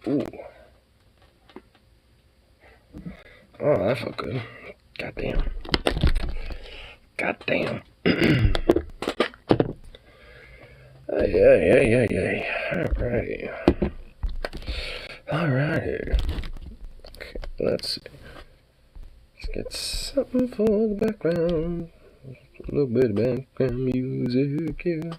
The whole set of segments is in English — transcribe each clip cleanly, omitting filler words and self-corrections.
Ooh. Oh, that felt good. Goddamn. Goddamn. Ay. Alrighty. Alrighty. Okay, let's see. Let's get something for the background. A little bit of background music, yeah.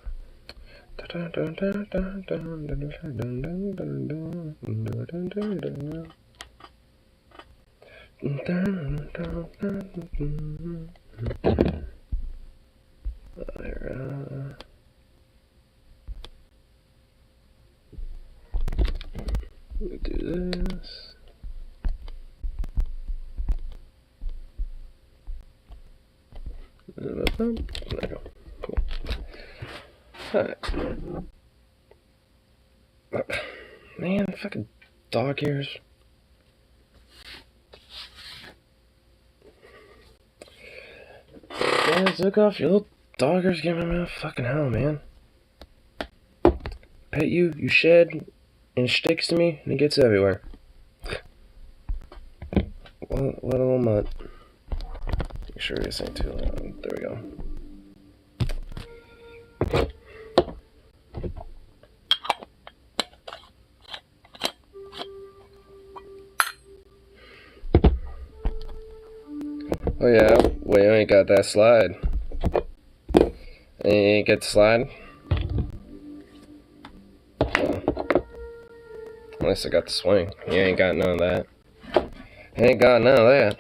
Do this. There we go. Cool. Alright. Man, fucking dog ears. Man, look off your little dog ears, get my mouth. Fucking hell, man. Pet you, you shed, and it sticks to me, and it gets everywhere. What a little mutt. Make sure this ain't too loud. There we go. Oh yeah, well you ain't got that slide. You ain't got the slide? Oh. At least I got the swing. You ain't got none of that. Ain't got none of that.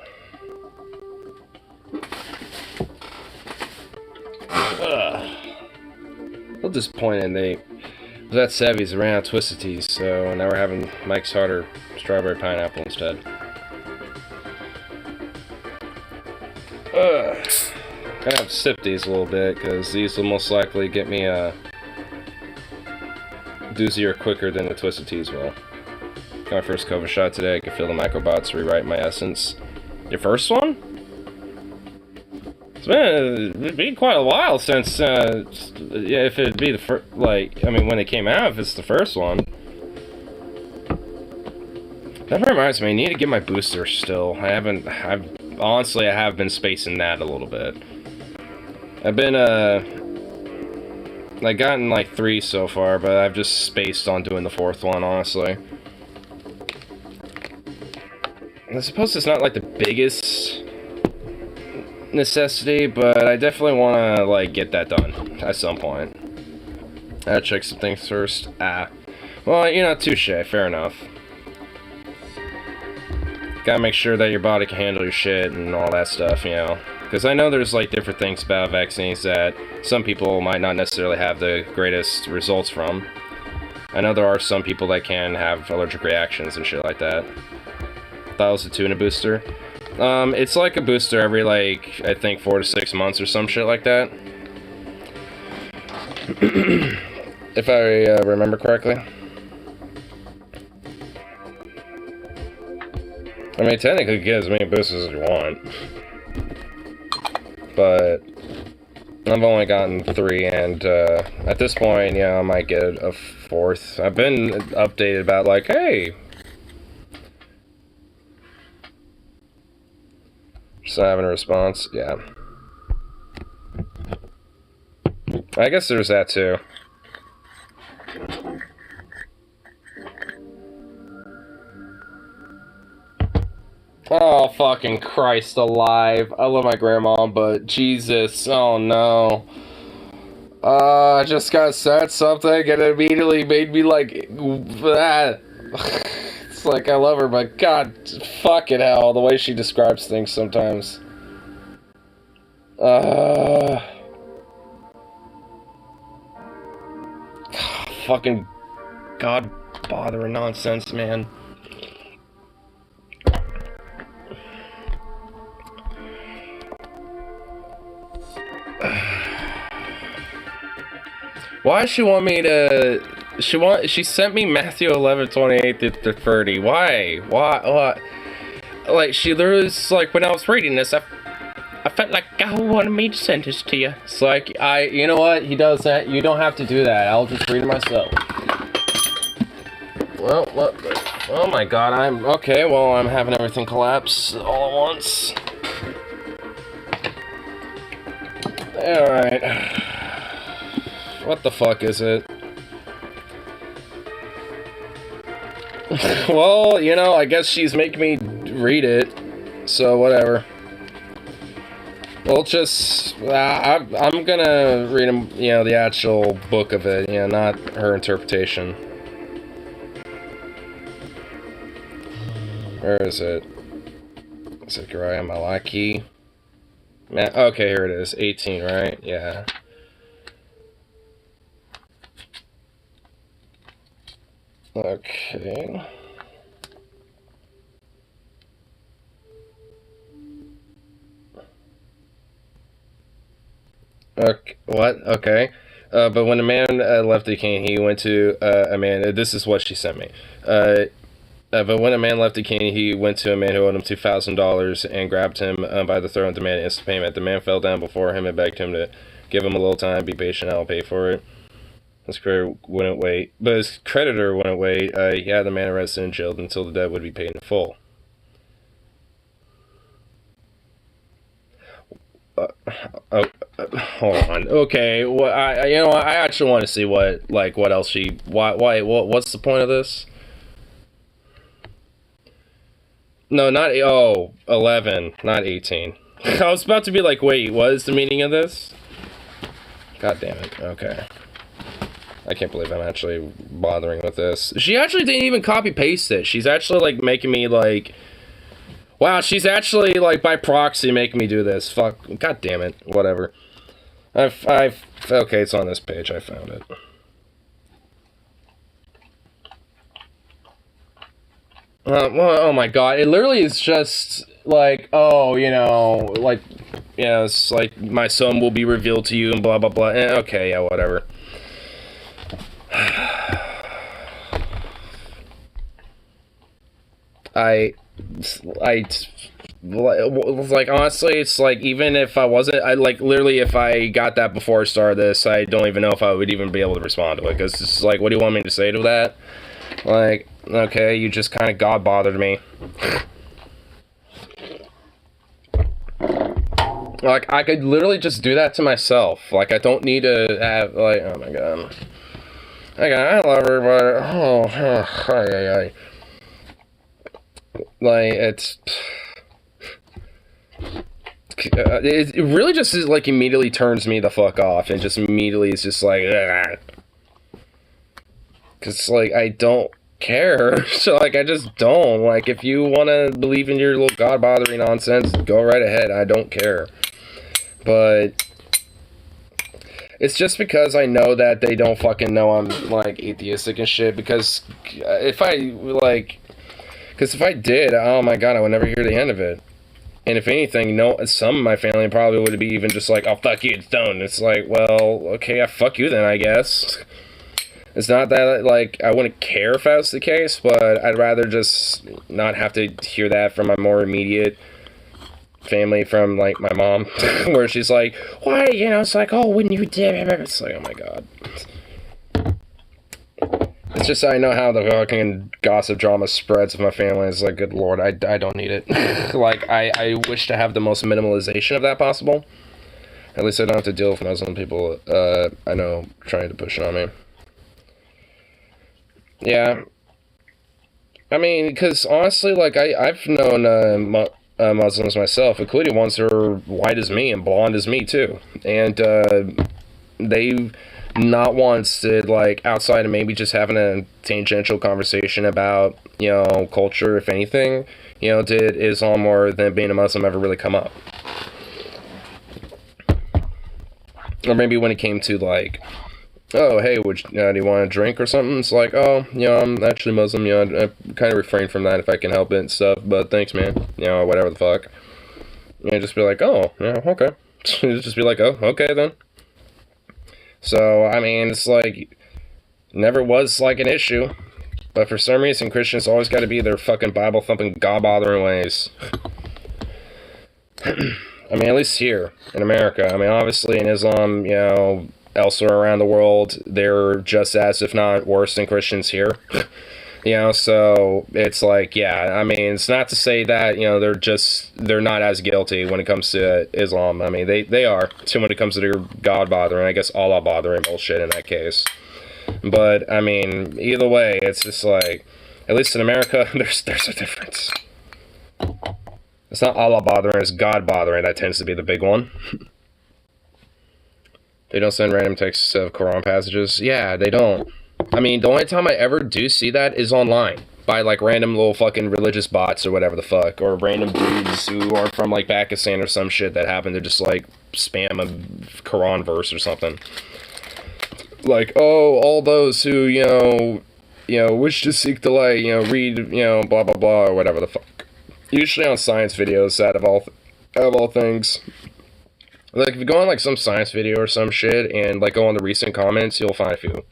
Ugh. A little disappointed they was at Savvy's around Twisted Teas, so now we're having Mike's Harder strawberry pineapple instead. Gonna have to sip these a little bit because these will most likely get me a doozier quicker than the Twisted Teas will. Got my first COVID shot today. I can feel the microbots rewrite my essence. Your first one? It's been quite a while since, yeah, if it'd be the first, like, I mean, when it came out, if it's the first one. That reminds me, I need to get my booster still. Honestly, I have been spacing that a little bit. I've been, I've gotten like 3 so far, but I've just spaced on doing the 4th one, honestly. I suppose it's not like the biggest necessity, but I definitely want to like get that done at some point. I gotta check some things first. Well, you know, touche, fair enough. Gotta make sure that your body can handle your shit and all that stuff, you know. Because I know there's like different things about vaccines that some people might not necessarily have the greatest results from. I know there are some people that can have allergic reactions and shit like that. That was a tuna booster. It's like a booster every, like, I think 4 to 6 months or some shit like that. If I remember correctly. I mean, technically you get as many boosters as you want. But I've only gotten 3, and at this point, yeah, I might get a 4th. I've been updated about, like, hey, just not having a response. Yeah. I guess there's that too. Oh, fucking Christ alive. I love my grandma, but Jesus, oh no. I just got said something and it immediately made me like, it's like I love her, but God fucking hell, the way she describes things sometimes. Fucking God bothering nonsense, man. Why does she want me to... She sent me Matthew 11:28 to 30. Why? What? Like, she literally was like, when I was reading this, I felt like God wanted me to send this to you. It's like, you know what? He does that. You don't have to do that. I'll just read it myself. Well, what? Oh my God, okay, well, I'm having everything collapse all at once. Alright. What the fuck is it? Well, you know, I guess she's making me read it, so whatever. Well, just, I'm gonna read him, you know, the actual book of it, you know, not her interpretation. Where is it? Zechariah Malachi. Okay, here it is. 18, right? Yeah. Okay. Okay, what? Okay. But when a man left the king, he went to a man. This is what she sent me. But when a man left the king, he went to a man who owed him $2,000 and grabbed him by the throat and demanded instant payment. The man fell down before him and begged him to give him a little time, be patient, I'll pay for it. His creditor wouldn't wait. But his creditor wouldn't wait. He had the man arrested and jailed until the debt would be paid in full. Hold on. Okay, well, you know, I actually want to see what else she, what's the point of this? No, not, 11, not 18. I was about to be like, wait, what is the meaning of this? God damn it, okay. I can't believe I'm actually bothering with this. She actually didn't even copy-paste it. She's actually, like, making me, like... Wow, she's actually, like, by proxy making me do this. Fuck, god damn it, whatever. okay, it's on this page, I found it. Well, oh my god, it literally is just like, oh, you know, like, you know, it's like, my son will be revealed to you and blah, blah, blah. Okay, yeah, whatever. Like, honestly, it's like, even if I wasn't, literally, if I got that before I started this, I don't even know if I would even be able to respond to it, because it's like, what do you want me to say to that? Like, okay, you just kind of God bothered me. Like, I could literally just do that to myself. Like, I don't need to have, like, oh my god. Okay, I love her, but, like, it really just is, like, immediately turns me the fuck off, and just immediately is just like, ugh. Cause, like, I don't care. So, like, I just don't. Like, if you want to believe in your little God-bothering nonsense, go right ahead. I don't care. But it's just because I know that they don't fucking know I'm, like, atheistic and shit. Because if I did, oh my god, I would never hear the end of it. And if anything, some of my family probably would be even just like, oh, fuck you, it's done. It's like, well, okay, fuck you then, I guess. It's not that, like, I wouldn't care if that was the case, but I'd rather just not have to hear that from my more immediate family, from, like, my mom, where she's like, why, you know, it's like, oh, when you did, it's like, oh my god. It's just, I know how the fucking gossip drama spreads with my family. It's like, good lord, I don't need it. Like, I wish to have the most minimalization of that possible. At least I don't have to deal with Muslim people, I know, trying to push it on me. Yeah. I mean, because honestly, like, I've known Muslims myself, including ones who are white as me and blonde as me, too. And they've not once did, like, outside of maybe just having a tangential conversation about, you know, culture, if anything, you know, did Islam or them being a Muslim ever really come up. Or maybe when it came to, like, oh, hey, do you want a drink or something? It's like, oh, you know, I'm actually Muslim, you know, I kind of refrain from that if I can help it and stuff, but thanks, man, you know, whatever the fuck. You know, just be like, oh, yeah, okay. Just be like, oh, okay, then. So, I mean, it's like, never was, like, an issue. But for some reason, Christians always got to be their fucking Bible-thumping, God-bothering ways. I mean, at least here in America. I mean, obviously in Islam, you know, elsewhere around the world, they're just as, if not worse than Christians here. You know, so it's like, yeah, I mean, it's not to say that, you know, they're not as guilty when it comes to Islam. I mean, they are, too, when it comes to their God bothering, I guess Allah bothering bullshit in that case. But, I mean, either way, it's just like, at least in America, there's a difference. It's not Allah bothering, it's God bothering. That tends to be the big one. They don't send random texts of Quran passages. Yeah, they don't. I mean, the only time I ever do see that is online. By, like, random little fucking religious bots or whatever the fuck. Or random dudes who are from, like, Pakistan or some shit that happen to just, like, spam a Quran verse or something. Like, oh, all those who, you know, wish to seek the light, you know, read, you know, blah, blah, blah, or whatever the fuck. Usually on science videos, out of all things. Like, if you go on, like, some science video or some shit, and, like, go on the recent comments, you'll find a few.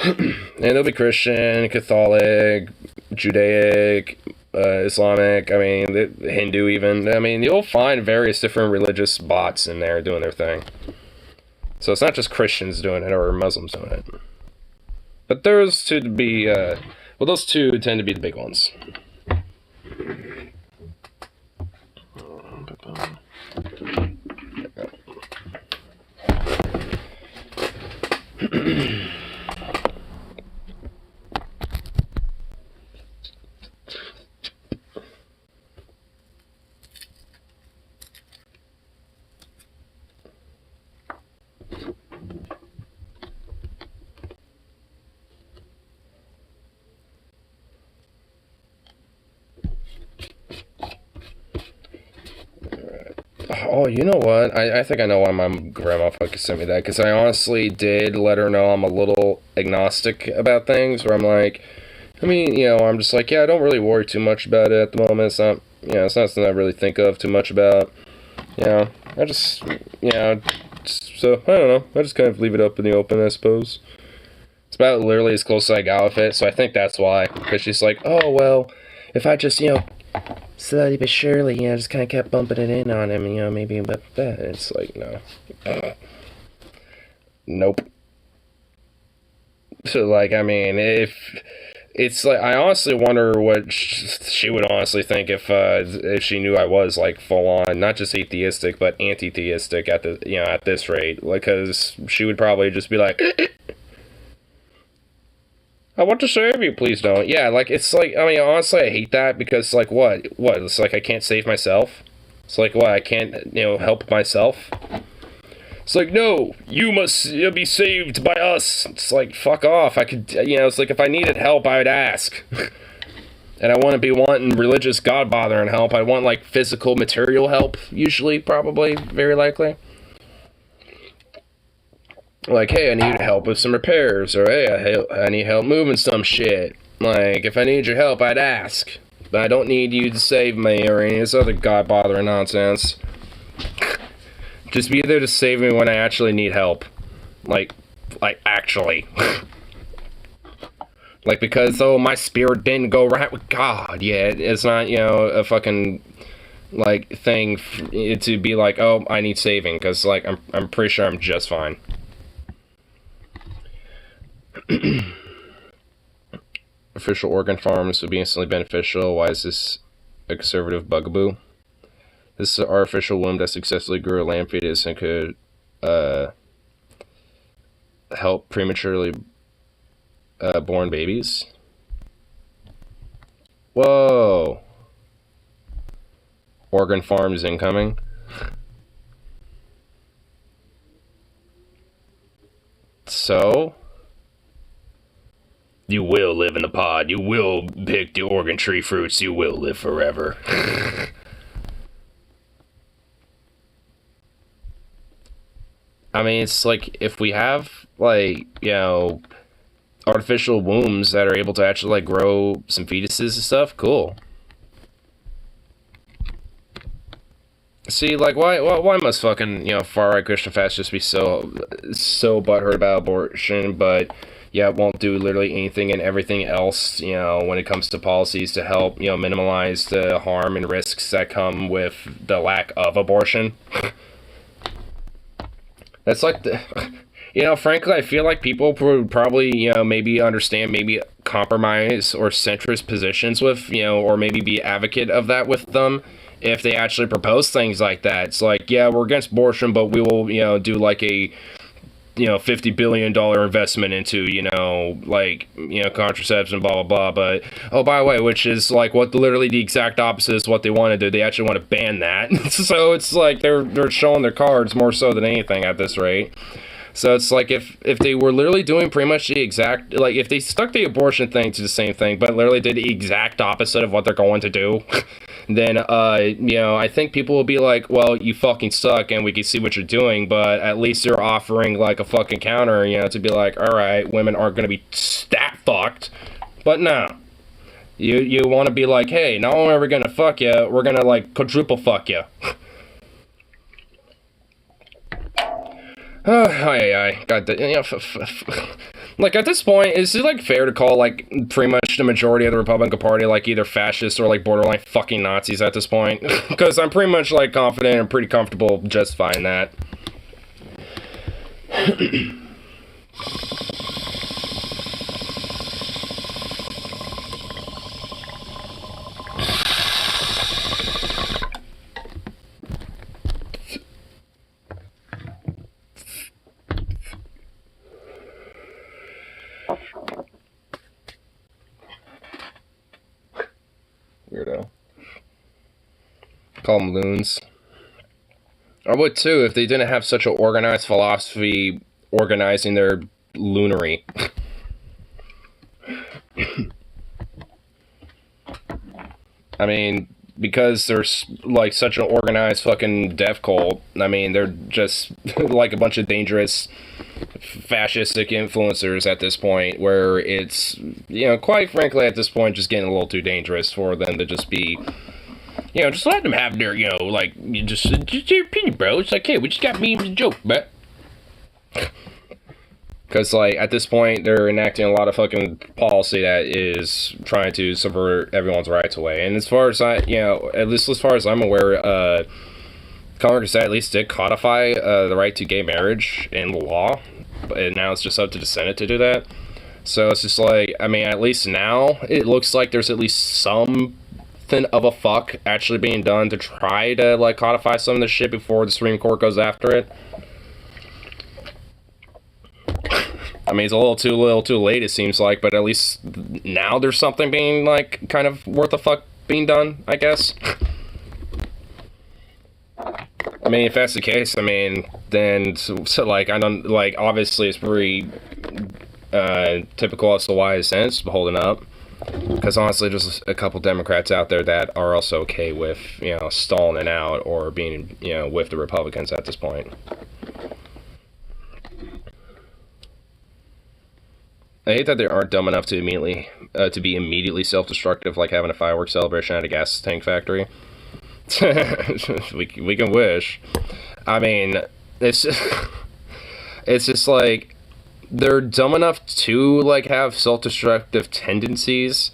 And they'll be Christian, Catholic, Judaic, Islamic, I mean, Hindu even. I mean, you'll find various different religious bots in there doing their thing. So it's not just Christians doing it, or Muslims doing it. But those two to be, well, those two tend to be the big ones. Oh, you know what? I think I know why my grandma fucking sent me that, because I honestly did let her know I'm a little agnostic about things, where I'm like, I mean, you know, I'm just like, yeah, I don't really worry too much about it at the moment. It's not, you know, it's not something I really think of too much about. You know, I just, you know, so, I don't know. I just kind of leave it up in the open, I suppose. It's about literally as close as I got with it, so I think that's why. Because she's like, oh, well, if I just, you know, slowly but surely, you know, just kind of kept bumping it in on him, you know, maybe about that. It's like, no. Nope. So, like, I mean, if it's like, I honestly wonder what she would honestly think if she knew I was, like, full on, not just atheistic, but anti-theistic at the, you know, at this rate. Like, because she would probably just be like, I want to serve you, please don't. Yeah, like, it's like, I mean, honestly, I hate that, because, like, what? It's like I can't save myself? It's like, what, I can't, you know, help myself? It's like, no, you must be saved by us. It's like, fuck off. I could, you know, it's like, if I needed help, I would ask. And I want to be wanting religious God-bothering help. I want, like, physical, material help, usually, probably, very likely. Like, hey, I need help with some repairs, or hey, I need help moving some shit. Like, if I need your help, I'd ask. But I don't need you to save me or any of this other God-bothering nonsense. Just be there to save me when I actually need help. Like actually. Like, because, oh, my spirit didn't go right with God. Yeah, it's not, you know, a fucking, like, thing to be like, oh, I need saving, because, like, I'm pretty sure I'm just fine. Official organ farms would be instantly beneficial. Why is this a conservative bugaboo? This is an artificial womb that successfully grew a lamb fetus and could help prematurely born babies. Whoa! Organ farms incoming. So? You will live in the pod. You will pick the organ tree fruits. You will live forever. I mean, it's like, if we have, like, you know, artificial wombs that are able to actually, like, grow some fetuses and stuff, cool. See, like, why must fucking, you know, far-right Christian fast just be so butthurt about abortion, but, yeah, won't do literally anything and everything else, when it comes to policies to help, minimize the harm and risks that come with the lack of abortion. That's like the, frankly, I feel like people would probably, maybe understand, maybe compromise or centrist positions with, or maybe be advocate of that with them if they actually propose things like that. It's like, yeah, we're against abortion, but we will, do like a, $50 billion investment into, contraceptives and blah, blah, blah. But, oh, by the way, which is like what literally the exact opposite is what they want to do. They actually want to ban that. So it's like they're showing their cards more so than anything at this rate. So it's like if they were literally doing pretty much the exact, like if they stuck the abortion thing to the same thing, but literally did the exact opposite of what they're going to do, then, I think people will be like, well, you fucking suck and we can see what you're doing, but at least you're offering like a fucking counter, to be like, all right, women aren't going to be stat fucked. But no. You want to be like, hey, not only are we going to fuck you, we're going to like quadruple fuck you. God, like at this point, is it like fair to call like pretty much the majority of the Republican Party like either fascist or like borderline fucking Nazis at this point? Because I'm pretty much like confident and pretty comfortable justifying that. Weirdo. Call them loons. I would too if they didn't have such an organized philosophy organizing their loonery. I mean, because there's like such an organized fucking death cult. I mean, they're just like a bunch of dangerous fascistic influencers at this point, where it's, quite frankly at this point just getting a little too dangerous for them to just be, just let them have their, like, just your opinion, bro. It's like, hey, we just got memes and jokes, but because, like, at this point, they're enacting a lot of fucking policy that is trying to subvert everyone's rights away. And as far as at least as far as I'm aware, Congress at least did codify the right to gay marriage in law, and now it's just up to the Senate to do that. So it's just like, I mean, at least now it looks like there's at least something of a fuck actually being done to try to like codify some of this shit before the Supreme Court goes after it. I mean, it's a little too late, it seems like, but at least now there's something being like kind of worth a fuck being done, I guess. I mean, if that's the case, I mean, then, so like, I don't, like, obviously it's very, typical as to why the Senate's holding up, because honestly, there's a couple Democrats out there that are also okay with, stalling it out, or being, with the Republicans at this point. I hate that they aren't dumb enough to be immediately self-destructive, like having a fireworks celebration at a gas tank factory. we can wish. I mean, it's just like they're dumb enough to like have self-destructive tendencies,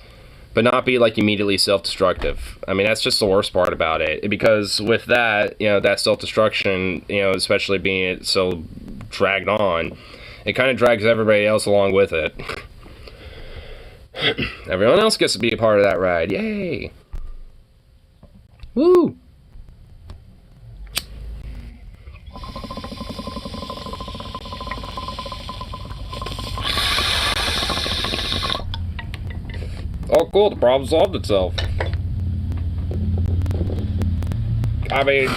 but not be like immediately self-destructive. I mean, that's just the worst part about it, because with that, that self-destruction, especially being so dragged on, it kind of drags everybody else along with it. Everyone else gets to be a part of that ride. Yay! Woo! Oh, cool, the problem solved itself. I mean,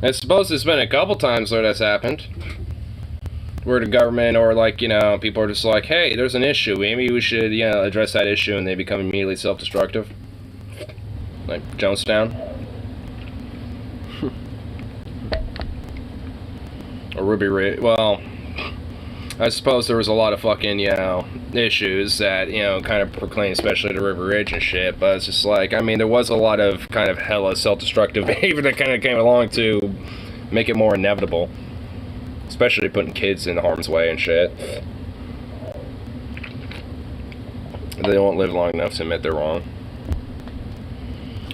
I suppose there's been a couple times where that's happened. Where the government or, like, people are just like, hey, there's an issue. Maybe we should, address that issue, and they become immediately self-destructive. Like Jonestown. Or Ruby Ridge. Well, I suppose there was a lot of fucking, issues that, kind of proclaimed, especially the Ruby Ridge and shit, but it's just like, I mean, there was a lot of kind of hella self-destructive behavior that kind of came along to make it more inevitable. especially putting kids in harm's way and shit. They won't live long enough to admit they're wrong.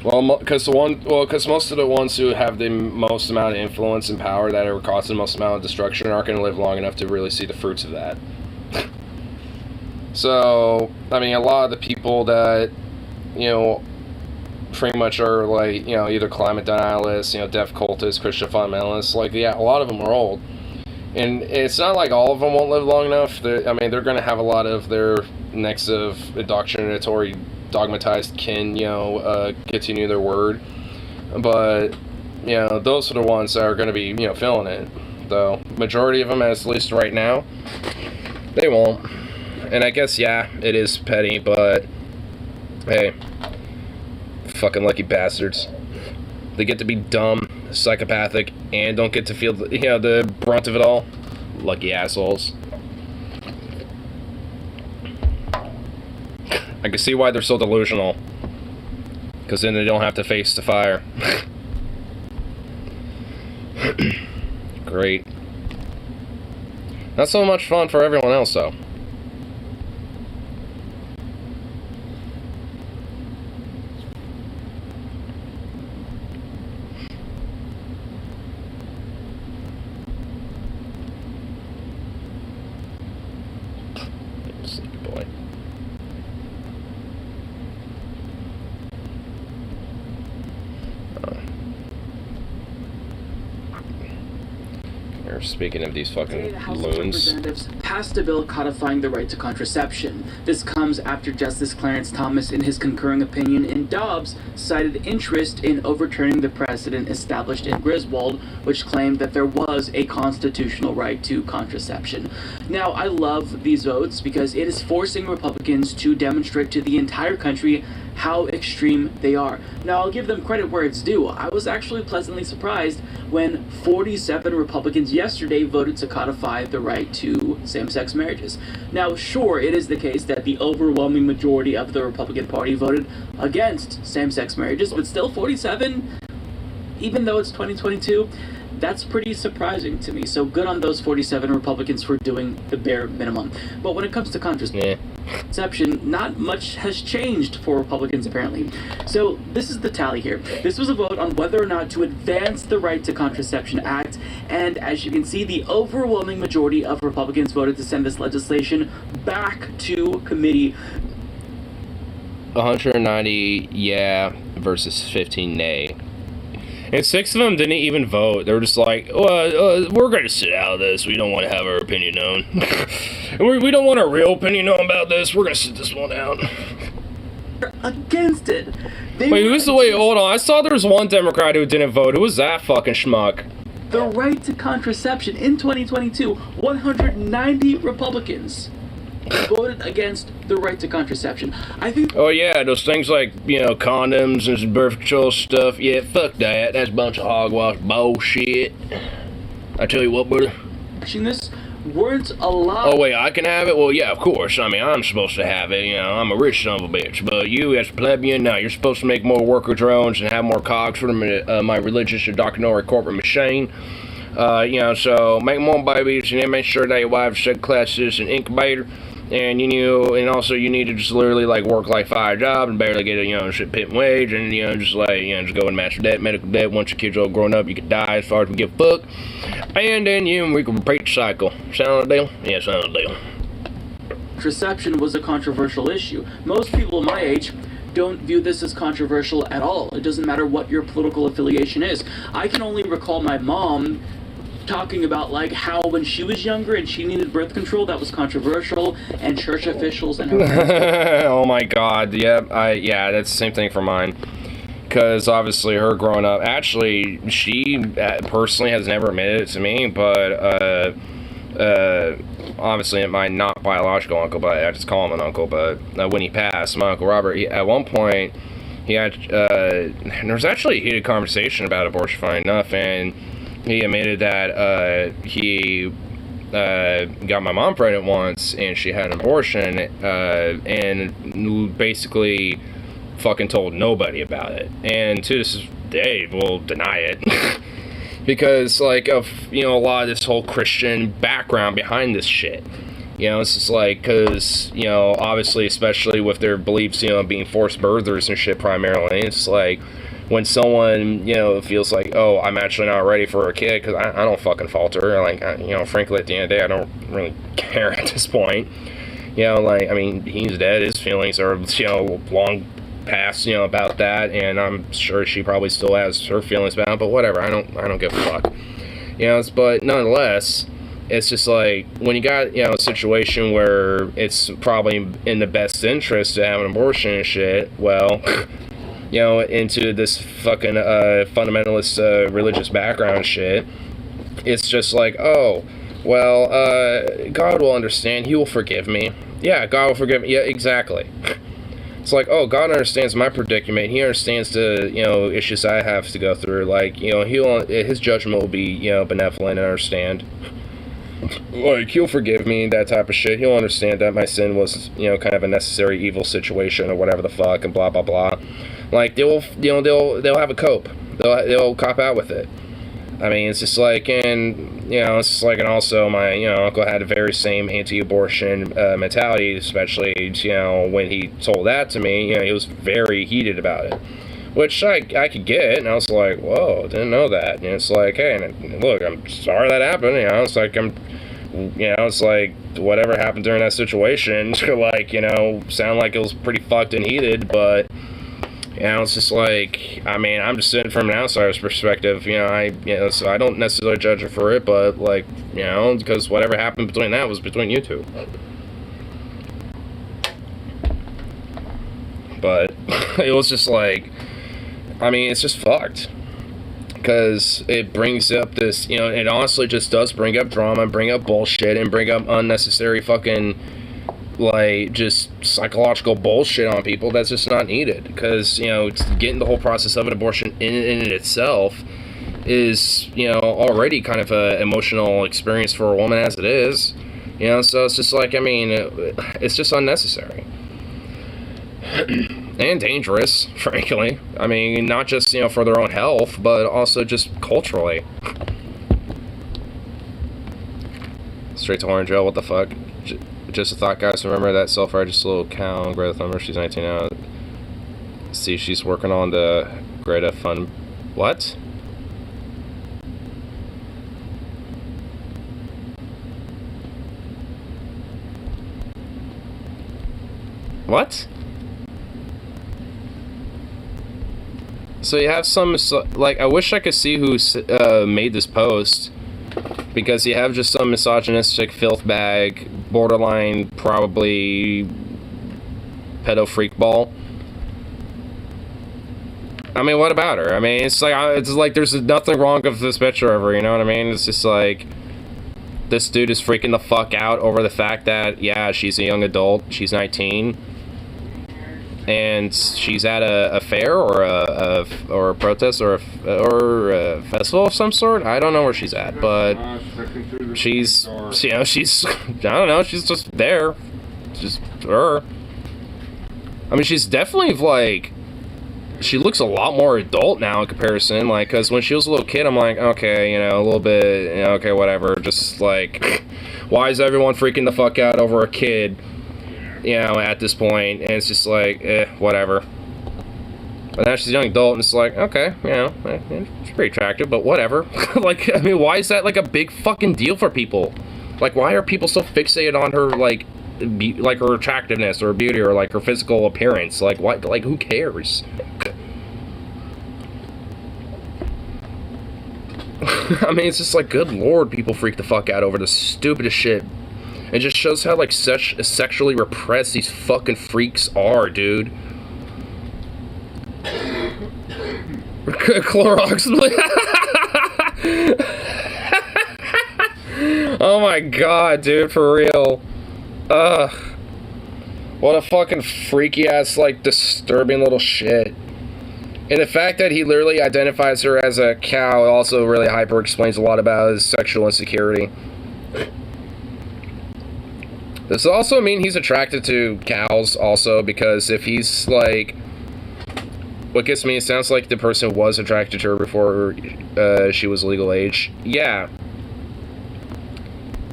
Well, because most of the ones who have the most amount of influence and power that are causing the most amount of destruction aren't going to live long enough to really see the fruits of that. So, I mean, a lot of the people that, you know, pretty much are like, you know, either climate denialists, you know, deaf cultists, Christian fundamentalists, like, yeah, a lot of them are old. And it's not like all of them won't live long enough. I mean, they're going to have a lot of their next of indoctrinatory, dogmatized kin, you know, continue their word. But, you know, those are the ones that are going to be, you know, feeling it. Though, majority of them, at least right now, they won't. And I guess, yeah, it is petty, but, hey, fucking lucky bastards. They get to be dumb, psychopathic, and don't get to feel, you know, the brunt of it all. Lucky assholes. I can see why they're so delusional. Because then they don't have to face the fire. Great. Not so much fun for everyone else, though. Sleepy boy. Speaking of these fucking the House of loons. Representatives passed a bill codifying the right to contraception. This comes after Justice Clarence Thomas, in his concurring opinion in Dobbs, cited interest in overturning the precedent established in Griswold, which claimed that there was a constitutional right to contraception. Now, I love these votes because it is forcing Republicans to demonstrate to the entire country how extreme they are. Now, I'll give them credit where it's due. I was actually pleasantly surprised when 47 Republicans yesterday voted to codify the right to same-sex marriages. Now, sure, it is the case that the overwhelming majority of the Republican Party voted against same-sex marriages, but still 47, even though it's 2022, that's pretty surprising to me. So good on those 47 Republicans for doing the bare minimum. But when it comes to contraception, not much has changed for Republicans, apparently. So this is the tally here. This was a vote on whether or not to advance the Right to Contraception Act, and as you can see, the overwhelming majority of Republicans voted to send this legislation back to committee. 190 yeah versus 15 nay. And 6 of them didn't even vote. They were just like, we're going to sit out of this. We don't want to have our opinion known. we don't want our real opinion known about this. We're going to sit this one out. Against it. Hold on. I saw there was one Democrat who didn't vote. Who was that fucking schmuck? The right to contraception in 2022, 190 Republicans voted against the right to contraception. I think. Oh yeah, those things like, you know, condoms and birth control stuff. Yeah, fuck that. That's a bunch of hogwash bullshit. I tell you what, brother. This weren't allowed. Oh wait, I can have it? Well, yeah, of course. I mean, I'm supposed to have it. You know, I'm a rich son of a bitch. But you, as a plebeian, now you're supposed to make more worker drones and have more cogs for my religious indoctrinatory corporate machine. You know, so make more babies and then make sure that your wife's second class citizen incubator. And and also you need to just literally like work like 5 jobs and barely get a, you know, shit pit wage, and just like, just go in master debt, medical debt. Once your kids are all grown up, you could die as far as we give a fuck, and then we can repeat the cycle. Sound a deal? Yeah, sound a deal. Contraception was a controversial issue. Most people my age don't view this as controversial at all. It doesn't matter what your political affiliation is. I can only recall my mom talking about like how when she was younger and she needed birth control, that was controversial, and church officials and her oh my god, yeah, that's the same thing for mine, because obviously her growing up, actually she personally has never admitted it to me, but obviously my not biological uncle, but I just call him an uncle, but when he passed, my Uncle Robert, at one point he had there was actually a heated conversation about abortion, funny enough, and he admitted that he got my mom pregnant once, and she had an abortion, and basically fucking told nobody about it. And to this day, will deny it. because like of a lot of this whole Christian background behind this shit. It's just like, because, obviously, especially with their beliefs, being forced birthers and shit primarily, it's like, when someone, feels like, oh, I'm actually not ready for a kid, because I don't fucking falter, like, frankly, at the end of the day, I don't really care at this point. Like, I mean, he's dead, his feelings are, long past, about that, and I'm sure she probably still has her feelings about it, but whatever, I don't give a fuck. But nonetheless, it's just like, when you got, a situation where it's probably in the best interest to have an abortion and shit, well, into this fucking fundamentalist religious background shit, it's just like, oh, well, God will understand, he will forgive me. Yeah, God will forgive me. Yeah, exactly. It's like, oh, God understands my predicament. He understands the, issues I have to go through. Like, his judgment will be, benevolent and understand. Like, he'll forgive me, that type of shit. He'll understand that my sin was, kind of a necessary evil situation or whatever the fuck, and blah, blah, blah. Like, they'll have a cope. They'll cop out with it. I mean, it's just like, and, it's just like, and also my, uncle had a very same anti-abortion mentality, especially, when he told that to me, he was very heated about it. Which I could get, and I was like, whoa, didn't know that. And it's like, hey, look, I'm sorry that happened, it's like, it's like, whatever happened during that situation, like, sound like it was pretty fucked and heated, but, it's just like, I mean, I'm just sitting from an outsider's perspective, so I don't necessarily judge her for it, but, like, because whatever happened between that was between you two. But, it was just like, I mean, it's just fucked, because it brings up this, it honestly just does bring up drama, bring up bullshit, and bring up unnecessary fucking, like, just psychological bullshit on people that's just not needed, because, getting the whole process of an abortion in itself is, already kind of a emotional experience for a woman as it is, so it's just like, I mean, it's just unnecessary. And dangerous, frankly. I mean, not just, for their own health, but also just culturally. Straight to Orange Joe, what the fuck? Just a thought, guys. Remember that self-righteous little cow, Greta Thunberg? She's 19 now. See, she's working on the Greta Fun... What? What? So you have some, like, I wish I could see who made this post, because you have just some misogynistic filth bag, borderline, probably, pedo freak ball. I mean, what about her? I mean, it's like there's nothing wrong with this picture of her, you know what I mean? It's just like, this dude is freaking the fuck out over the fact that, yeah, she's a young adult, she's 19, and she's at a fair or a protest or a festival of some sort. I don't know where she's at, but she's she's I don't know, she's just there, just her. I mean, she's definitely like, she looks a lot more adult now in comparison, like, because when she was a little kid, I'm like, okay, a little bit, okay, whatever, just like, why is everyone freaking the fuck out over a kid? At this point, and it's just like, whatever. But now she's a young adult, and it's like, okay, she's pretty attractive, but whatever. Like, I mean, why is that, like, a big fucking deal for people? Like, why are people so fixated on her, like her attractiveness, or beauty, or, like, her physical appearance? Like, why, like, who cares? I mean, it's just like, good lord, people freak the fuck out over the stupidest shit. It just shows how, like, such sexually repressed these fucking freaks are, dude. Clorox. Oh my god, dude, for real. Ugh. What a fucking freaky ass, like, disturbing little shit. And the fact that he literally identifies her as a cow also really hyper explains a lot about his sexual insecurity. Does it also mean he's attracted to cows also? Because if he's like, What gets me, it sounds like the person was attracted to her before she was legal age. Yeah.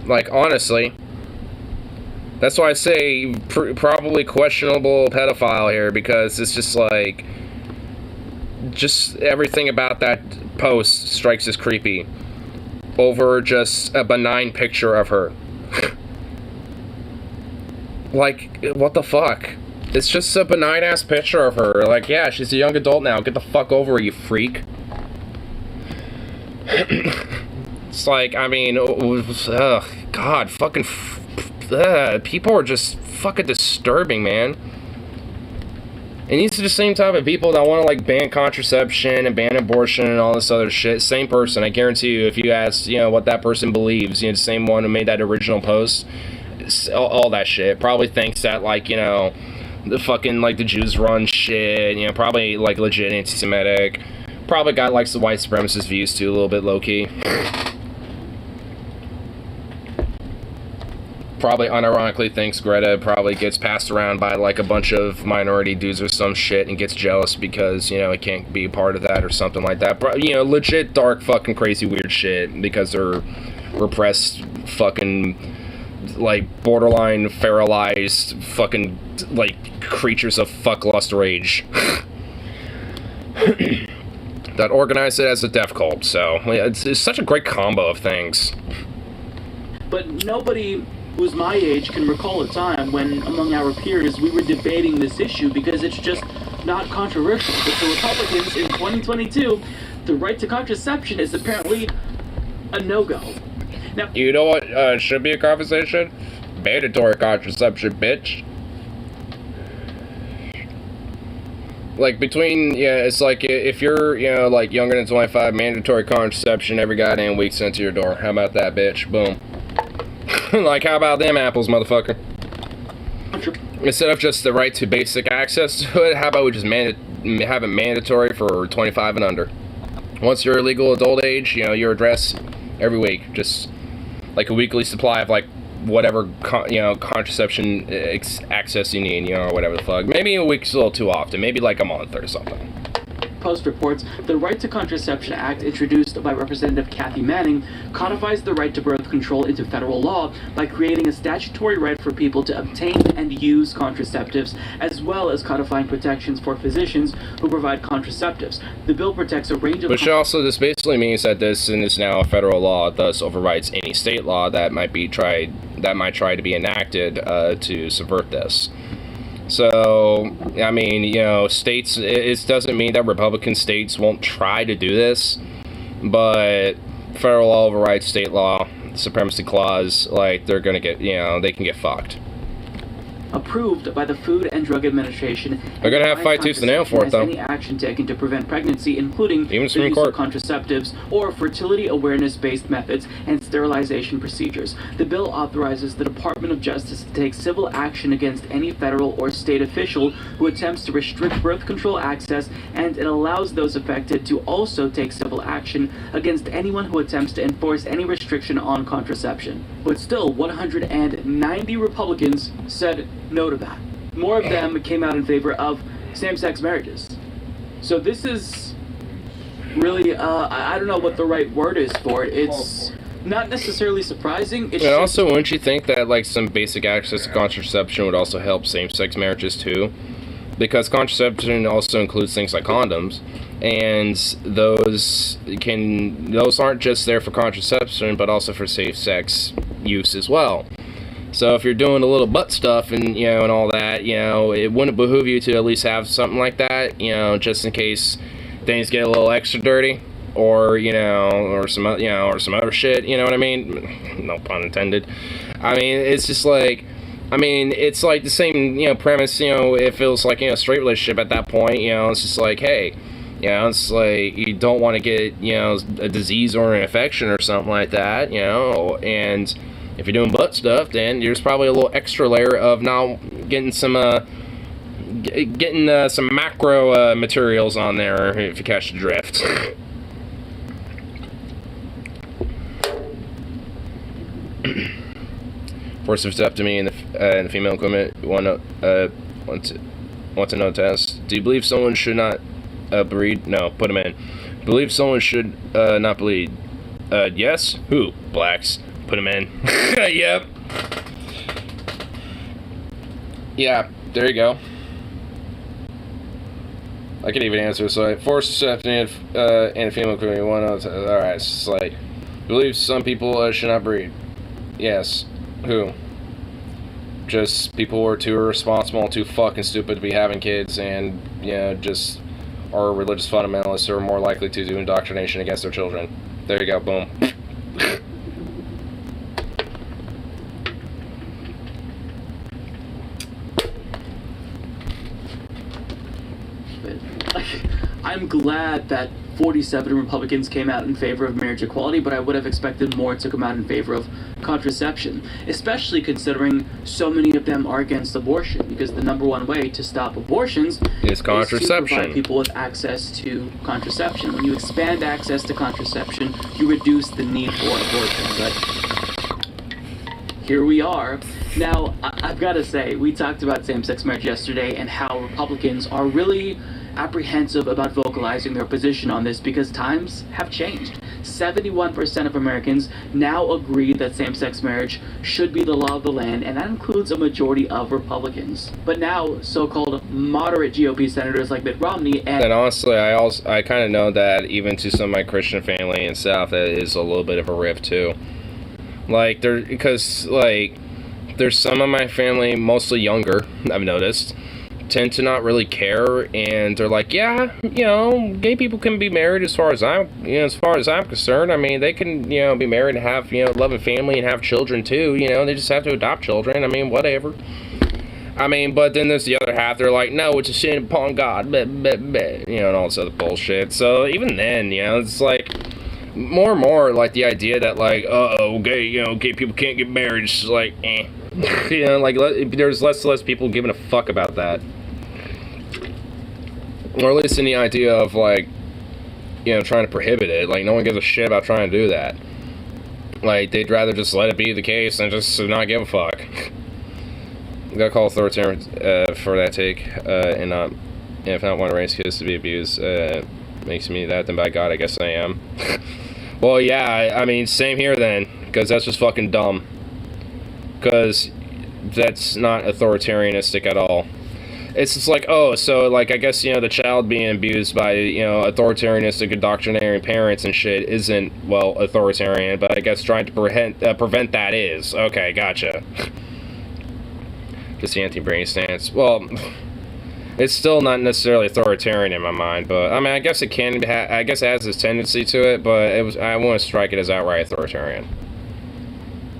Like, honestly. That's why I say probably questionable pedophile here, because it's just like... Just everything about that post strikes as creepy. Over just a benign picture of her. Like, what the fuck? It's just a benign-ass picture of her. Like, yeah, she's a young adult now. Get the fuck over it, you freak. It's like, I mean, ugh, God, fucking... people are just fucking disturbing, man. And these are the same type of people that want to, like, ban contraception and ban abortion and all this other shit. Same person. I guarantee you, if you ask, you know, what that person believes, you know, the same one who made that original post, all that shit, probably thinks that, like, you know, the fucking, like, the Jews run shit, you know, probably, like, legit anti-Semitic. Probably got, like, some white supremacist views, too, a little bit low-key. Probably unironically thinks Greta probably gets passed around by, like, a bunch of minority dudes or some shit and gets jealous because, you know, it can't be a part of that or something like that. But, you know, legit dark fucking crazy weird shit because they're repressed fucking... like, borderline feralized fucking, like, creatures of fuck lust rage. That organize it as a death cult, so it's such a great combo of things. But nobody who's my age can recall a time when, among our peers, we were debating this issue because it's just not controversial. But for Republicans in 2022, the right to contraception is apparently a no-go. Now, you know what should be a conversation? Mandatory contraception, bitch. Like, between, yeah, it's like, if you're, you know, like, younger than 25, mandatory contraception every goddamn week sent to your door. How about that, bitch? Boom. Like, how about them apples, motherfucker? Instead of just the right to basic access to it, how about we just have it mandatory for 25 and under? Once you're a legal adult age, you know, your address every week, just like a weekly supply of, like, whatever, you know, contraception access you need, you know, or whatever the fuck. Maybe a week's a little too often. Maybe like a month or something. Post reports, the Right to Contraception Act, introduced by Representative Kathy Manning, codifies the right to birth control into federal law by creating a statutory right for people to obtain and use contraceptives, as well as codifying protections for physicians who provide contraceptives. The bill protects a range of... Which also, this basically means that this is now a federal law, thus overrides any state law that might try to be enacted to subvert this. So, I mean, you know, states, it doesn't mean that Republican states won't try to do this, but federal law overrides state law, supremacy clause, like, they're gonna get, you know, they can get fucked. Approved by the Food and Drug Administration. They're gonna have fight tooth and nail for it, though. Any action taken to prevent pregnancy, including even the use of contraceptives or fertility awareness-based methods and sterilization procedures. The bill authorizes the Department of Justice to take civil action against any federal or state official who attempts to restrict birth control access, and it allows those affected to also take civil action against anyone who attempts to enforce any restriction on contraception. But still, 190 Republicans said no to that. More of them came out in favor of same-sex marriages. So this is really, I don't know what the right word is for it. It's not necessarily surprising. It's and also, wouldn't you think that, like, some basic access to contraception would also help same-sex marriages too? Because contraception also includes things like condoms, and those aren't just there for contraception, but also for safe-sex use as well. So if you're doing a little butt stuff and, you know, and all that, you know, it wouldn't behoove you to at least have something like that, you know, just in case things get a little extra dirty, or, you know, or some other shit, you know what I mean? No pun intended. I mean, it's just like, I mean, it's like the same, you know, premise, you know, it feels like, you know, a straight relationship at that point, you know, it's just like, hey, you know, it's like, you don't want to get, you know, a disease or an infection or something like that, you know, and if you're doing butt stuff, then there's probably a little extra layer of now getting some macro materials on there, if you catch the drift. Forced vasectomy in the female equipment. Want to know test. Do you believe someone should not breed? No, put them in. Believe someone should not bleed. Yes? Who? Blacks. Put them in. Yep. Yeah, there you go. I can even answer. So, forced and female community. Alright, it's just like, believe some people should not breed. Yes. Who? Just people who are too irresponsible and too fucking stupid to be having kids, and, you know, just are religious fundamentalists who are more likely to do indoctrination against their children. There you go, boom. I'm glad that 47 Republicans came out in favor of marriage equality, but I would have expected more to come out in favor of contraception, especially considering so many of them are against abortion, because the number one way to stop abortions is contraception. Is to provide people with access to contraception. When you expand access to contraception, you reduce the need for abortion, but here we are. Now, I've got to say, we talked about same-sex marriage yesterday and how Republicans are really apprehensive about vocalizing their position on this because times have changed. 71% of Americans now agree that same-sex marriage should be the law of the land, and that includes a majority of Republicans. But now, so-called moderate GOP senators like Mitt Romney and honestly, I kind of know that even to some of my Christian family in South, that is a little bit of a rift too. Like, there's some of my family, mostly younger, I've noticed, tend to not really care, and they're like, yeah, you know, gay people can be married as far as I'm concerned. I mean, they can, you know, be married and have, you know, love and family and have children too, you know, they just have to adopt children. I mean, whatever. I mean, but then there's the other half, they're like, no, it's a sin upon God, you know, and all this other bullshit. So even then, you know, it's like, more and more, like, the idea that, like, gay people can't get married, it's just like, eh. You know, like, there's less and less people giving a fuck about that. Or at least in the idea of, like, you know, trying to prohibit it. Like, no one gives a shit about trying to do that. Like, they'd rather just let it be the case and just not give a fuck. Gotta call authoritarian for that take, and not, if not want race kids to be abused, makes me that, then by God, I guess I am. Well, yeah, I mean, same here then, because that's just fucking dumb. Because that's not authoritarianistic at all. It's just like, oh, so, like, I guess, you know, the child being abused by, you know, authoritarianistic, indoctrinarian parents and shit isn't, well, authoritarian, but I guess trying to prevent that is. Okay, gotcha. Just the anti-brain stance. Well, it's still not necessarily authoritarian in my mind, but, I mean, I guess it can, I guess it has this tendency to it, but I want to strike it as outright authoritarian.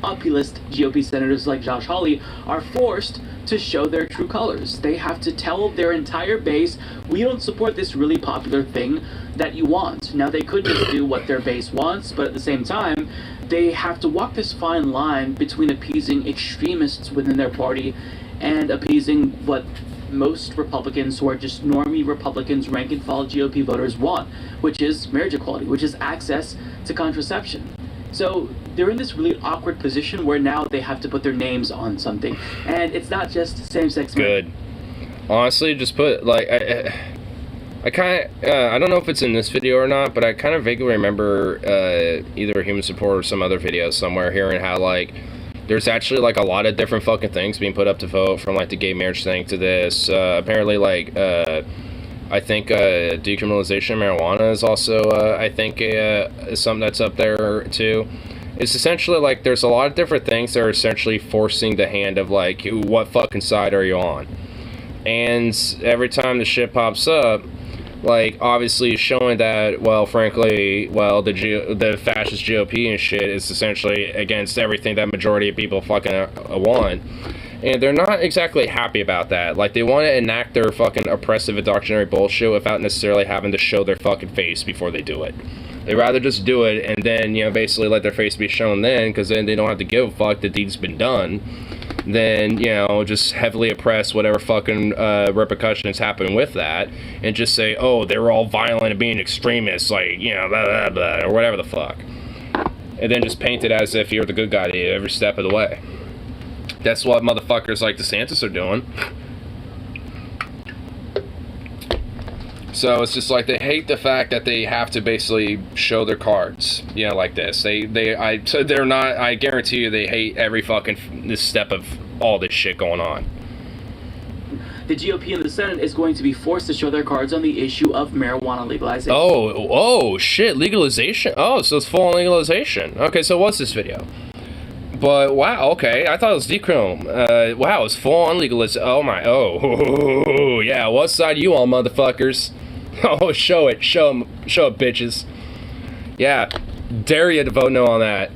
Populist GOP senators like Josh Hawley are forced to show their true colors. They have to tell their entire base, we don't support this really popular thing that you want. Now, they could just do what their base wants, but at the same time, they have to walk this fine line between appeasing extremists within their party and appeasing what most Republicans who are just normie Republicans, rank and file GOP voters want, which is marriage equality, which is access to contraception. So they're in this really awkward position where now they have to put their names on something, and it's not just same-sex marriage. Good. Honestly, just put, like, I kind of, I don't know if it's in this video or not, but I kind of vaguely remember either Human Support or some other video somewhere hearing how, like, there's actually, like, a lot of different fucking things being put up to vote, from, like, the gay marriage thing to this. Apparently, like, I think decriminalization of marijuana is also, I think, something that's up there, too. It's essentially, like, there's a lot of different things that are essentially forcing the hand of, like, what fucking side are you on? And every time the shit pops up, like, obviously showing that, well, frankly, well, the fascist GOP and shit is essentially against everything that majority of people fucking want. And they're not exactly happy about that. Like, they want to enact their fucking oppressive, indoctrinatory bullshit without necessarily having to show their fucking face before they do it. They'd rather just do it and then, you know, basically let their face be shown then, because then they don't have to give a fuck, the deed's been done, then, you know, just heavily oppress whatever fucking repercussions happen with that, and just say, oh, they were all violent and being extremists, like, you know, blah, blah, blah, or whatever the fuck. And then just paint it as if you're the good guy every step of the way. That's what motherfuckers like DeSantis are doing. So it's just like they hate the fact that they have to basically show their cards, you know, like this. So they're not. I guarantee you, they hate every fucking this step of all this shit going on. The GOP in the Senate is going to be forced to show their cards on the issue of marijuana legalization. Oh shit, legalization. Oh, so it's full on legalization. Okay, so what's this video? But wow, okay, I thought it was decrim. Wow, it's full on legalization. Oh my, yeah. What side you on, motherfuckers? Oh, show it, bitches. Yeah, dare you to vote no on that.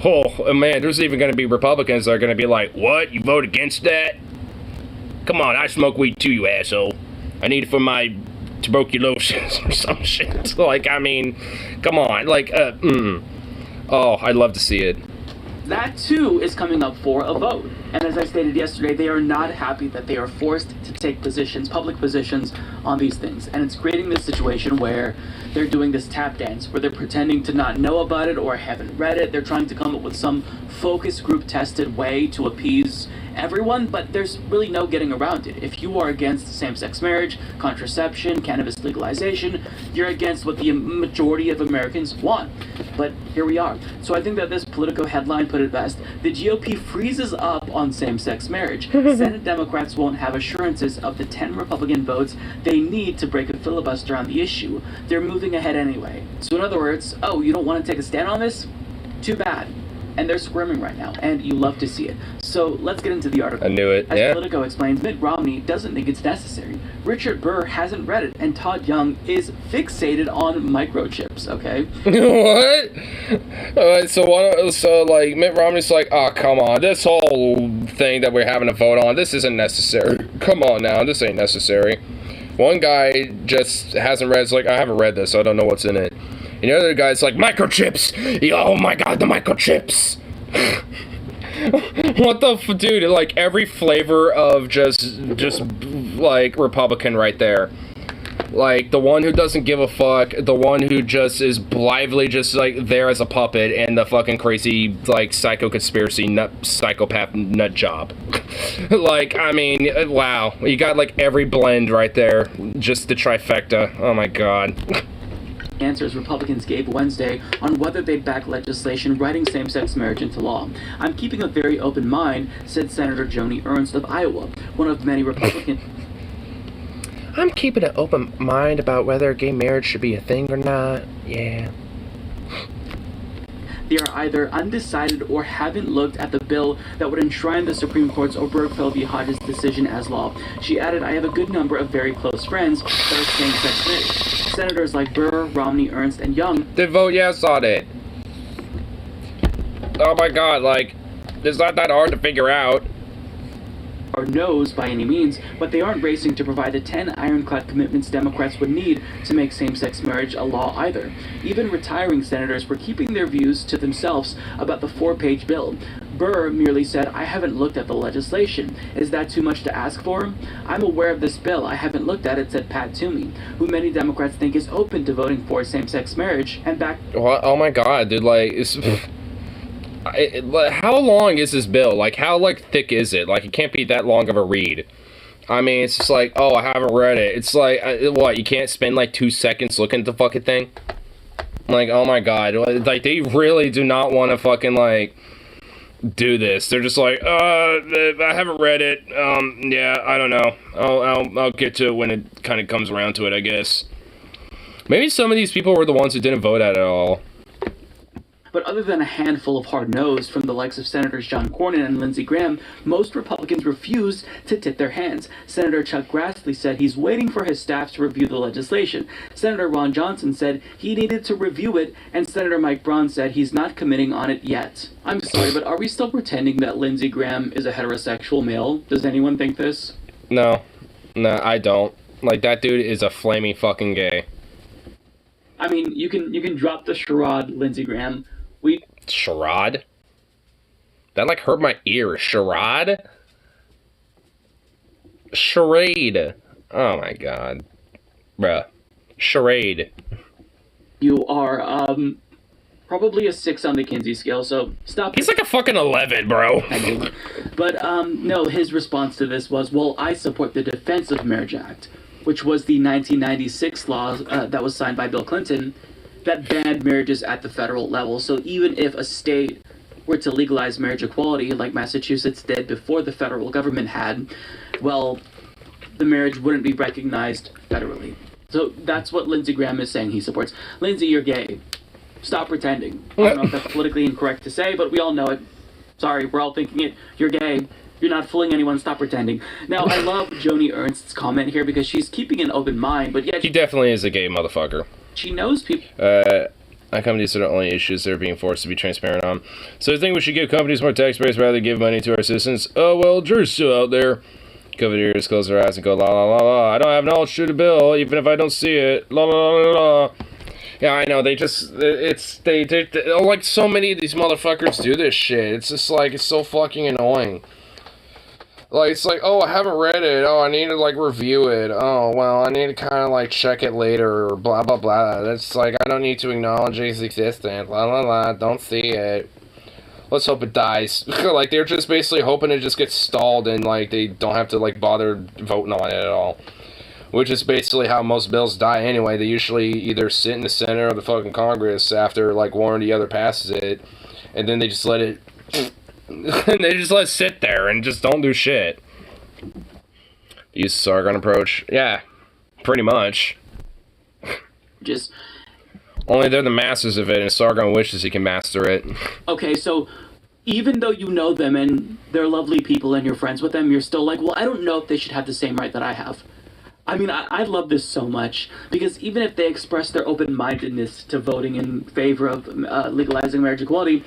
Oh man, there's even gonna be Republicans that are gonna be like, what? You vote against that? Come on, I smoke weed too, you asshole. I need it for my tuberculosis or some shit. Like, I mean, come on, like, Oh, I'd love to see it. That too is coming up for a vote. And as I stated yesterday, they are not happy that they are forced to take positions, public positions, on these things. And it's creating this situation where they're doing this tap dance, where they're pretending to not know about it or haven't read it. They're trying to come up with some focus group tested way to appease everyone, but there's really no getting around it. If you are against same-sex marriage, contraception, cannabis legalization, you're against what the majority of Americans want. But here we are. So I think that this Politico headline put it best. The GOP freezes up on same-sex marriage. Senate Democrats won't have assurances of the 10 Republican votes they need to break a filibuster on the issue. They're moving ahead anyway. So in other words, oh, you don't want to take a stand on this? Too bad. And they're squirming right now, and you love to see it. So let's get into the article. I knew it, As yeah. Politico explains, Mitt Romney doesn't think it's necessary. Richard Burr hasn't read it, and Todd Young is fixated on microchips, okay? What? So like, Mitt Romney's like, oh, come on, this whole thing that we're having to vote on, this isn't necessary. Come on now, this ain't necessary. One guy just hasn't read, it's like, I haven't read this, so I don't know what's in it. And the other guy's like, microchips! Oh my god, the microchips! What the dude, like, every flavor of just, like, Republican right there. Like, the one who doesn't give a fuck, the one who just is blithely just, like, there as a puppet, and the fucking crazy, like, psychopath nut job. Like, I mean, wow. You got, like, every blend right there. Just the trifecta. Oh my god. Answers Republicans gave Wednesday on whether they'd back legislation writing same-sex marriage into law. I'm keeping a very open mind, said Senator Joni Ernst of Iowa, one of many Republicans. I'm keeping an open mind about whether gay marriage should be a thing or not. Yeah. They are either undecided or haven't looked at the bill that would enshrine the Supreme Court's Obergefell v. Hodges decision as law. She added, I have a good number of very close friends that are same-sex marriage. Senators like Burr, Romney, Ernst, and Young They vote yes on it. Oh my god, like, it's not that hard to figure out. are no's by any means, but they aren't racing to provide the 10 ironclad commitments Democrats would need to make same-sex marriage a law either. Even retiring senators were keeping their views to themselves about the 4-page bill. Burr merely said, I haven't looked at the legislation. Is that too much to ask for? I'm aware of this bill. I haven't looked at it, said Pat Toomey, who many Democrats think is open to voting for same-sex marriage and back... What? Oh my god, dude, like, it's... how long is this bill? Like, how, like, thick is it? Like, it can't be that long of a read. I mean, it's just like, oh, I haven't read it. It's like, what, you can't spend, like, 2 seconds looking at the fucking thing? Like, oh my god. Like, they really do not want to fucking, like, do this. They're just like, I haven't read it. Yeah, I don't know. I'll get to it when it kind of comes around to it, I guess. Maybe some of these people were the ones who didn't vote at it at all. But other than a handful of hard no's from the likes of Senators John Cornyn and Lindsey Graham, most Republicans refused to tip their hands. Senator Chuck Grassley said he's waiting for his staff to review the legislation. Senator Ron Johnson said he needed to review it, and Senator Mike Braun said he's not committing on it yet. I'm sorry, but are we still pretending that Lindsey Graham is a heterosexual male? Does anyone think this? No, I don't. Like, that dude is a flaming fucking gay. I mean, you can drop the charade, Lindsey Graham. Charade? That, like, hurt my ear. Charade? Charade. Oh, my God. Bruh. Charade. You are, probably a 6 on the Kinsey scale, so stop. He's like a fucking 11, bro. But, no, his response to this was, well, I support the Defense of Marriage Act. which was the 1996 law that was signed by Bill Clinton that banned marriages at the federal level. So even if a state were to legalize marriage equality, like Massachusetts did before the federal government had, well, the marriage wouldn't be recognized federally. So that's what Lindsey Graham is saying he supports. Lindsey, you're gay. Stop pretending. I don't know if that's politically incorrect to say, but we all know it. Sorry, we're all thinking it. You're gay. You're not fooling anyone. Stop pretending. Now, I love Joni Ernst's comment here because she's keeping an open mind, but yet... He definitely is a gay motherfucker. She knows people... Companies are the only issues they're being forced to be transparent on. So I think we should give companies more tax breaks rather than give money to our citizens. Oh, well, Drew's still out there. Cover your ears, close their eyes, and go la la la la. I don't have knowledge to the bill, even if I don't see it. La la la la. Yeah, I know, they like, so many of these motherfuckers do this shit. It's just, like, it's so fucking annoying. Like, it's like, oh, I haven't read it. Oh, I need to, like, review it. Oh, well, I need to kind of, like, check it later, or blah, blah, blah. That's, like, I don't need to acknowledge its existence. La, la, la, don't see it. Let's hope it dies. Like, they're just basically hoping it just gets stalled and, like, they don't have to, like, bother voting on it at all. Which is basically how most bills die anyway. They usually either sit in the Senate or the fucking Congress after, like, one or the other passes it. And then they just let it... they just let it sit there and just don't do shit. Use the Sargon approach. Yeah, pretty much. Just... Only they're the masters of it, and Sargon wishes he can master it. Okay, so... Even though you know them and they're lovely people and you're friends with them, you're still like, well, I don't know if they should have the same right that I have. I mean, I love this so much, because even if they express their open-mindedness to voting in favor of legalizing marriage equality,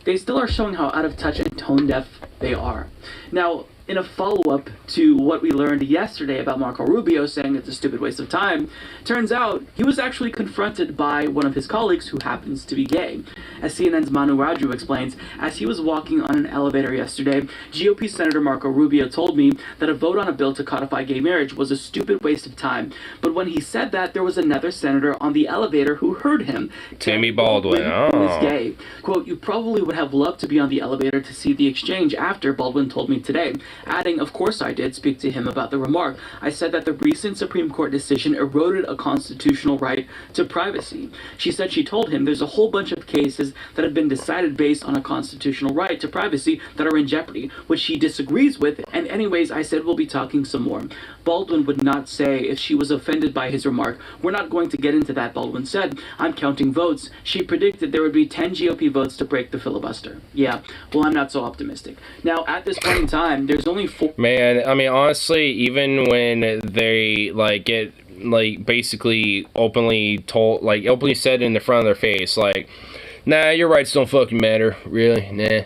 they still are showing how out of touch and tone-deaf they are. Now, in a follow-up to what we learned yesterday about Marco Rubio saying it's a stupid waste of time, turns out he was actually confronted by one of his colleagues who happens to be gay. As CNN's Manu Raju explains, as he was walking on an elevator yesterday, GOP Senator Marco Rubio told me that a vote on a bill to codify gay marriage was a stupid waste of time. But when he said that, there was another senator on the elevator who heard him. Tammy Baldwin, who is gay. Quote, you probably would have loved to be on the elevator to see the exchange after, Baldwin told me today. Adding, of course I did speak to him about the remark. I said that the recent Supreme Court decision eroded a constitutional right to privacy. She said she told him there's a whole bunch of cases that have been decided based on a constitutional right to privacy that are in jeopardy, which she disagrees with, and anyways, I said we'll be talking some more. Baldwin would not say if she was offended by his remark. We're not going to get into that, Baldwin said. I'm counting votes. She predicted there would be 10 GOP votes to break the filibuster. Yeah, well, I'm not so optimistic. Now, at this point in time, there's only 4... Man, I mean, honestly, even when they, like, get, like, basically openly told, like, openly said in the front of their face, like, nah, your rights don't fucking matter. Really? Nah.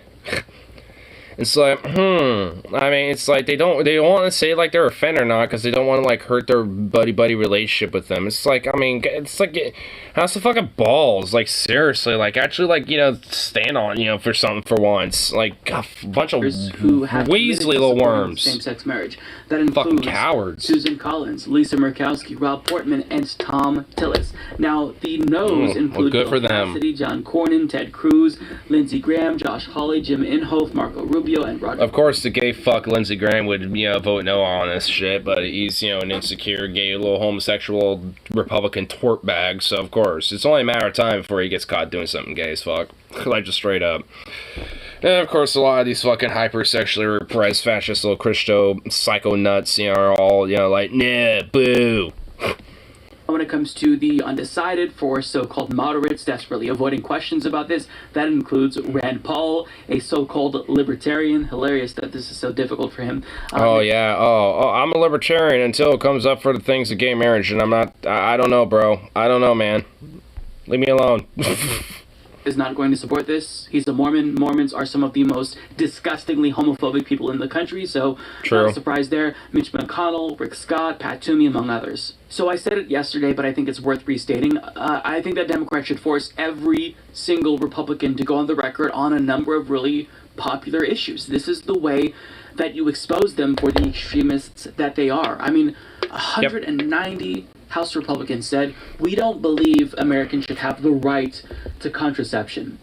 It's like, I mean, it's like they don't want to say like they're a fan or not because they don't want to like hurt their buddy relationship with them. It's like, I mean, it's like, how's the fucking balls? Like, seriously, like, actually, like, you know, stand on, you know, for something for once. Like, a bunch of who have Weasley little worms. Same-sex marriage. That includes fucking cowards. Susan Collins, Lisa Murkowski, Rob Portman, and Tom Tillis. Now, the no's include good for Bill them. Cassidy, John Cornyn, Ted Cruz, Lindsey Graham, Josh Hawley, Jim Inhofe, Marco Rubio, and Roger. Of course, the gay fuck Lindsey Graham would, you know, vote no on this shit, but he's, you know, an insecure, gay, little homosexual Republican twerp bag, so of course, it's only a matter of time before he gets caught doing something gay as fuck. Like, just straight up. And of course, a lot of these fucking hypersexually repressed fascist little Christo psycho nuts, you know, are all, you know, like, nah, boo. When it comes to the undecided for so-called moderates desperately avoiding questions about this, that includes Rand Paul, a so-called libertarian. Hilarious that this is so difficult for him. Yeah. I'm a libertarian until it comes up for the things of gay marriage, and I'm not, I don't know, bro. I don't know, man. Leave me alone. Is not going to support this. He's a Mormon. Mormons are some of the most disgustingly homophobic people in the country, so True. Not a surprise there. Mitch McConnell, Rick Scott, Pat Toomey, among others. So I said it yesterday, but I think it's worth restating. I think that Democrats should force every single Republican to go on the record on a number of really popular issues. This is the way that you expose them for the extremists that they are. I mean, 190 House Republicans said, we don't believe Americans should have the right to contraception.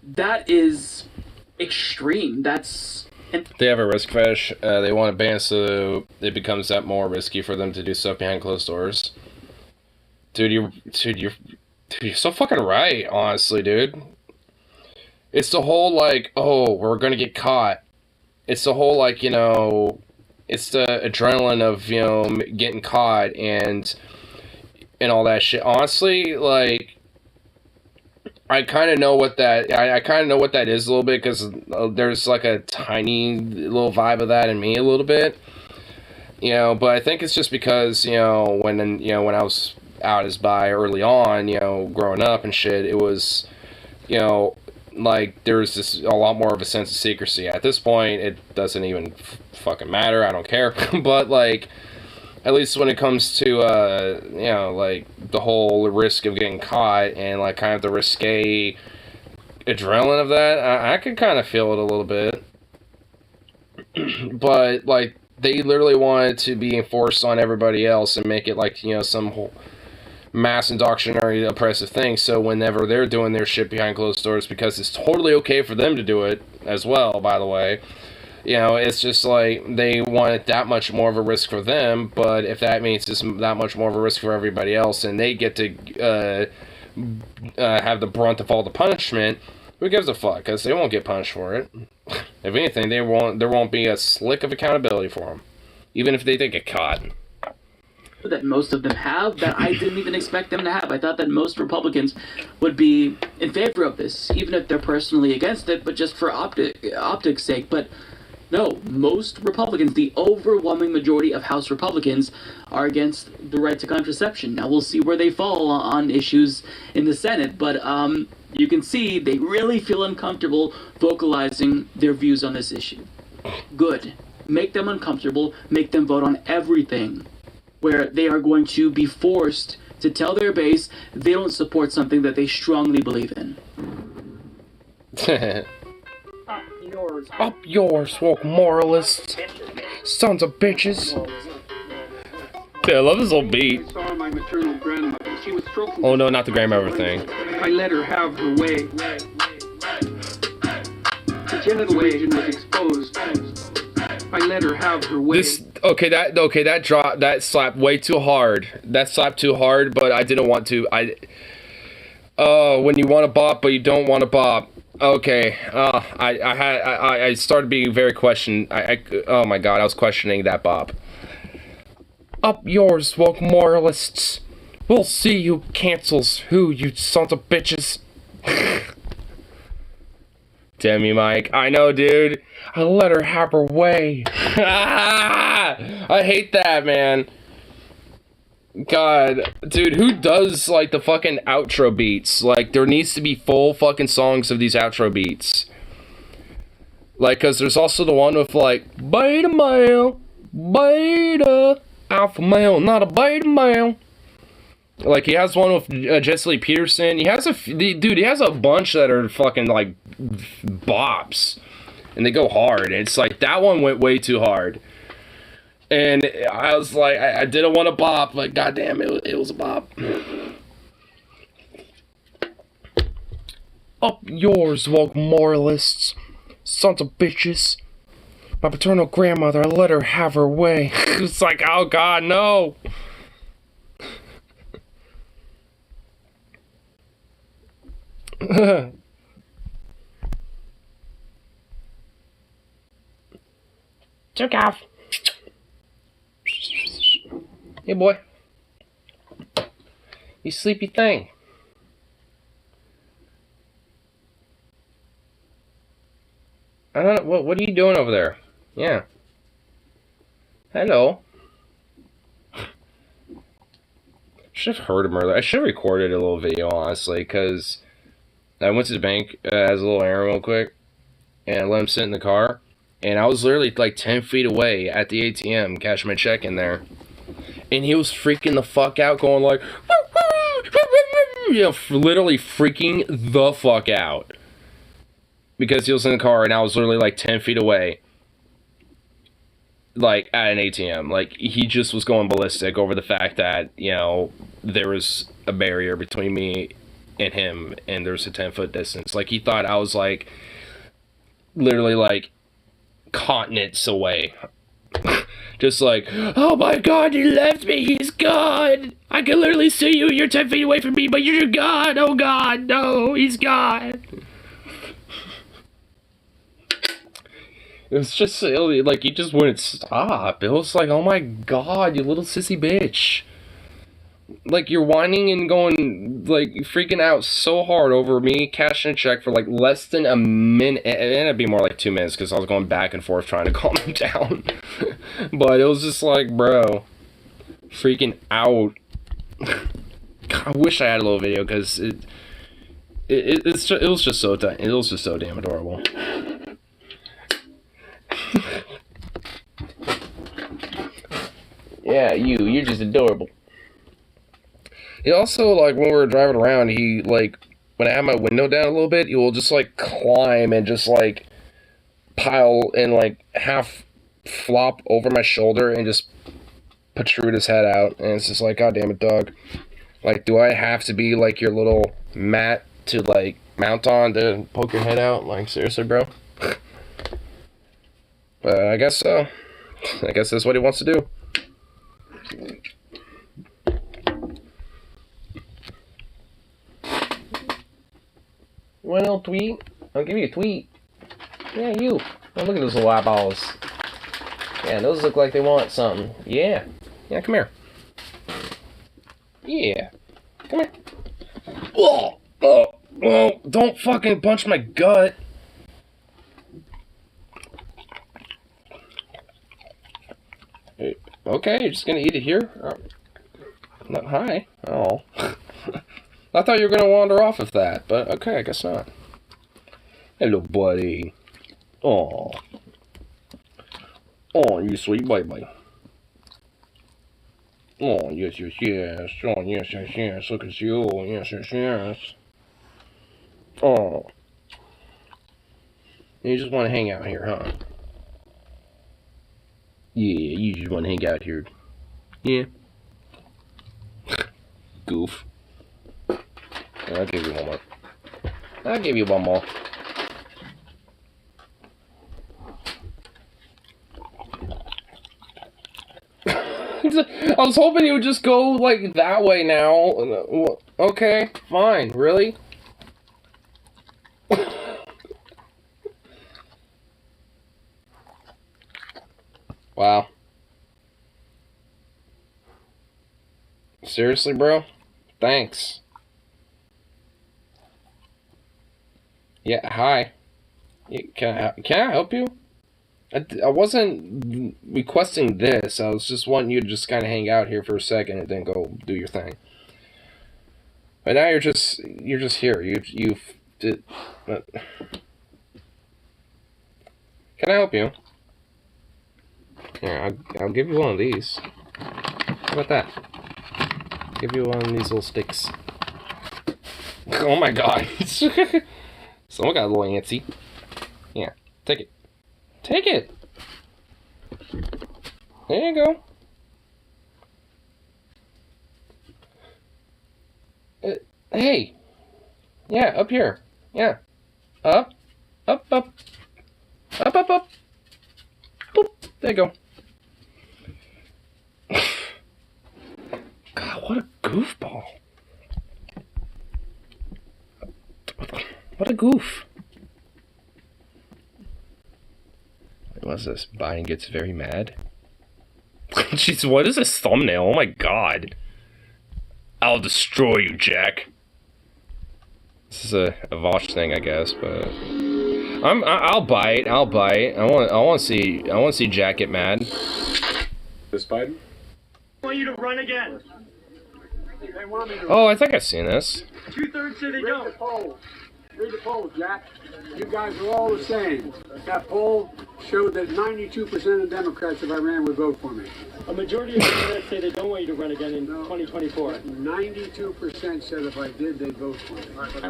That is extreme. That's They have a risk fetish. They want to ban so it becomes that more risky for them to do stuff behind closed doors. You're so fucking right, honestly, dude. It's the whole, like, oh, we're gonna get caught. It's the whole, like, it's the adrenaline of, getting caught and all that shit. Honestly, like, I kind of know what that, I kind of know what that is a little bit, because there's, like, a tiny little vibe of that in me a little bit. But I think it's just because, when I was out as bi early on, growing up and shit, it was, like, there's just a lot more of a sense of secrecy. At this point, it doesn't even fucking matter. I don't care. But, like, at least when it comes to, like, the whole risk of getting caught and, like, kind of the risque adrenaline of that, I could kind of feel it a little bit. But, like, they literally wanted to be enforced on everybody else and make it, like, some whole mass indoctrinatory oppressive thing, so whenever they're doing their shit behind closed doors, because it's totally okay for them to do it as well, by the way, it's just like they want it that much more of a risk for them, but if that means it's that much more of a risk for everybody else and they get to have the brunt of all the punishment, who gives a fuck, because they won't get punished for it. If anything, there won't be a slick of accountability for them, even if they did get caught. That most of them have, that I didn't even expect them to have. I thought that most Republicans would be in favor of this, even if they're personally against it, but just for optics sake. But no, most Republicans, the overwhelming majority of House Republicans, are against the right to contraception. Now we'll see where they fall on issues in the Senate, but you can see they really feel uncomfortable vocalizing their views on this issue. Good. Make them uncomfortable, make them vote on everything where they are going to be forced to tell their base they don't support something that they strongly believe in. Up yours, woke moralists. Sons of bitches. Yeah, I love this little beat. Saw my maternal grandmother. She was stroking. Oh no, not the grandmother thing. I let her have her way. The genital region was exposed. I let her have her way. That slapped way too hard. That slapped too hard, but I didn't want to. When you want to bop, but you don't want to bop. Okay. I started being very oh my god, I was questioning that bop. Up yours, woke moralists. We'll see who cancels who, you sons of bitches. Damn you, Mike. I know, dude. I let her have her way. I hate that, man. God. Dude, who does, like, the fucking outro beats? Like, there needs to be full fucking songs of these outro beats. Like, because there's also the one with, like, beta male, beta, alpha male, not a beta male. Like, he has one with Jesse Lee Peterson. He has he has a bunch that are fucking, like, bops. And they go hard. And it's like, that one went way too hard. And I was like, I didn't want to bop, but goddamn, it was a bop. Up yours, woke moralists. Sons of bitches. My paternal grandmother, I let her have her way. It's like, oh god, no. Took off. Hey, boy. You sleepy thing. I don't know. What are you doing over there? Yeah. Hello. Should have heard him earlier. I should have recorded a little video, honestly, because I went to the bank as a little errand real quick, and I let him sit in the car, and I was literally like 10 feet away at the ATM, cashing my check in there, and he was freaking the fuck out, going like, literally freaking the fuck out, because he was in the car, and I was literally like 10 feet away, like at an ATM. Like, he just was going ballistic over the fact that, there was a barrier between me and him, and there's a 10-foot distance. Like, he thought I was like literally like continents away. Just like, oh my god, he left me, he's gone. I can literally see you, you're 10 feet away from me, but you're gone. Oh god, no, he's gone. It was just, like, he just wouldn't stop. It was like, oh my god, you little sissy bitch. Like, you're whining and going, like, freaking out so hard over me cashing a check for, like, less than a minute. It ended up being more like 2 minutes because I was going back and forth trying to calm him down. But it was just like, bro, freaking out. God, I wish I had a little video because it was just so damn adorable. Yeah, you're just adorable. He also, like, when we were driving around, he, like, when I have my window down a little bit, he will just, like, climb and just, like, pile and, like, half flop over my shoulder and just protrude his head out. And it's just like, god damn it, dog. Like, do I have to be, like, your little mat to, like, mount on to poke your head out? Like, seriously, bro? But I guess so. I guess that's what he wants to do. You want a little tweet? I'll give you a tweet. Yeah, you. Oh, look at those little eyeballs. Yeah, those look like they want something. Yeah. Yeah, come here. Yeah. Come here. Oh, don't fucking punch my gut. Okay, you're just gonna eat it here? Not hi. Oh. I thought you were gonna wander off of that, but okay, I guess not. Hello, buddy. Oh. Oh, you sweet baby. Oh, yes, yes, yes. Oh, yes, yes, yes. Look at you. Yes, yes, yes. Oh. You just want to hang out here, huh? Yeah, you just want to hang out here. Yeah. Goof. I'll give you one more. I'll give you one more. I was hoping you would just go, like, that way now. Okay, fine. Really? Wow. Seriously, bro? Thanks. Yeah, hi. Can I help you? I wasn't requesting this. I was just wanting you to just kind of hang out here for a second and then go do your thing. But now you're just here. You've did. Can I help you? Here, I'll give you one of these. How about that? Give you one of these little sticks. Oh my god. Someone got a little antsy. Yeah, take it. Take it! There you go. Hey! Yeah, up here. Yeah. Up. Up, up. Up, up, up. Boop. There you go. God, what a goofball. What a goof. What's this? Biden gets very mad. Jeez, what is this thumbnail? Oh my god. I'll destroy you, Jack. This is a Vosh thing, I guess, but I'll buy it. I'll buy it. I want to see Jack get mad. This Biden? I want you to run again. Oh, I think I've seen this. 2/3 say they don't. Read the poll, Jack. You guys are all the same. That poll showed that 92% of Democrats, if I ran, would vote for me. A majority of Democrats say they don't want you to run again in 2024. 92% said if I did, they'd vote for me.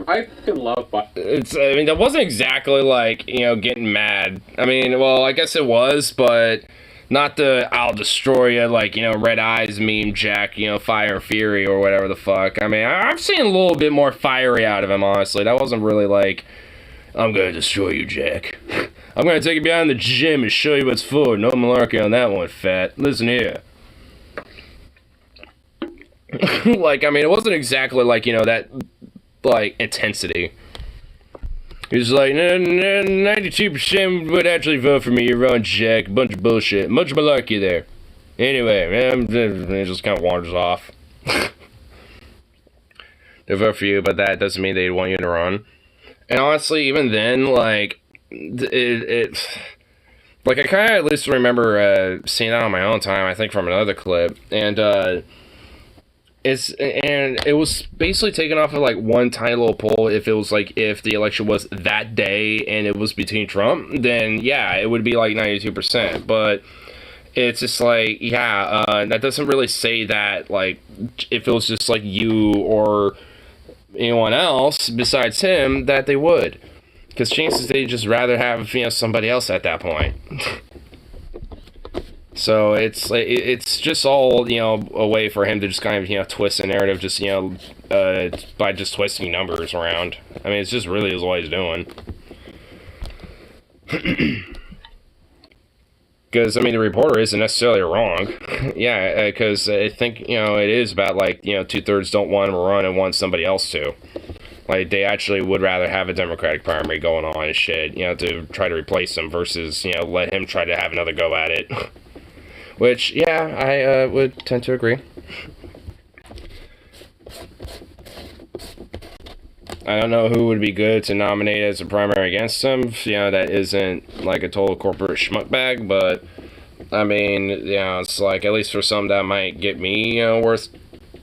I can love Biden. I mean, that wasn't exactly like, you know, getting mad. I mean, well, I guess it was, but not the I'll destroy you, like, you know, red eyes meme Jack, you know, fire fury or whatever the fuck. I mean, I've seen a little bit more fiery out of him, honestly. That wasn't really like, I'm gonna destroy you, Jack. I'm gonna take you behind the gym and show you what's for. No malarkey on that one, fat. Listen here. Like, I mean, it wasn't exactly like, you know, that, like, intensity. He's like, 92% would actually vote for me. You're wrong, Jack. Bunch of bullshit. Much malarkey there. Anyway, it just kind of wanders off. They vote for you, but that doesn't mean they want you to run. And honestly, even then, like, like, I kind of at least remember seeing that on my own time, I think from another clip, and it was basically taken off of, like, one tiny little poll. If it was, like, if the election was that day and it was between Trump, then, yeah, it would be, like, 92%, but it's just, like, yeah, that doesn't really say that, like, if it was just, like, you or anyone else besides him, that they would. Because chances they'd just rather have, you know, somebody else at that point. So it's just all, you know, a way for him to just kind of, you know, twist the narrative, just, you know, by just twisting numbers around. I mean, it's just really what he's doing. Because, I mean, the reporter isn't necessarily wrong. Yeah, because I think, you know, it is about, like, you know, 2/3 don't want him to run and want somebody else to. Like, they actually would rather have a Democratic primary going on and shit, you know, to try to replace him versus, you know, let him try to have another go at it. Which, yeah, I would tend to agree. I don't know who would be good to nominate as a primary against him, you know, that isn't, like, a total corporate schmuck bag, but, I mean, you know, it's like, at least for some that might get me, you know, worth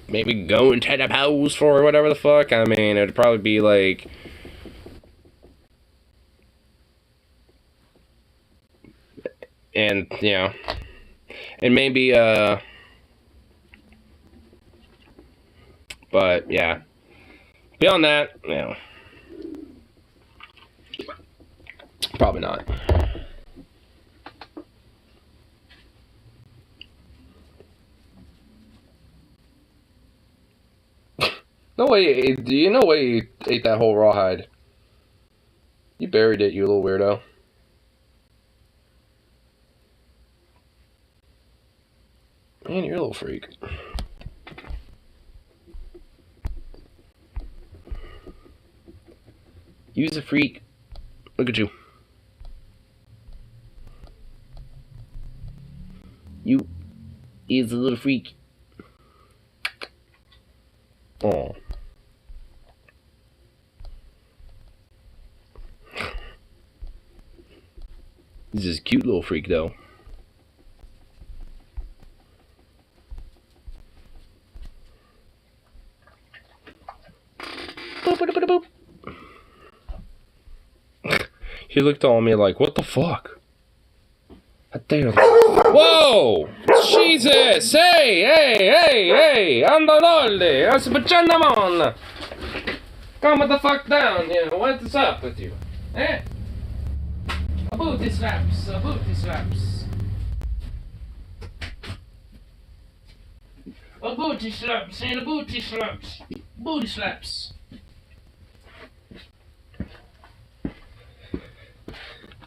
maybe going to the polls for, or whatever the fuck. I mean, it'd probably be, like, and, you know, and maybe, but, yeah. Beyond that, you know, probably not. No way, do you know way you ate that whole rawhide? You buried it, you little weirdo. Man, you're a little freak. You's a freak. Look at you. You is a little freak. Oh. This is a cute little freak, though. Boop, boop, boop, boop. He looked on me like, what the fuck? Whoa! Jesus! Hey! Andadolli! Aspacciandamon! Calm the fuck down, you know, what's up with you? Eh? A booty slaps. Booty slaps. Booty slaps.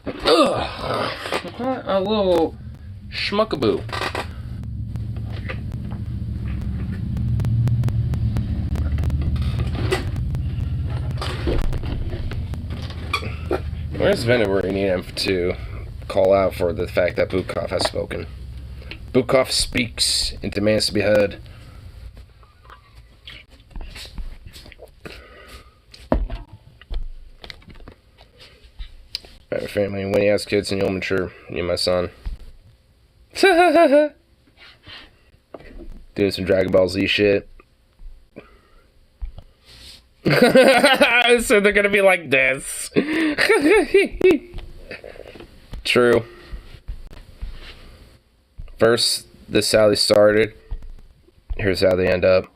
Ugh. What a little schmuckaboo. Where's Venom? We need him to call out for the fact that Bukov has spoken. Bukov speaks and demands to be heard. Alright, family, when he has kids and you'll mature, you and my son. Doing some Dragon Ball Z shit. So they're gonna be like this. True. First, this is how they started. Here's how they end up.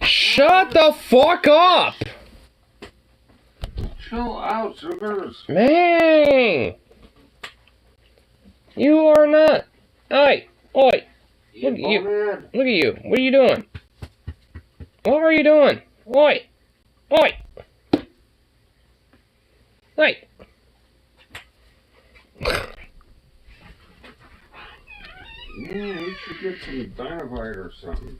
Shut the fuck up! Chill out, Sugars. Man! You are not. Oi! Look at you. Look at you. What are you doing? What are you doing? Oi! Oi! Oi! Yeah, you should get some dynamite or something.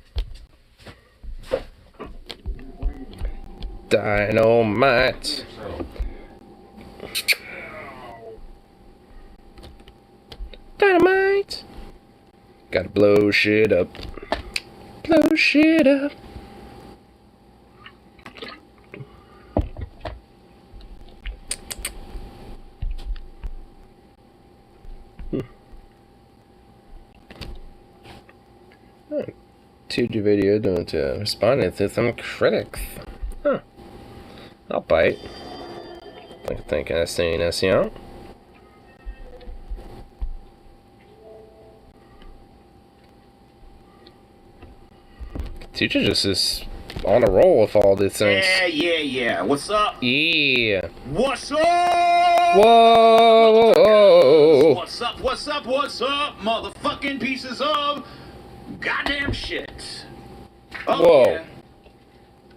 Dynamite. Dynamite. Gotta blow shit up. Blow shit up. YouTube video doing to responding to some critics. Huh. I'll bite. I think I've seen this, you know? Teacher just is on a roll with all these things. Yeah. What's up? Yeah. What's up? Whoa! What's up? Motherfucking pieces of goddamn shit. Oh, Whoa. yeah.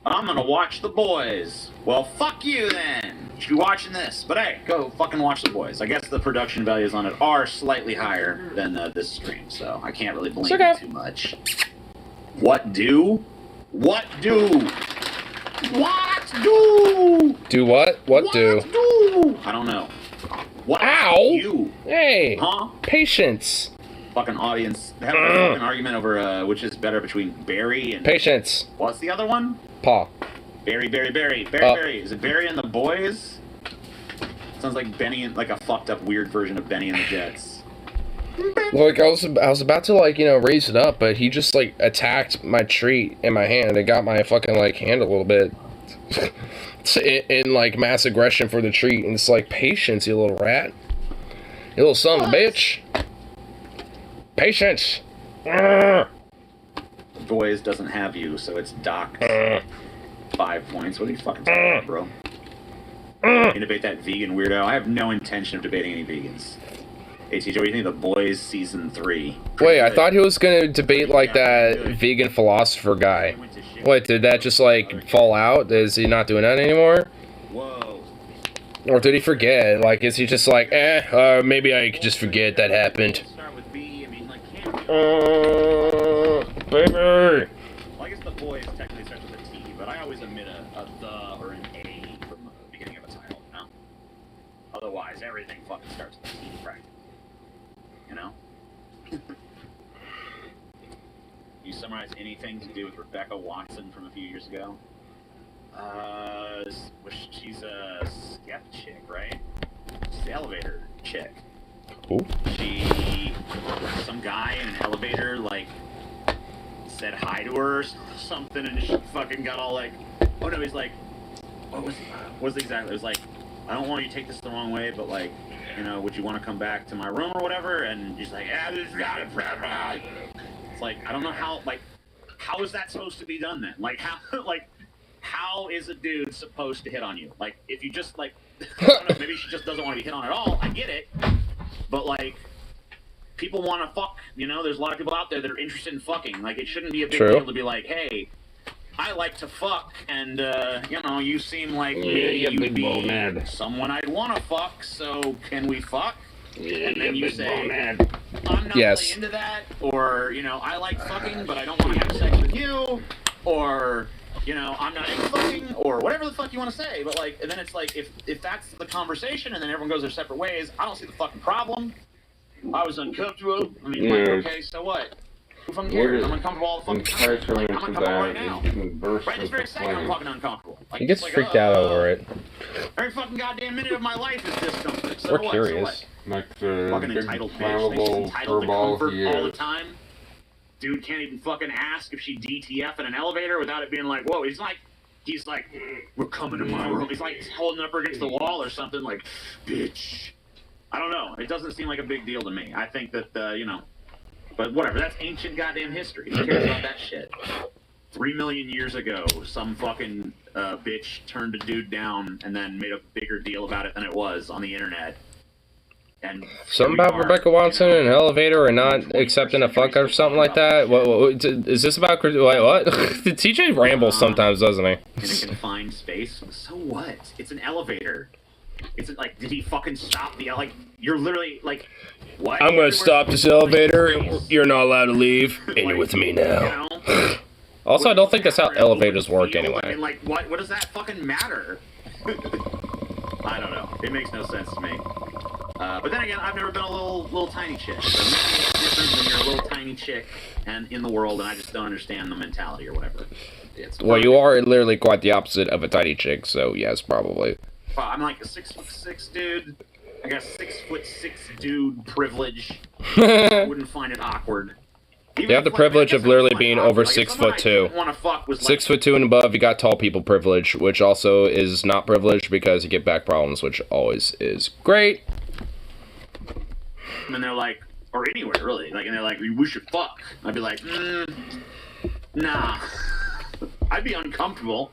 I'm gonna watch The Boys. Well, fuck you then. You should be watching this. But hey, go fucking watch The Boys. I guess the production values on it are slightly higher than this stream, so I can't really blame you too much. What do? Do what? What do? I don't know. What Ow! you? Hey! Huh? Patience! Fucking audience. They have a fucking argument over which is better between Barry and... Patience! What's the other one? Paw. Barry. Barry. Is it Barry and the Boys? Sounds like Benny and... like a fucked up weird version of Benny and the Jets. Like, I was about to, like, you know, raise it up, but he just, like, attacked my treat in my hand and got my fucking, like, hand a little bit. in, like, mass aggression for the treat. And it's like, patience, you little rat. You little son of a bitch. Patience! Boys doesn't have you, so it's docked 5 points. What are you fucking talking about, bro? You debate that vegan weirdo? I have no intention of debating any vegans. Hey, TJ, what do you think of The Boys Season 3? Wait, I thought he was gonna debate, like, that vegan philosopher guy. Wait, did that just, like, fall out? Is he not doing that anymore? Whoa. Or did he forget? Like, is he just like, maybe I could just forget that happened? Start with B, I mean, like, can't Baby! Well, I guess The Boys technically starts with a T, but I always omit a the or an A from the beginning of a title, you know? Otherwise, everything fucking starts with a T, right? You know? You summarize anything to do with Rebecca Watson from a few years ago? She's a skep chick, right? She's the elevator chick. Ooh. Some guy in an elevator, like, said hi to her or something, and she fucking got all like, oh no, he's like, what was it exactly? It was like, I don't want you to take this the wrong way, but like, you know, would you want to come back to my room or whatever? And he's like, yeah, this got it. It's like, I don't know how, like, how is that supposed to be done then? Like, how is a dude supposed to hit on you? Like, if you just, like, I don't know, maybe she just doesn't want to be hit on at all. I get it. But, like, people want to fuck, you know? There's a lot of people out there that are interested in fucking. Like, it shouldn't be a big deal to be like, hey, I like to fuck, and, you know, you seem like maybe you'd be someone I'd want to fuck, so can we fuck? And then you say, I'm not really into that, or, you know, I like fucking, but I don't want to have sex with you, or, you know, I'm not into fucking, or whatever the fuck you want to say. But, like, and then it's like, if that's the conversation, and then everyone goes their separate ways, I don't see the fucking problem. I was uncomfortable. I mean, like, okay, so what? Who fucking cares? I'm uncomfortable all the fucking time. Like, I'm uncomfortable right now. Right this very second, I'm fucking uncomfortable. Like, He gets like, freaked out over it. Every fucking goddamn minute of my life is discomfort. So We're what? curious. So Like the fucking big entitled bitch. Like, she's flammable entitled to furball comfort he all the is. time. Dude can't even fucking ask if she DTF in an elevator without it being like, whoa, he's like, we're coming to my room. He's like holding up against the wall or something, like, bitch. I don't know. It doesn't seem like a big deal to me. I think that, you know, but whatever. That's ancient goddamn history. Who cares about that shit? 3 million years ago, some fucking bitch turned a dude down and then made a bigger deal about it than it was on the internet. And Something here we about are, Rebecca Watson in an elevator and not accepting a fuck or something like that? What is this about? Wait, what? TJ rambles sometimes, doesn't he? In a confined space. So what? It's an elevator. It's like, did he fucking stop the like? You're literally like, what? I'm gonna stop this elevator. You're not allowed to leave, and you're with me now. You know? Also, I don't think that's how elevators work I anyway. mean, like, what does that fucking matter? I don't know. It makes no sense to me. But then again, I've never been a little tiny chick. So maybe it's different when you're a little tiny chick and in the world, and I just don't understand the mentality or whatever. Well, you are literally quite the opposite of a tiny chick, so yes, probably. Wow, I'm like a 6'6" dude. I got 6'6" dude privilege. I wouldn't find it awkward. Even You have the if, privilege I of guess literally it's being awkward. over Like, if 6'2". someone I didn't wanna fuck was, like, 6'2" and above, you got tall people privilege, which also is not privilege because you get back problems, which always is great. and they're like, or anywhere really, like, and they're like, we should fuck. I'd be like, nah. I'd be uncomfortable.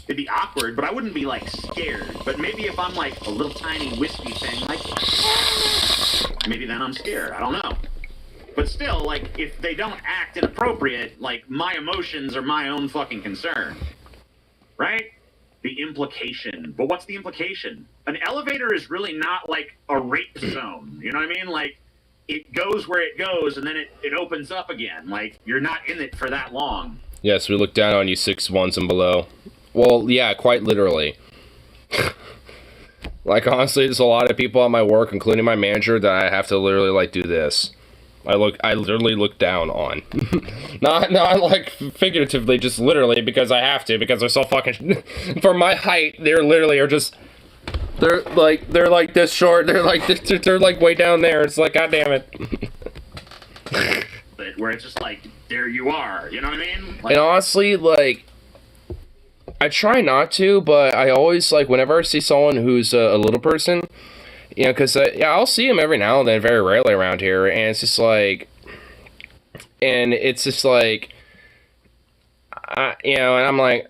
It'd be awkward, but I wouldn't be like scared. But maybe if I'm like a little tiny wispy thing, like, maybe then I'm scared. I don't know. But still, like, if they don't act inappropriate, like, my emotions are my own fucking concern. Right? The implication. But what's the implication? An elevator is really not like a rape zone. You know what I mean? Like, it goes where it goes, and then it opens up again. Like, you're not in it for that long. Yes, we look down on you 6'1" and below. Well, yeah, quite literally. Like, honestly, there's a lot of people at my work, including my manager, that I have to literally, like, do this. I literally look down on. not like figuratively, just literally, because I have to, because they're so fucking... For my height, they're literally are just... They're like this short, they're like way down there, it's like, god damn it. Where it's just like, there you are, you know what I mean? Like, And honestly, like... I try not to, but I always, like, whenever I see someone who's a little person, you know, because, yeah, I'll see them every now and then, very rarely around here, and it's just like, and I'm like,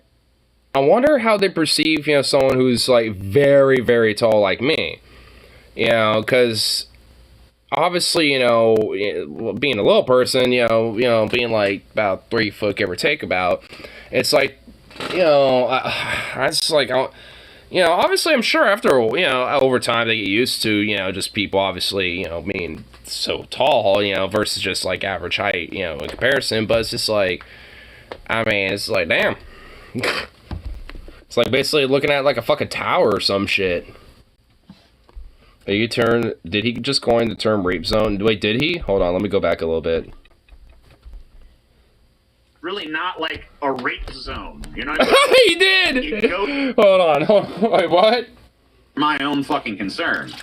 I wonder how they perceive, you know, someone who's, like, very, very tall like me, you know, because, obviously, you know, being a little person, you know, being, like, about 3 foot, give or take about, it's like, you know, I just like, you know, obviously I'm sure after, you know, over time they get used to, you know, just people obviously, you know, being so tall, you know, versus just like average height, you know, in comparison, but it's just like, I mean, it's like, damn. It's like basically looking at like a fucking tower or some shit. Did he just coin the term rape zone? Wait, did he? Hold on, let me go back a little bit. really not like a rape zone, you know what I mean? He did! It goes Hold on. Wait, what? my own fucking concern.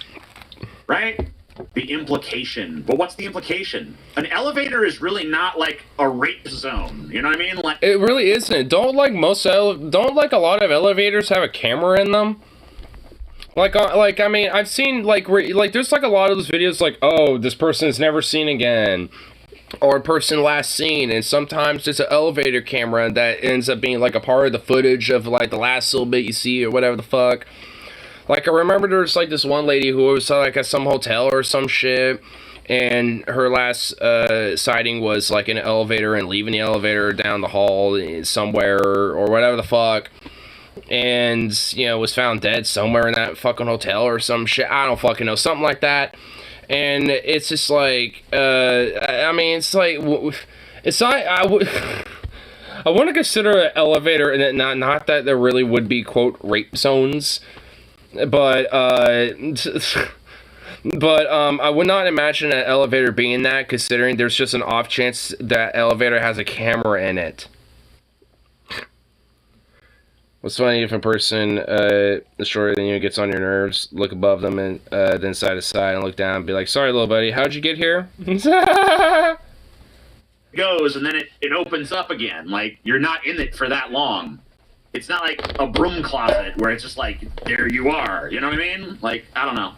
Right? The implication. But what's the implication? An elevator is really not like a rape zone. You know what I mean? Like, It really isn't. Don't like a lot of elevators have a camera in them? Like I mean, I've seen like there's like a lot of those videos like, oh, this person is never seen again, or person last seen, and sometimes it's an elevator camera that ends up being like a part of the footage of like the last little bit you see or whatever the fuck. Like I remember there's like this one lady who was like at some hotel or some shit, and her last sighting was like in an elevator and leaving the elevator down the hall somewhere or whatever the fuck. And, you know, was found dead somewhere in that fucking hotel or some shit. I don't fucking know. Something like that. And it's just like, I mean, it's like, it's not, I want to consider an elevator, and not that there really would be, quote, rape zones, but, I would not imagine an elevator being that, considering there's just an off chance that elevator has a camera in it. What's funny if a person shorter than you gets on your nerves, look above them and then side to side and look down and be like, sorry, little buddy, how'd you get here? goes and then it opens up again. Like, you're not in it for that long. It's not like a broom closet where it's just like, there you are. You know what I mean? Like, I don't know.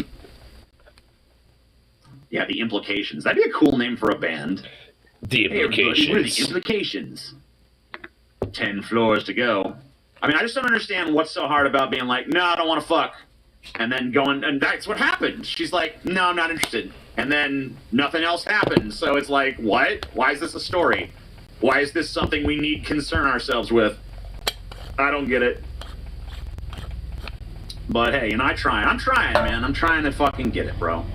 Yeah, the Implications. That'd be a cool name for a band. The Hey, everybody, we're the Implications. Implications. 10 floors to go. I mean, I just don't understand what's so hard about being like, no, I don't want to fuck. And then going, and that's what happened. She's like, no, I'm not interested. And then nothing else happened. So it's like, what? Why is this a story? Why is this something we need concern ourselves with? I don't get it. But hey, and I'm trying, man. I'm trying to fucking get it, bro.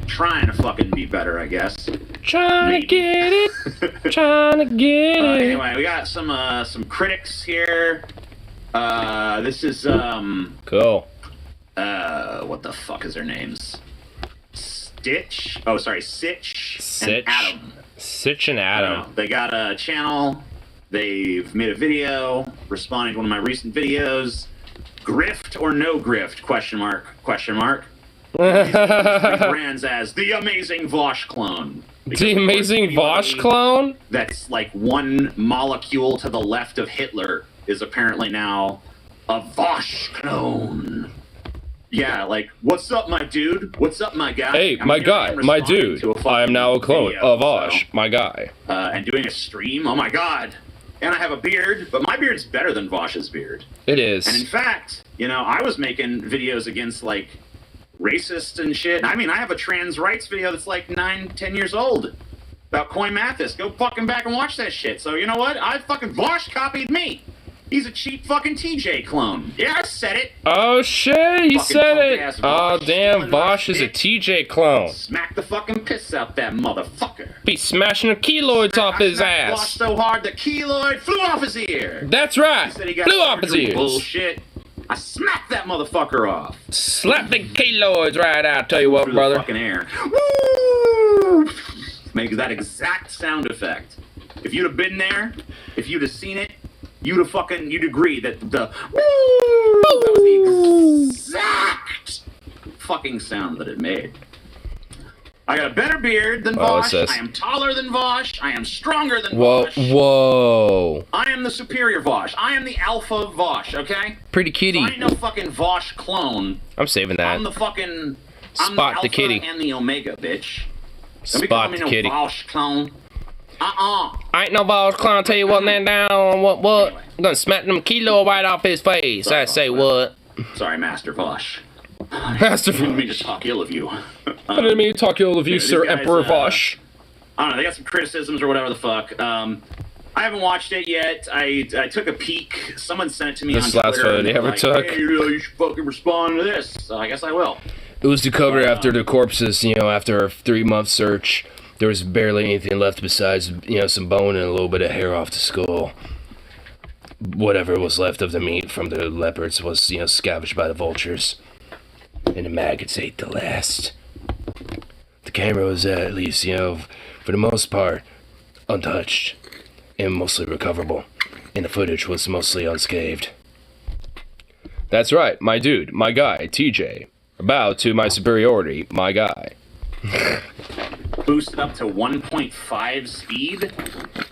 Trying to fucking be better, I guess. Trying to get it. Trying to get it. Anyway, we got some critics here. This is, Cool. what the fuck is their names? Stitch? Oh, sorry, Sitch and Adam. Sitch and I don't Adam. know. They got a channel. They've made a video responding to one of my recent videos. Grift or no grift? Question mark. Question mark. Brands as the amazing Vosh clone. Because The of course, amazing anybody Vosh clone? That's like one molecule to the left of Hitler is apparently now a Vosh clone. Yeah, like, what's up, my dude? What's up, my guy? Hey, I my mean, guy, I'm my responding dude. to a I am now a clone video, of Vosh, my guy. and doing a stream. Oh my god. And I have a beard, but my beard's better than Vosh's beard. It And in is. fact, you know, I was making videos against, like, racist and shit. I mean, I have a trans rights video that's like 9-10 years old about Coy Mathis. Go fucking back and watch that shit. So you know what? I fucking Vosh copied me. He's a cheap fucking TJ clone. Yeah, I said it. Oh shit, you Fucking said it. punk-ass Oh Vosh damn, stealing my Vosh is a shit. TJ clone. Smack the fucking piss out that motherfucker. Be smashing the keloids off I his smacked Vosh ass. so hard the keloid flew off his ear. That's right. He said he got Blew off his surgery. ears. Bullshit. I smacked that motherfucker off. Slap the keloids right out, tell you what, Through brother. the fucking air. Woo! Makes that exact sound effect. If you'd have been there, if you'd have seen it, you'd agree that the woo! That was the exact fucking sound that it made. I got a better beard than Oh, it Vosh. says- I am taller than Vosh. I am stronger than Whoa, Vosh. whoa. I am the superior Vosh. I am the alpha Vosh, okay? Pretty So kitty. I ain't no fucking Vosh clone. I'm saving that. I'm the fucking... I'm Spot the the kitty. alpha and the omega, bitch. Don't be calling Spot me the no kitty. Vosh clone. I ain't no Vosh clown, tell you what, man, down. What? Anyway. I'm gonna smack them kilo right off his face. Sorry I say about what? Sorry, Master Vosh. Master I didn't mean Vosh. to talk ill of you. I didn't mean to talk ill of you, Yeah, these sir, guys, Emperor Vosh. I don't know, they got some criticisms or whatever the fuck. I haven't watched it yet. I took a peek. Someone sent it to me This on is the last Twitter. photo and they they were ever like, took. Hey, you should fucking respond to this. So I guess I will. It was to cover after the corpses, after a 3-month search. There was barely anything left besides, some bone and a little bit of hair off the skull. Whatever was left of the meat from the leopards was, scavenged by the vultures. And the maggots ate the last. The camera was at least, for the most part, untouched and mostly recoverable. And the footage was mostly unscathed. That's right, my dude, my guy, TJ. Bow to my superiority, my guy. Boosted up to 1.5 speed.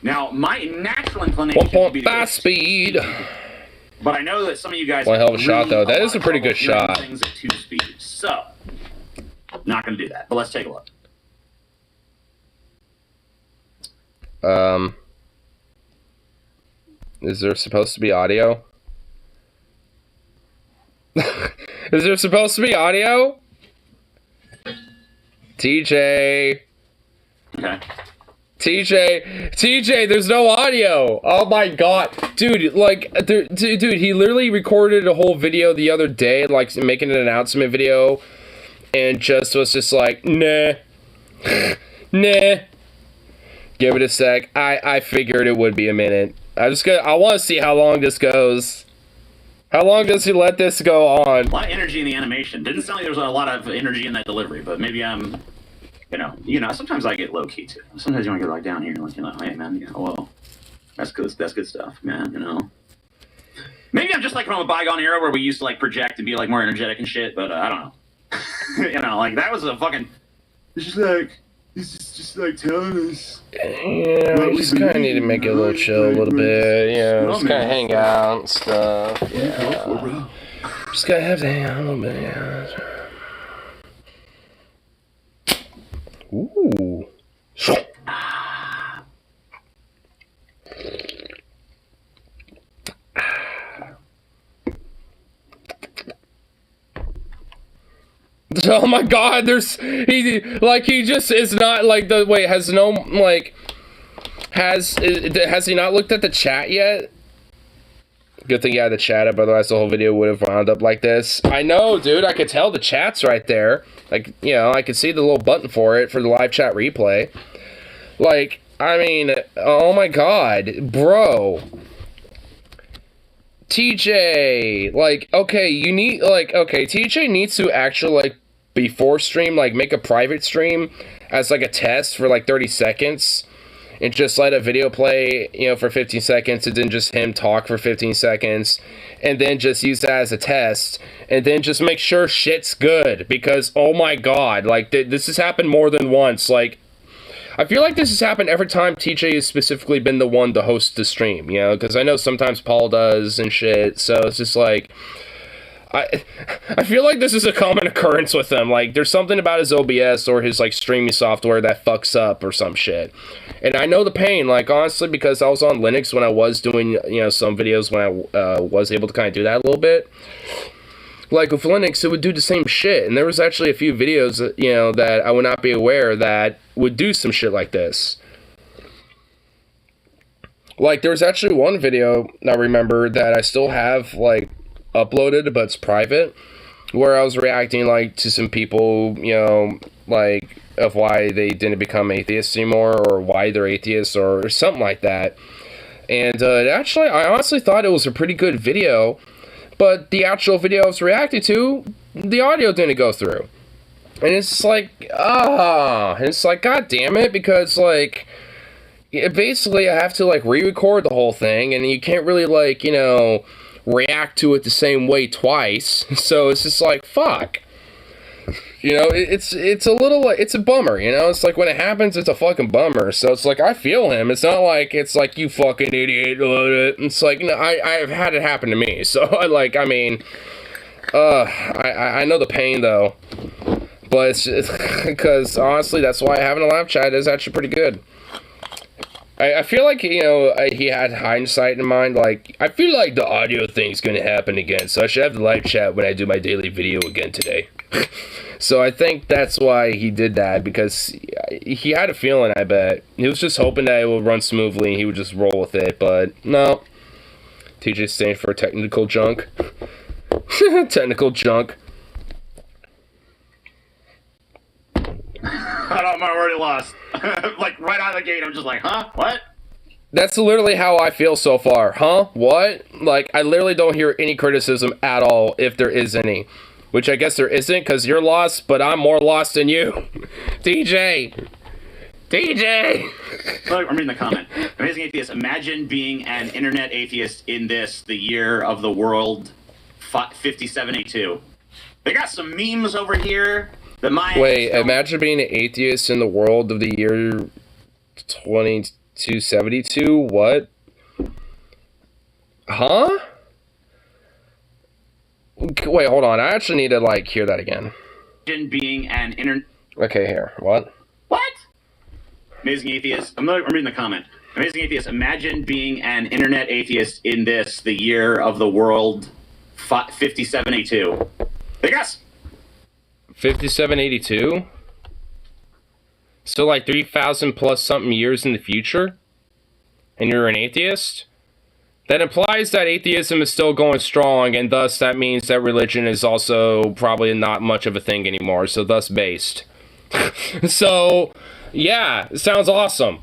Now, my natural inclination would be to 1.5 go speed. But I know that some of you guys One hell of a have shot, though. really That is a pretty good trouble hearing shot. Things at 2 speeds. So, not going to do that. But let's take a look. Is there supposed to be audio? Is there supposed to be audio? TJ. Okay. TJ, there's no audio. Oh my god. Dude, dude, he literally recorded a whole video the other day, like making an announcement video, and just was just like, nah. Nah. Give it a sec. I figured it would be a minute. I want to see how long this goes. How long does he let this go on? A lot of energy in the animation. Didn't sound like there was a lot of energy in that delivery, but maybe I'm, sometimes I get low key too. Sometimes you want to get like down here, like, hey man, whoa, that's good stuff, man, Maybe I'm just like from a bygone era where we used to like project and be like more energetic and shit, but I don't know. Like that was a fucking. It's just like telling us. Yeah, we just kind of need to make it a little chill a little bit. Just kind of hang out and stuff. Yeah. Just gotta have to hang out a little bit, yeah. Ooh. Oh my god, he just is not, like, has he not looked at the chat yet? Good thing you had the chat up, otherwise the whole video would have wound up like this. I know, dude, I could tell the chat's right there. Like, you know, I could see the little button for it for the live chat replay. Like, I mean, oh my god, bro. TJ, like, okay, TJ needs to actually, like, before stream, like, make a private stream as, like, a test for, like, 30 seconds. And just let a video play, you know, for 15 seconds, and then just him talk for 15 seconds, and then just use that as a test, and then just make sure shit's good, because, oh my god, like, this has happened more than once. Like, I feel like this has happened every time TJ has specifically been the one to host the stream, you know, because I know sometimes Paul does and shit, so it's just like, I feel like this is a common occurrence with him. Like, there's something about his OBS or his, like, streaming software that fucks up or some shit. And I know the pain, like, honestly, because I was on Linux when I was doing, you know, some videos when I was able to kind of do that a little bit. Like, with Linux, it would do the same shit. And there was actually a few videos, that, you know, that I would not be aware that would do some shit like this. Like, there was actually one video I remember that I still have, like, uploaded, but it's private, where I was reacting, like, to some people, you know, like, of why they didn't become atheists anymore, or why they're atheists, or something like that. And actually, I honestly thought it was a pretty good video, but the actual video I was reacting to, the audio didn't go through. And it's like, it's like, god damn it, because, like, basically I have to, like, re-record the whole thing, and you can't really, like, you know, react to it the same way twice, so it's just like, fuck. You know, it's a little, it's a bummer, you know, it's like when it happens, it's a fucking bummer, so it's like, I feel him, it's not like, it's like, you fucking idiot, it's like, no, I've had it happen to me, so, I mean, I know the pain, though, but it's just, because, honestly, that's why having a live chat is actually pretty good. I feel like, you know, he had hindsight in mind, like, I feel like the audio thing's gonna happen again, so I should have the live chat when I do my daily video again today. So I think that's why he did that, because he had a feeling, I bet. He was just hoping that it would run smoothly and he would just roll with it, but no. TJ stands for technical junk. Technical junk. I'm already lost. Like, right out of the gate, I'm just like, huh? What? That's literally how I feel so far. Huh? What? Like, I literally don't hear any criticism at all, if there is any. Which I guess there isn't, because you're lost, but I'm more lost than you. DJ! Look, I'm reading the comment. Amazing Atheist, imagine being an internet atheist in this, the year of the world 5782. They got some memes over here. Wait, imagine being an atheist in the world of the year 2272? What? Huh? Wait, hold on. I actually need to, like, hear that again. Being an internet... Okay, here. What? What? Amazing Atheist. I'm reading the comment. Amazing Atheist, imagine being an internet atheist in this, the year of the world 5782. They got... 5782? So, like, 3,000 plus something years in the future? And you're an atheist? That implies that atheism is still going strong, and thus that means that religion is also probably not much of a thing anymore, so thus based. So, yeah, it sounds awesome.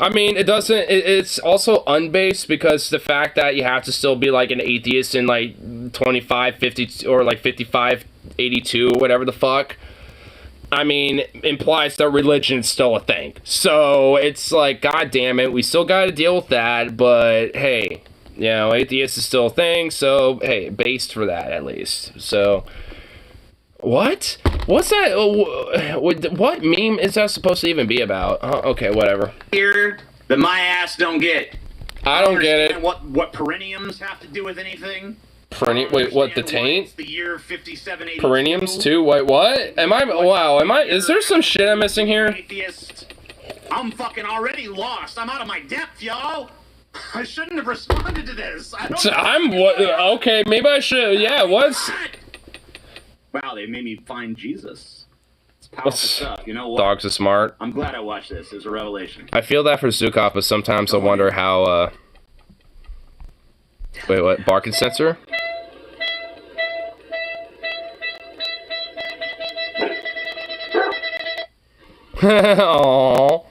I mean, it doesn't, it's also unbased, because the fact that you have to still be, like, an atheist in, like, 25, 50, or, like, 55, 82, whatever the fuck, I mean, implies that religion's still a thing. So, it's like, god damn it, we still gotta deal with that, but, hey, you know, atheist is still a thing, so, hey, based for that, at least. So, what? What's that? What meme is that supposed to even be about? Okay, whatever. Here, that my ass don't get. I don't get it. What perenniums have to do with anything? Wait, what, the taint? It's the year 5782. Perenniums too? Wait, what? Is there some shit I'm missing here? Atheist. I'm fucking already lost. I'm out of my depth, y'all. I shouldn't have responded to this. Okay, maybe I should, yeah, what's... Wow, they made me find Jesus. It's powerful stuff. You know what? Dogs are smart. I'm glad I watched this. It was a revelation. I feel that for Zukov, but sometimes I wonder how, Wait, what? Barking sensor? Aww.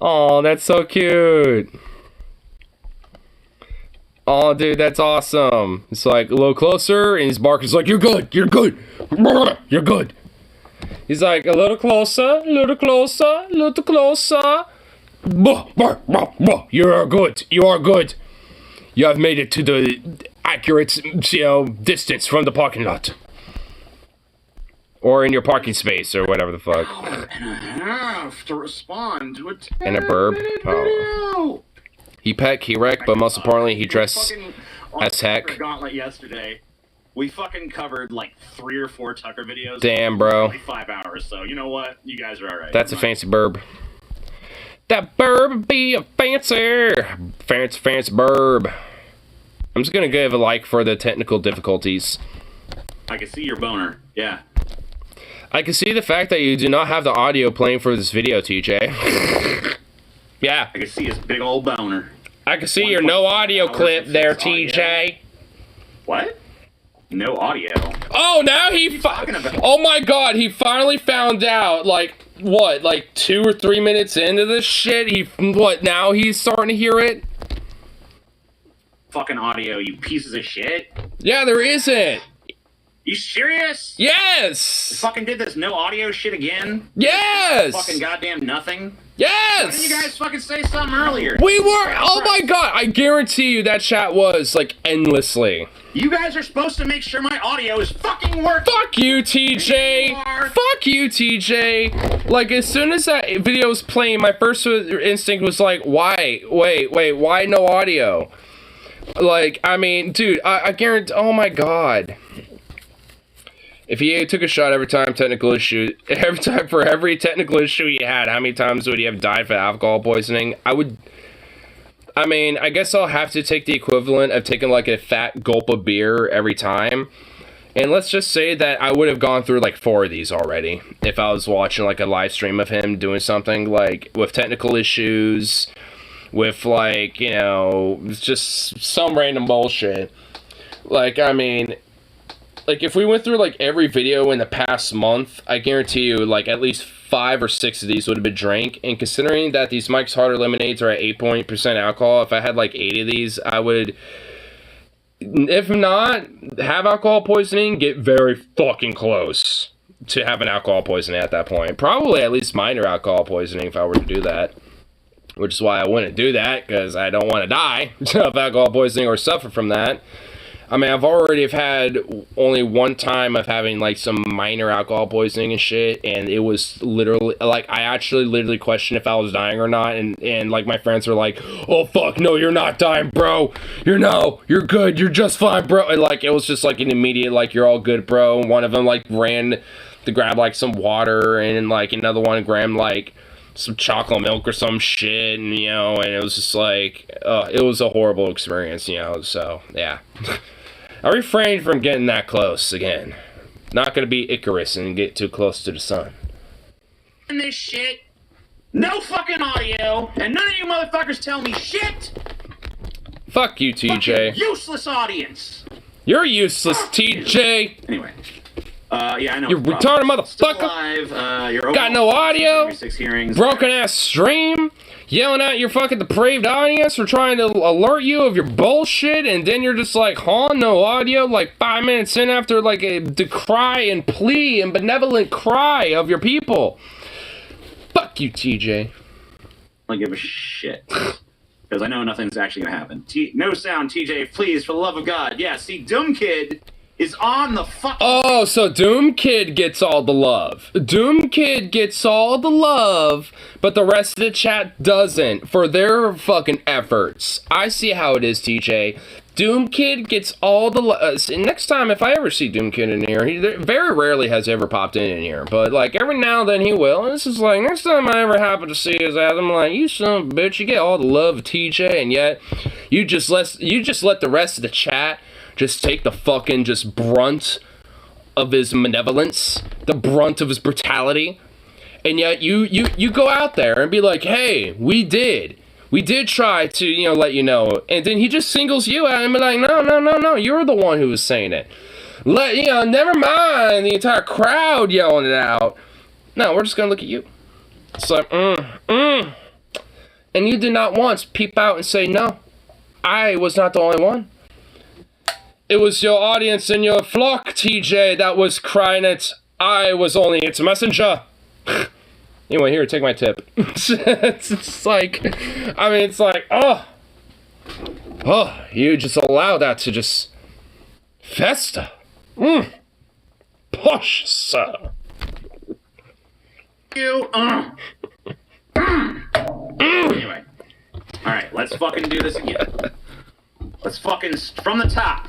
Aww, that's so cute. Oh, dude, that's awesome. It's like a little closer, and his bark is like, you're good, you're good, you're good. He's like, a little closer, a little closer, a little closer. You are good, you are good. You have made it to the accurate, distance from the parking lot. Or in your parking space, or whatever the fuck. And I have to respond to a And a burb. Oh. He pet, he wrecked, but most importantly, he dressed as heck. Gauntlet yesterday. We fucking covered like 3 or 4 Tucker videos. Damn, bro. Like 5 hours. So you know what? You guys are alright. That's a fancy burb. That burb be a fancy burb. I'm just gonna give a like for the technical difficulties. I can see your boner. Yeah. I can see the fact that you do not have the audio playing for this video, TJ. Yeah. I can see his big old boner. I can see your no audio clip there, TJ. What? No audio. Oh, now he oh my god, he finally found out, like, what, like 2 or 3 minutes into this shit? Now he's starting to hear it? Fucking audio, you pieces of shit. Yeah, there isn't. You serious? Yes! You fucking did this no audio shit again? Yes! Fucking goddamn nothing? Yes! Why didn't you guys fucking say something earlier? We were, oh my god, I guarantee you that chat was, like, endlessly. You guys are supposed to make sure my audio is fucking working. Fuck you, TJ! Fuck you, TJ! Like, as soon as that video was playing, my first instinct was like, why? Wait, why no audio? Like, I mean, dude, I guarantee, oh my god. If he took a shot every technical issue he had, how many times would he have died for alcohol poisoning? I mean, I guess I'll have to take the equivalent of taking like a fat gulp of beer every time. And let's just say that I would have gone through like 4 of these already if I was watching like a live stream of him doing something like with technical issues, with like, just some random bullshit. Like, I mean, like, if we went through, like, every video in the past month, I guarantee you, like, at least 5 or 6 of these would have been drank. And considering that these Mike's Harder Lemonades are at 8% alcohol, if I had, like, 8 of these, I would, if not have alcohol poisoning, get very fucking close to having alcohol poisoning at that point. Probably at least minor alcohol poisoning if I were to do that. Which is why I wouldn't do that, because I don't want to die of alcohol poisoning or suffer from that. I mean, I've already had only one time of having, like, some minor alcohol poisoning and shit, and it was literally, like, I actually literally questioned if I was dying or not, and like, my friends were like, oh, fuck, no, you're not dying, bro, you're good, you're just fine, bro, and, like, it was just, like, an immediate, like, you're all good, bro, and one of them, like, ran to grab, like, some water, and, like, another one grabbed, like, some chocolate milk or some shit, and, and it was just, like, it was a horrible experience, so, yeah. I refrained from getting that close again. Not gonna be Icarus and get too close to the sun. And this shit, no fucking audio, and none of you motherfuckers tell me shit. Fuck you, TJ. Fucking useless audience. You're useless, TJ. Anyway, yeah, I know. You retarded motherfucker. Still alive. You're got no audio. 6 hearings. Broken ass stream. Yelling at your fucking depraved audience for trying to alert you of your bullshit, and then you're just like, no audio, like 5 minutes in after like a decry and plea and benevolent cry of your people. Fuck you, TJ. I don't give a shit. Because I know nothing's actually gonna happen. No sound, TJ, please, for the love of God. Yeah, see, Doom Kid is on the fucking... Oh, so Doom Kid gets all the love. Doom Kid gets all the love, but the rest of the chat doesn't for their fucking efforts. I see how it is, TJ. Doom Kid gets all the love. Next time, if I ever see Doom Kid in here, he very rarely has ever popped in here, but like every now and then he will. And this is like, next time I ever happen to see his ass, I'm like, you son of a bitch, you get all the love, TJ, and yet you just let the rest of the chat just take the fucking brunt of his malevolence, the brunt of his brutality. And yet you go out there and be like, hey, we did try to, let you know. And then he just singles you out and be like, no, you're the one who was saying it. Never mind the entire crowd yelling it out. No, we're just gonna look at you. It's like, And you did not once peep out and say, no, I was not the only one. It was your audience and your flock, TJ, that was crying it. I was only its messenger. Anyway, here, take my tip. it's like, you just allow that to just fester. Posh, sir. Anyway. Alright, let's fucking do this again. Let's fucking, from the top,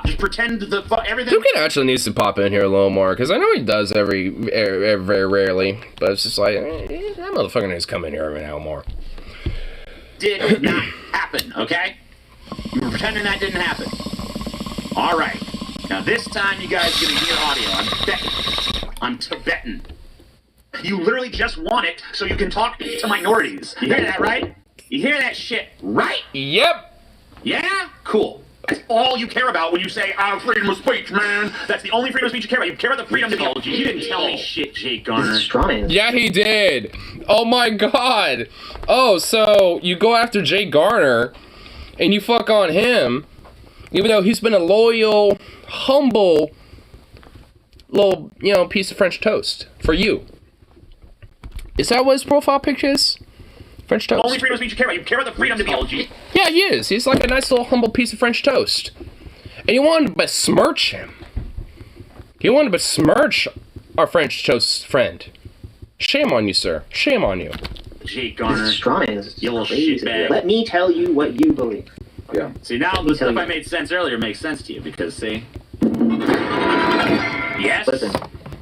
just pretend everything. Duke actually needs to pop in here a little more, because I know he does very rarely, but it's just like, that motherfucker needs to come in here every now and more. Did not happen, okay? You were pretending that didn't happen. Alright. Now this time you guys are gonna hear audio. I'm Tibetan. You literally just want it so you can talk to minorities. You hear that, right? You hear that shit, right? Yep. Yeah? Cool. That's all you care about when you say, freedom of speech, man. That's the only freedom of speech you care about. You care about the freedom of speech. You didn't tell me shit, Jake Garner. Yeah, he did. Oh my god. Oh, so you go after Jake Garner and you fuck on him, even though he's been a loyal, humble little, piece of French toast for you. Is that what his profile picture is? French toast. Only freedom of speech you care about. You care about the freedom of speech. Yeah, he is. He's like a nice little humble piece of French toast. And you wanted to besmirch him. You wanted to besmirch our French toast friend. Shame on you, sir. Shame on you. Jake Garner. This you little shitbag. Let me tell you what you believe. Yeah. See, now the stuff I made sense earlier makes sense to you, because, see? Yes? Listen.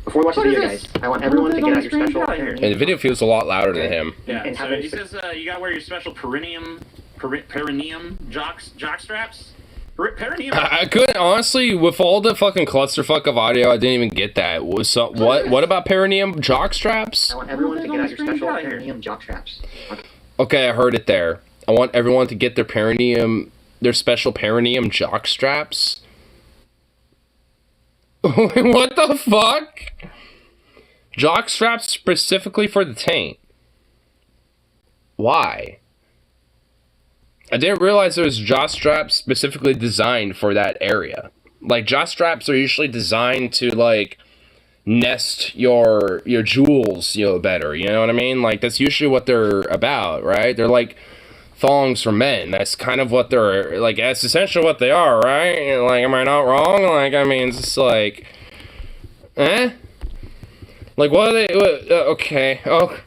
Before we watch the video, guys, I want everyone to get out your special And the video feels a lot louder than him. Yeah, so he says you gotta wear your special perineum jock straps? Perineum? I couldn't, honestly, with all the fucking clusterfuck of audio, I didn't even get that. What about perineum jock straps? I want everyone to get out your special perineum jock straps. Okay, I heard it there. I want everyone to get their special perineum jock straps. What the fuck? Jock straps specifically for the taint. Why? I didn't realize there was jock straps specifically designed for that area. Like, jock straps are usually designed to, like, nest your jewels, better. You know what I mean? Like, that's usually what they're about, right? They're like thongs for men. That's kind of what they're, like, that's essentially what they are, right? Like, am I not wrong? Like, I mean, it's just like, Like, what are they, okay, oh,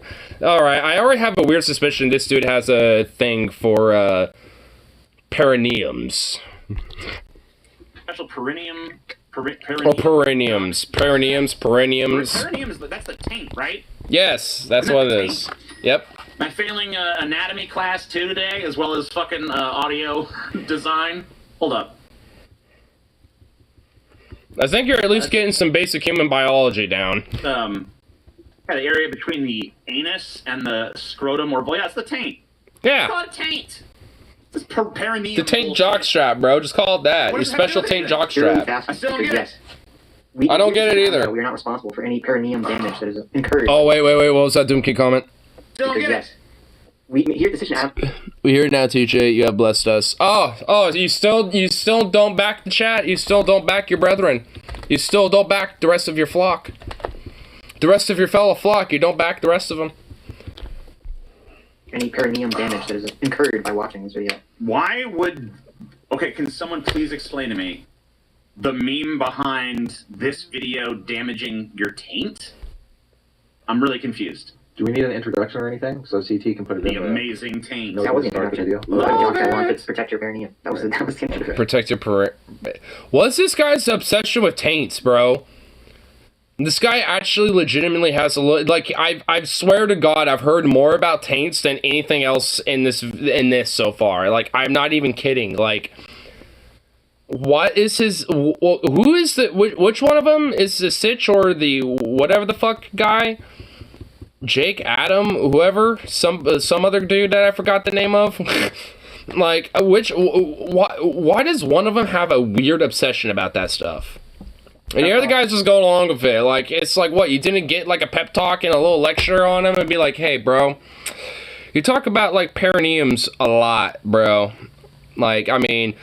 alright, I already have a weird suspicion this dude has a thing for, perineums. Special perineum, perineums, Perineums, that's the taint, right? Yes, that's what it is. Yep. Am I failing anatomy class 2 today, as well as fucking audio design? Hold up. I think you're at least getting some basic human biology down. Yeah, the area between the anus and the scrotum, or that's the taint. Yeah. Call it taint. This perineum. The taint jock strap, bro. Just call it that. Your special taint jock strap. I still don't get it. I don't get it either. We are not responsible for any perineum damage that is incurred. Oh, wait. What was that Doomkey comment? Still don't get it. We hear the decision. We hear it now, TJ. You have blessed us. Oh, you still don't back the chat. You still don't back your brethren. You still don't back the rest of your flock. The rest of your fellow flock. You don't back the rest of them. Any perineum damage that is incurred by watching this video. Why would... Okay, can someone please explain to me the meme behind this video damaging your taint? I'm really confused. Do we need an introduction or anything so CT can put it in? The amazing taint. That was the introduction. I wanted to protect your perineum. That was the introduction. Protect your What's this guy's obsession with taints, bro? This guy actually legitimately has a like. I swear to God, I've heard more about taints than anything else in this so far. Like, I'm not even kidding. Like, what is his? Who is the? Which one of them is the Sitch or the whatever the fuck guy? Jake, Adam, whoever, some other dude that I forgot the name of. Like, why does one of them have a weird obsession about that stuff? And the other guy's just going along with it. Like, it's like, what, you didn't get, like, a pep talk and a little lecture on him and be like, hey, bro, you talk about, like, perineums a lot, bro. Like, I mean,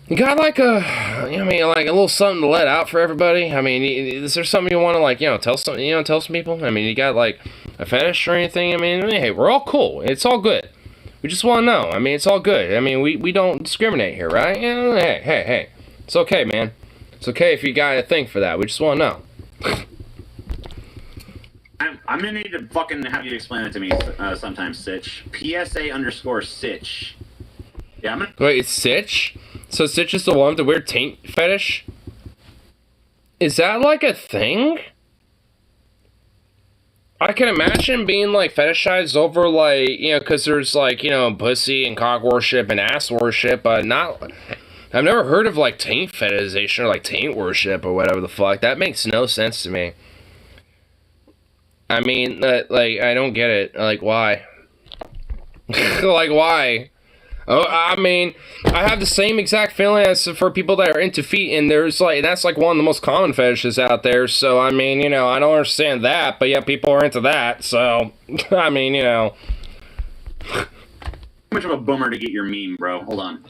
you got, like, like, a little something to let out for everybody? I mean, is there something you want to, like, tell some people? I mean, you got, like, a fetish or anything? I mean, hey, we're all cool. It's all good. We just want to know. I mean, it's all good. I mean, we don't discriminate here, right? Hey. It's okay, man. It's okay if you got a thing for that. We just want to know. I'm gonna need to fucking have you explain it to me sometime, Sitch. PSA_Sitch. Yeah, I'm gonna... Wait, it's Sitch? So Sitch is the one with the weird taint fetish? Is that like a thing? I can imagine being, like, fetishized over, like, because there's, like, pussy and cock worship and ass worship, but not... I've never heard of, like, taint fetishization or, like, taint worship or whatever the fuck. That makes no sense to me. I mean, like, I don't get it. Like, why? Like, why? Oh, I mean, I have the same exact feeling as for people that are into feet, and there's like, that's like one of the most common fetishes out there, so, I mean, I don't understand that, but yeah, people are into that, so, I mean, How much of a boomer to get your meme, bro? Hold on.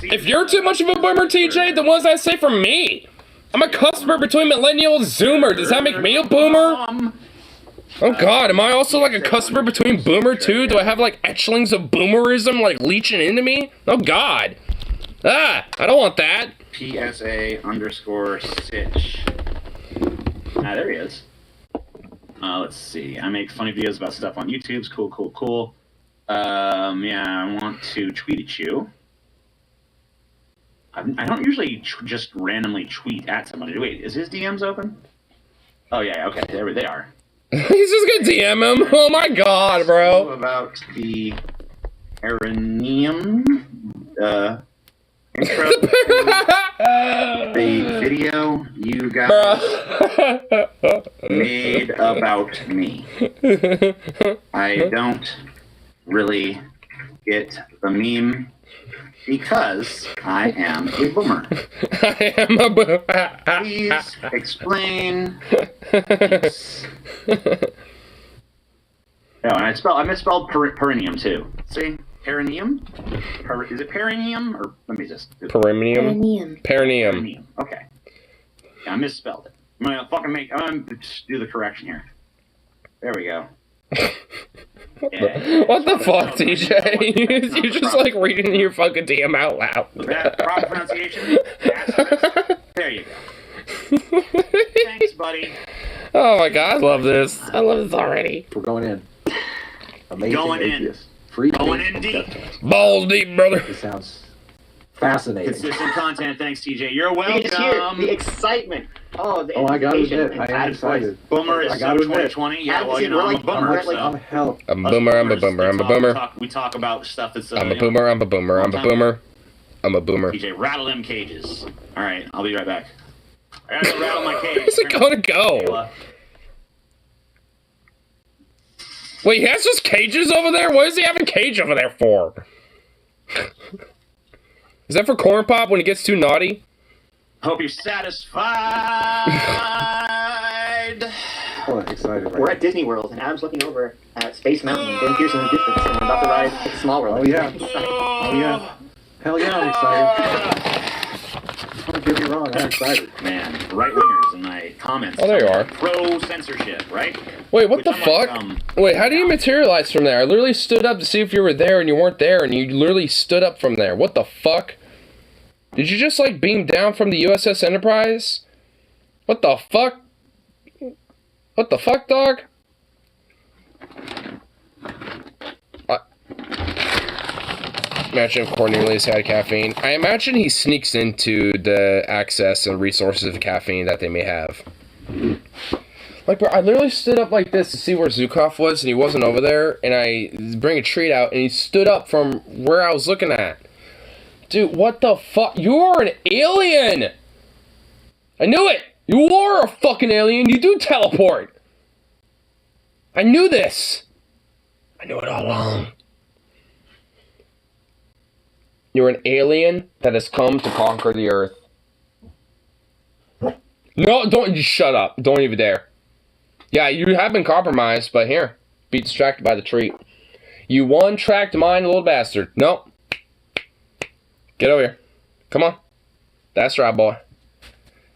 If you're too much of a boomer, TJ, the ones I say for me. I'm a customer between millennial and zoomer. Does that make me a boomer? Oh god, am I also like a customer between boomer too? Do I have like etchlings of boomerism like leeching into me? Oh god. I don't want that. PSA_Sitch. There he is. Let's see. I make funny videos about stuff on YouTube. Cool. Yeah, I want to tweet at you. I don't usually just randomly tweet at somebody. Wait, is his DMs open? Oh yeah, okay, there they are. He's just gonna DM him. Oh my god, bro. About the perineum intro to the video you guys made about me. I don't really get the meme because I am a boomer. I am a boomer. Please explain. Yes. No, and I misspelled perineum too. See, perineum. Is it perineum or let me just do perineum? Perineum. Perineum. Okay. Yeah, I misspelled it. I'm gonna just do the correction here. There we go. Yeah. What the fuck, TJ? You're just like reading your fucking DM out loud. Was that proper pronunciation? There you go. Thanks, buddy. Oh my god, I love this. I love this already. We're going in. Amazing Going atheist. in. Free Going in deep. Balls deep, brother. This sounds fascinating. Consistent content. Thanks, TJ. You're You can just hear welcome. the excitement. Oh, I gotta admit, I am excited. Boomer is I gotta admit. 2020. Yeah, well, We're I'm a like- boomer. we're like- So. hell. I'm a boomer, I'm a boomer, I'm a boomer. We talk about stuff that's. I'm a boomer, I'm a boomer, I'm a boomer. I'm a boomer. TJ, rattle them cages. All right, I'll be right back. I gotta go rattle my cage. Where's it gonna go? Wait, he has just cages over there? What does he have a cage over there for? Is that for Corn Pop when he gets too naughty? Hope you're satisfied. Oh, excited. We're at Disney World, and Adam's looking over at Space Mountain and Ben Pearson in the distance, and we're about to ride Small World. Oh, yeah. Oh, yeah. Hell yeah, I'm excited. Don't get me wrong, I'm excited. Man, right wingers in my comments. Oh, there you are. Pro censorship, right? Wait, what Which the I'm fuck? like, Wait, how do you materialize from there? I literally stood up to see if you were there and you weren't there, and you literally stood up from there. What the fuck? Did you just, like, beam down from the USS Enterprise? What the fuck? What the fuck, dog? Imagine if Cornelius had caffeine. I imagine he sneaks into the access and resources of caffeine that they may have. Like, bro, I literally stood up like this to see where Zukov was, and he wasn't over there, and I bring a treat out, and he stood up from where I was looking at. Dude, what the fuck? You're an alien! I knew it! You are a fucking alien! You do teleport! I knew this! I knew it all along. You're an alien that has come to conquer the Earth. No, don't, just shut up. Don't even dare. Yeah, you have been compromised, but here. Be distracted by the treat. You one-tracked mind, little bastard. No. Get over here. Come on. That's right, boy.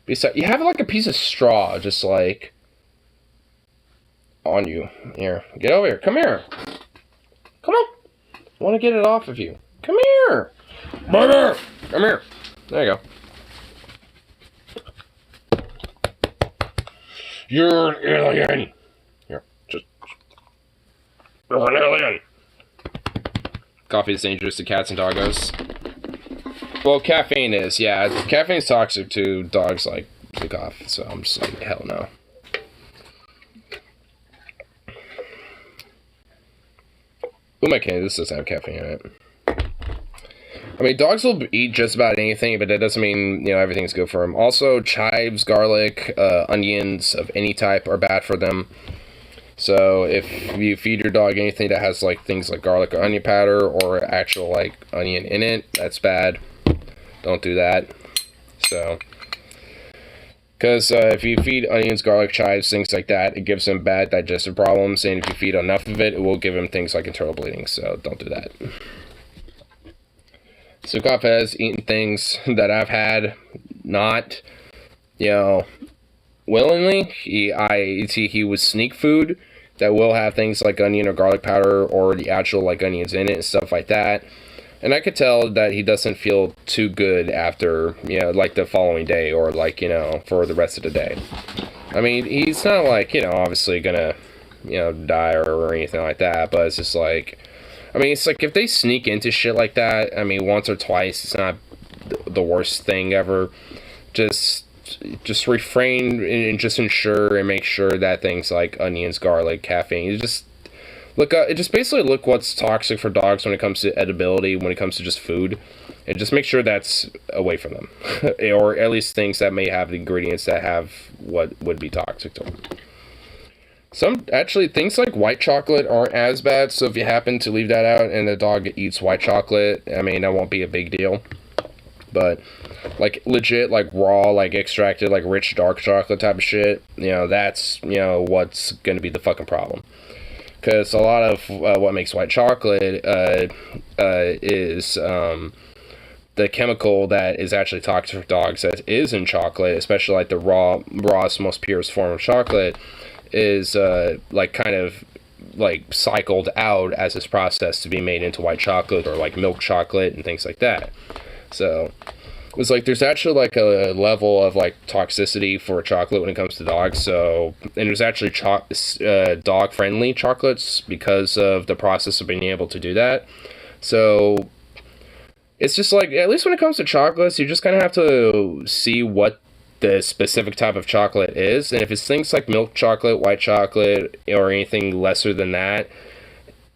You have like a piece of straw, just like on you. Here. Get over here. Come here. Come on. I want to get it off of you. Come here. Come here. There you go. You're an alien. Here. Just. You're an alien. Coffee is dangerous to cats and doggos. Well, caffeine is, yeah. Caffeine's toxic to dogs like coffee, so I'm just like, hell no. Who am I kidding? This doesn't have caffeine in it. I mean, dogs will eat just about anything, but that doesn't mean, you know, everything's good for them. Also, chives, garlic, onions of any type are bad for them. So if you feed your dog anything that has like things like garlic or onion powder or actual like onion in it, that's bad. Don't do that. So, because if you feed onions, garlic, chives, things like that, it gives them bad digestive problems, and if you feed enough of it, it will give them things like internal bleeding, so don't do that. Sukov has eaten things that I've had not, you know, willingly. He was sneak food that will have things like onion or garlic powder or the actual like onions in it and stuff like that. And I could tell that he doesn't feel too good after, you know, like the following day or like, you know, for the rest of the day. I mean, he's not like, you know, obviously gonna, you know, die or anything like that, but it's just like, I mean, it's like if they sneak into shit like that, I mean, once or twice, it's not the worst thing ever. Just refrain and just ensure and make sure that things like onions, garlic, caffeine, just basically look what's toxic for dogs when it comes to edibility, when it comes to just food, and just make sure that's away from them, or at least things that may have the ingredients that have what would be toxic to them. Actually, things like white chocolate aren't as bad, so if you happen to leave that out and the dog eats white chocolate, I mean, that won't be a big deal. But, like, legit, like, raw, like, extracted, like, rich dark chocolate type of shit, you know, that's, you know, what's gonna be the fucking problem. Because a lot of what makes white chocolate is the chemical that is actually toxic for dogs that is in chocolate, especially like the rawest, most purest form of chocolate, is like kind of like cycled out as this process to be made into white chocolate or like milk chocolate and things like that. So it's like there's actually like a level of like toxicity for chocolate when it comes to dogs. So, and there's actually dog friendly chocolates because of the process of being able to do that. So it's just like, at least when it comes to chocolates, you just kind of have to see what the specific type of chocolate is. And if it's things like milk chocolate, white chocolate, or anything lesser than that,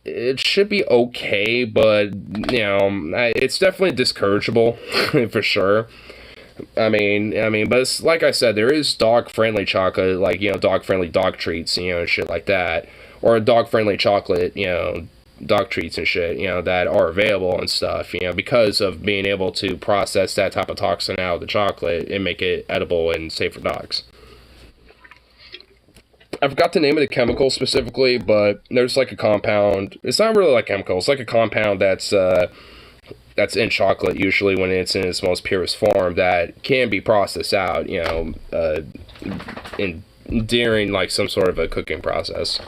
it should be okay, but, you know, it's definitely discourageable, for sure. I mean, but it's, like I said, there is dog-friendly chocolate, like, you know, dog-friendly dog treats, you know, and shit like that. Or dog-friendly chocolate, you know, dog treats and shit, you know, that are available and stuff, you know, because of being able to process that type of toxin out of the chocolate and make it edible and safe for dogs. I forgot the name of the chemical specifically, but there's like a compound. It's not really like chemical. It's like a compound that's in chocolate usually when it's in its most purest form that can be processed out, you know, during like some sort of a cooking process.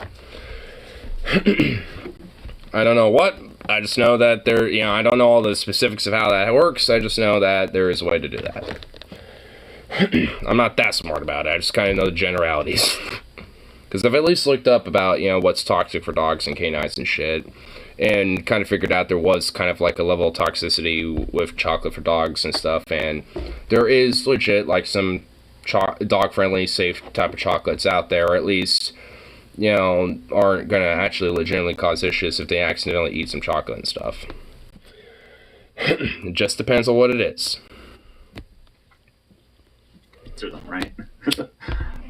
I don't know what. I just know that there, you know, I don't know all the specifics of how that works. I just know that there is a way to do that. I'm not that smart about it. I just kind of know the generalities. Because I've at least looked up about, you know, what's toxic for dogs and canines and shit, and kind of figured out there was kind of like a level of toxicity with chocolate for dogs and stuff, and there is legit like some dog-friendly, safe type of chocolates out there, or at least, you know, aren't gonna actually legitimately cause issues if they accidentally eat some chocolate and stuff. It just depends on what it is. To them, right?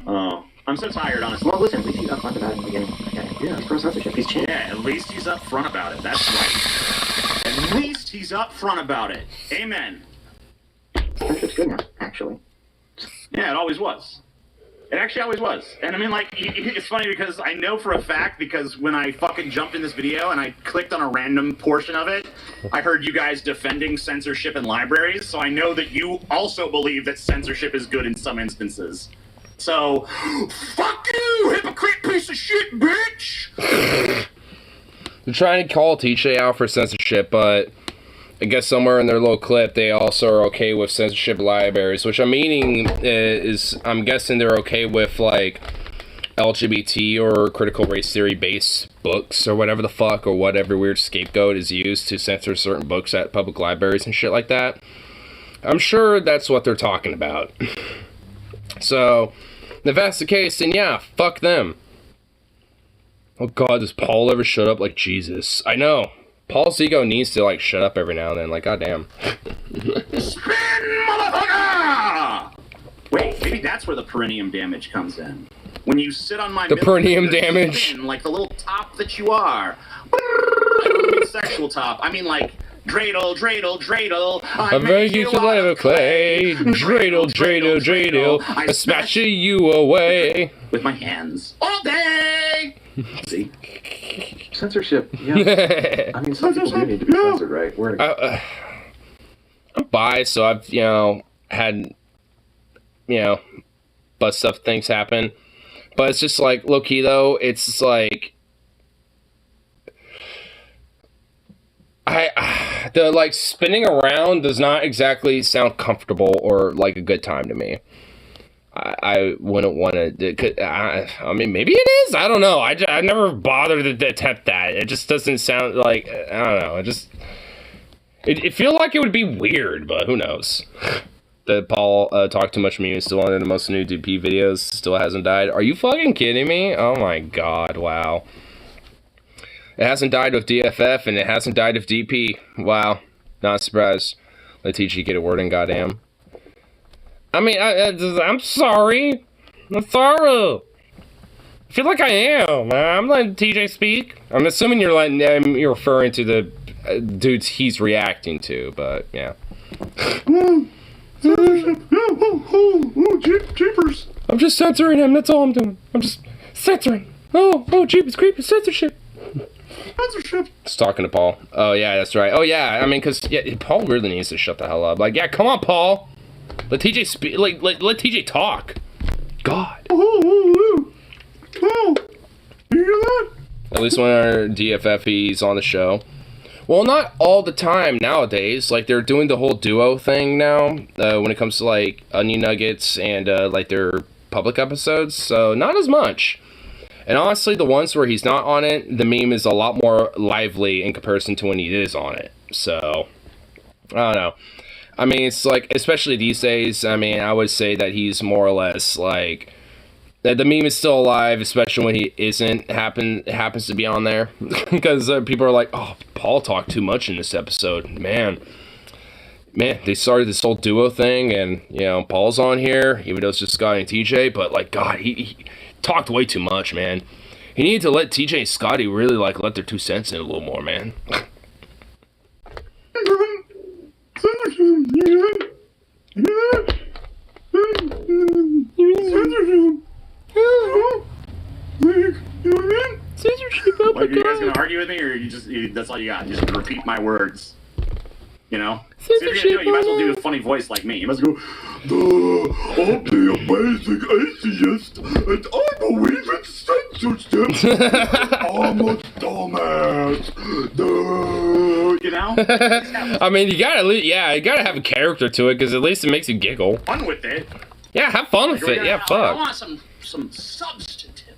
Oh, I'm so tired, honestly. Well, listen, at least he's upfront about it in the beginning. Yeah, he's pro censorship. He's chill. Yeah, at least he's up front about it. That's right. At least he's up front about it. Amen. Censorship's good now, actually. Yeah, it always was. It actually always was. And I mean, like, it's funny because I know for a fact, because when I fucking jumped in this video and I clicked on a random portion of it, I heard you guys defending censorship in libraries, so I know that you also believe that censorship is good in some instances. So, fuck you, hypocrite piece of shit, bitch! They're trying to call TJ out for censorship, but I guess somewhere in their little clip, they also are okay with censorship libraries, which I'm meaning is, I'm guessing they're okay with, like, LGBT or critical race theory based books or whatever the fuck, or whatever weird scapegoat is used to censor certain books at public libraries and shit like that. I'm sure that's what they're talking about. So, if that's the case, then yeah, fuck them. Oh god, does Paul ever shut up like Jesus? I know. Paul's ego needs to, like, shut up every now and then. Like, goddamn. Spin, motherfucker! Wait, maybe that's where the perineum damage comes in. When you sit on my The perineum damage? spin like the little top that you are. I don't mean sexual top. I mean, like, dreidel, dreidel, dreidel. I make you to live of clay. Dreidel, dreidel, dreidel. I smash you away. With my hands. All day! See? Censorship, yeah. I mean, some people do need to be censored, right? We're I'm biased, so I've, you know, had, you know, but stuff, things happen. But it's just like, low key though, it's just like, the, like, spinning around does not exactly sound comfortable or like a good time to me. I wouldn't want to. I mean, maybe it is. I don't know. I never bothered to attempt that. It just doesn't sound like. I don't know. It feels like it would be weird, but who knows? That Paul Talk Too Much Meme is still on the most new DP videos. Still hasn't died. Are you fucking kidding me? Oh my god! Wow. It hasn't died with DFF and it hasn't died with DP. Wow. Not surprised. Let's teach you get a word in, goddamn. I mean, I'm sorry. I'm sorry. I feel like I am. I'm letting TJ speak. I'm assuming you're referring to the dudes he's reacting to, but yeah. Jeepers. I'm just censoring him. That's all I'm doing. I'm just censoring. Oh, jeepers creepers, censorship. Censorship. Just talking to Paul. Oh yeah, that's right. Oh yeah, I mean, cause yeah, Paul really needs to shut the hell up. Like, yeah, come on, Paul. Let TJ speak. Like, let TJ talk. God. Oh, you hear that? At least when our DFFE's on the show. Well, not all the time nowadays. Like, they're doing the whole duo thing now when it comes to, like, Onion Nuggets and, like, their public episodes. So, not as much. And honestly, the ones where he's not on it, the meme is a lot more lively in comparison to when he is on it. So, I don't know. I mean, it's like, especially these days, I mean, I would say that he's more or less, like, the meme is still alive, especially when he happens to be on there. Because people are like, oh, Paul talked too much in this episode. Man, they started this whole duo thing, and, you know, Paul's on here, even though it's just Scotty and TJ, but, like, God, he talked way too much, man. He needed to let TJ and Scotty really, like, let their 2 cents in a little more, man. Censorship. Oh my Like, you guys God. gonna argue with me, or that's all you got? Just repeat my words. You know? So if Censorship. you're gonna do it, you might as well do a funny voice like me. You must go, I'm the amazing atheist, and I believe in censorship. I'm a dumbass. you know? I mean, you gotta have a character to it, because at least it makes you giggle. Fun with it. Yeah, have fun with it. Yeah, I fuck. want some substantive,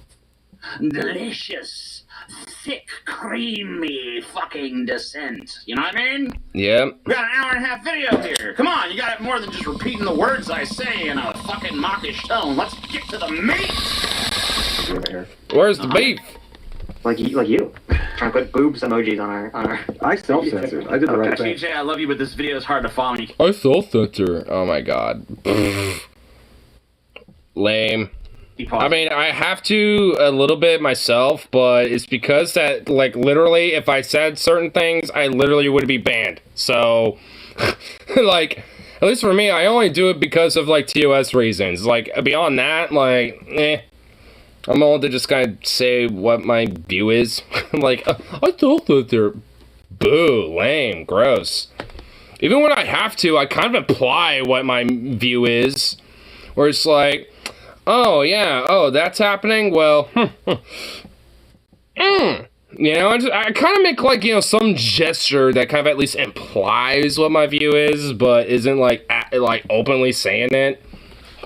delicious, thick, creamy fucking descent. You know what I mean? Yeah. We got an hour and a half video here. Come on, you got more than just repeating the words I say in a fucking mockish tone. Let's get to the meat. Where's the beef? Like you. trying to put boobs emojis on our. I self-censored. I did the right thing. TJ, I love you, but this video is hard to follow. I self-censor. Oh my god. Lame. I mean, I have to a little bit myself, but it's because that, like, literally, if I said certain things, I literally would be banned. So, like, at least for me, I only do it because of, like, TOS reasons. Like, beyond that, like, I'm able to just kind of say what my view is. Like, I self-censor. Boo, lame, gross. Even when I have to, I kind of imply what my view is. Where it's like, oh, yeah, oh, that's happening? Well, You know, I kind of make, like, you know, some gesture that kind of at least implies what my view is, but isn't, like, openly saying it.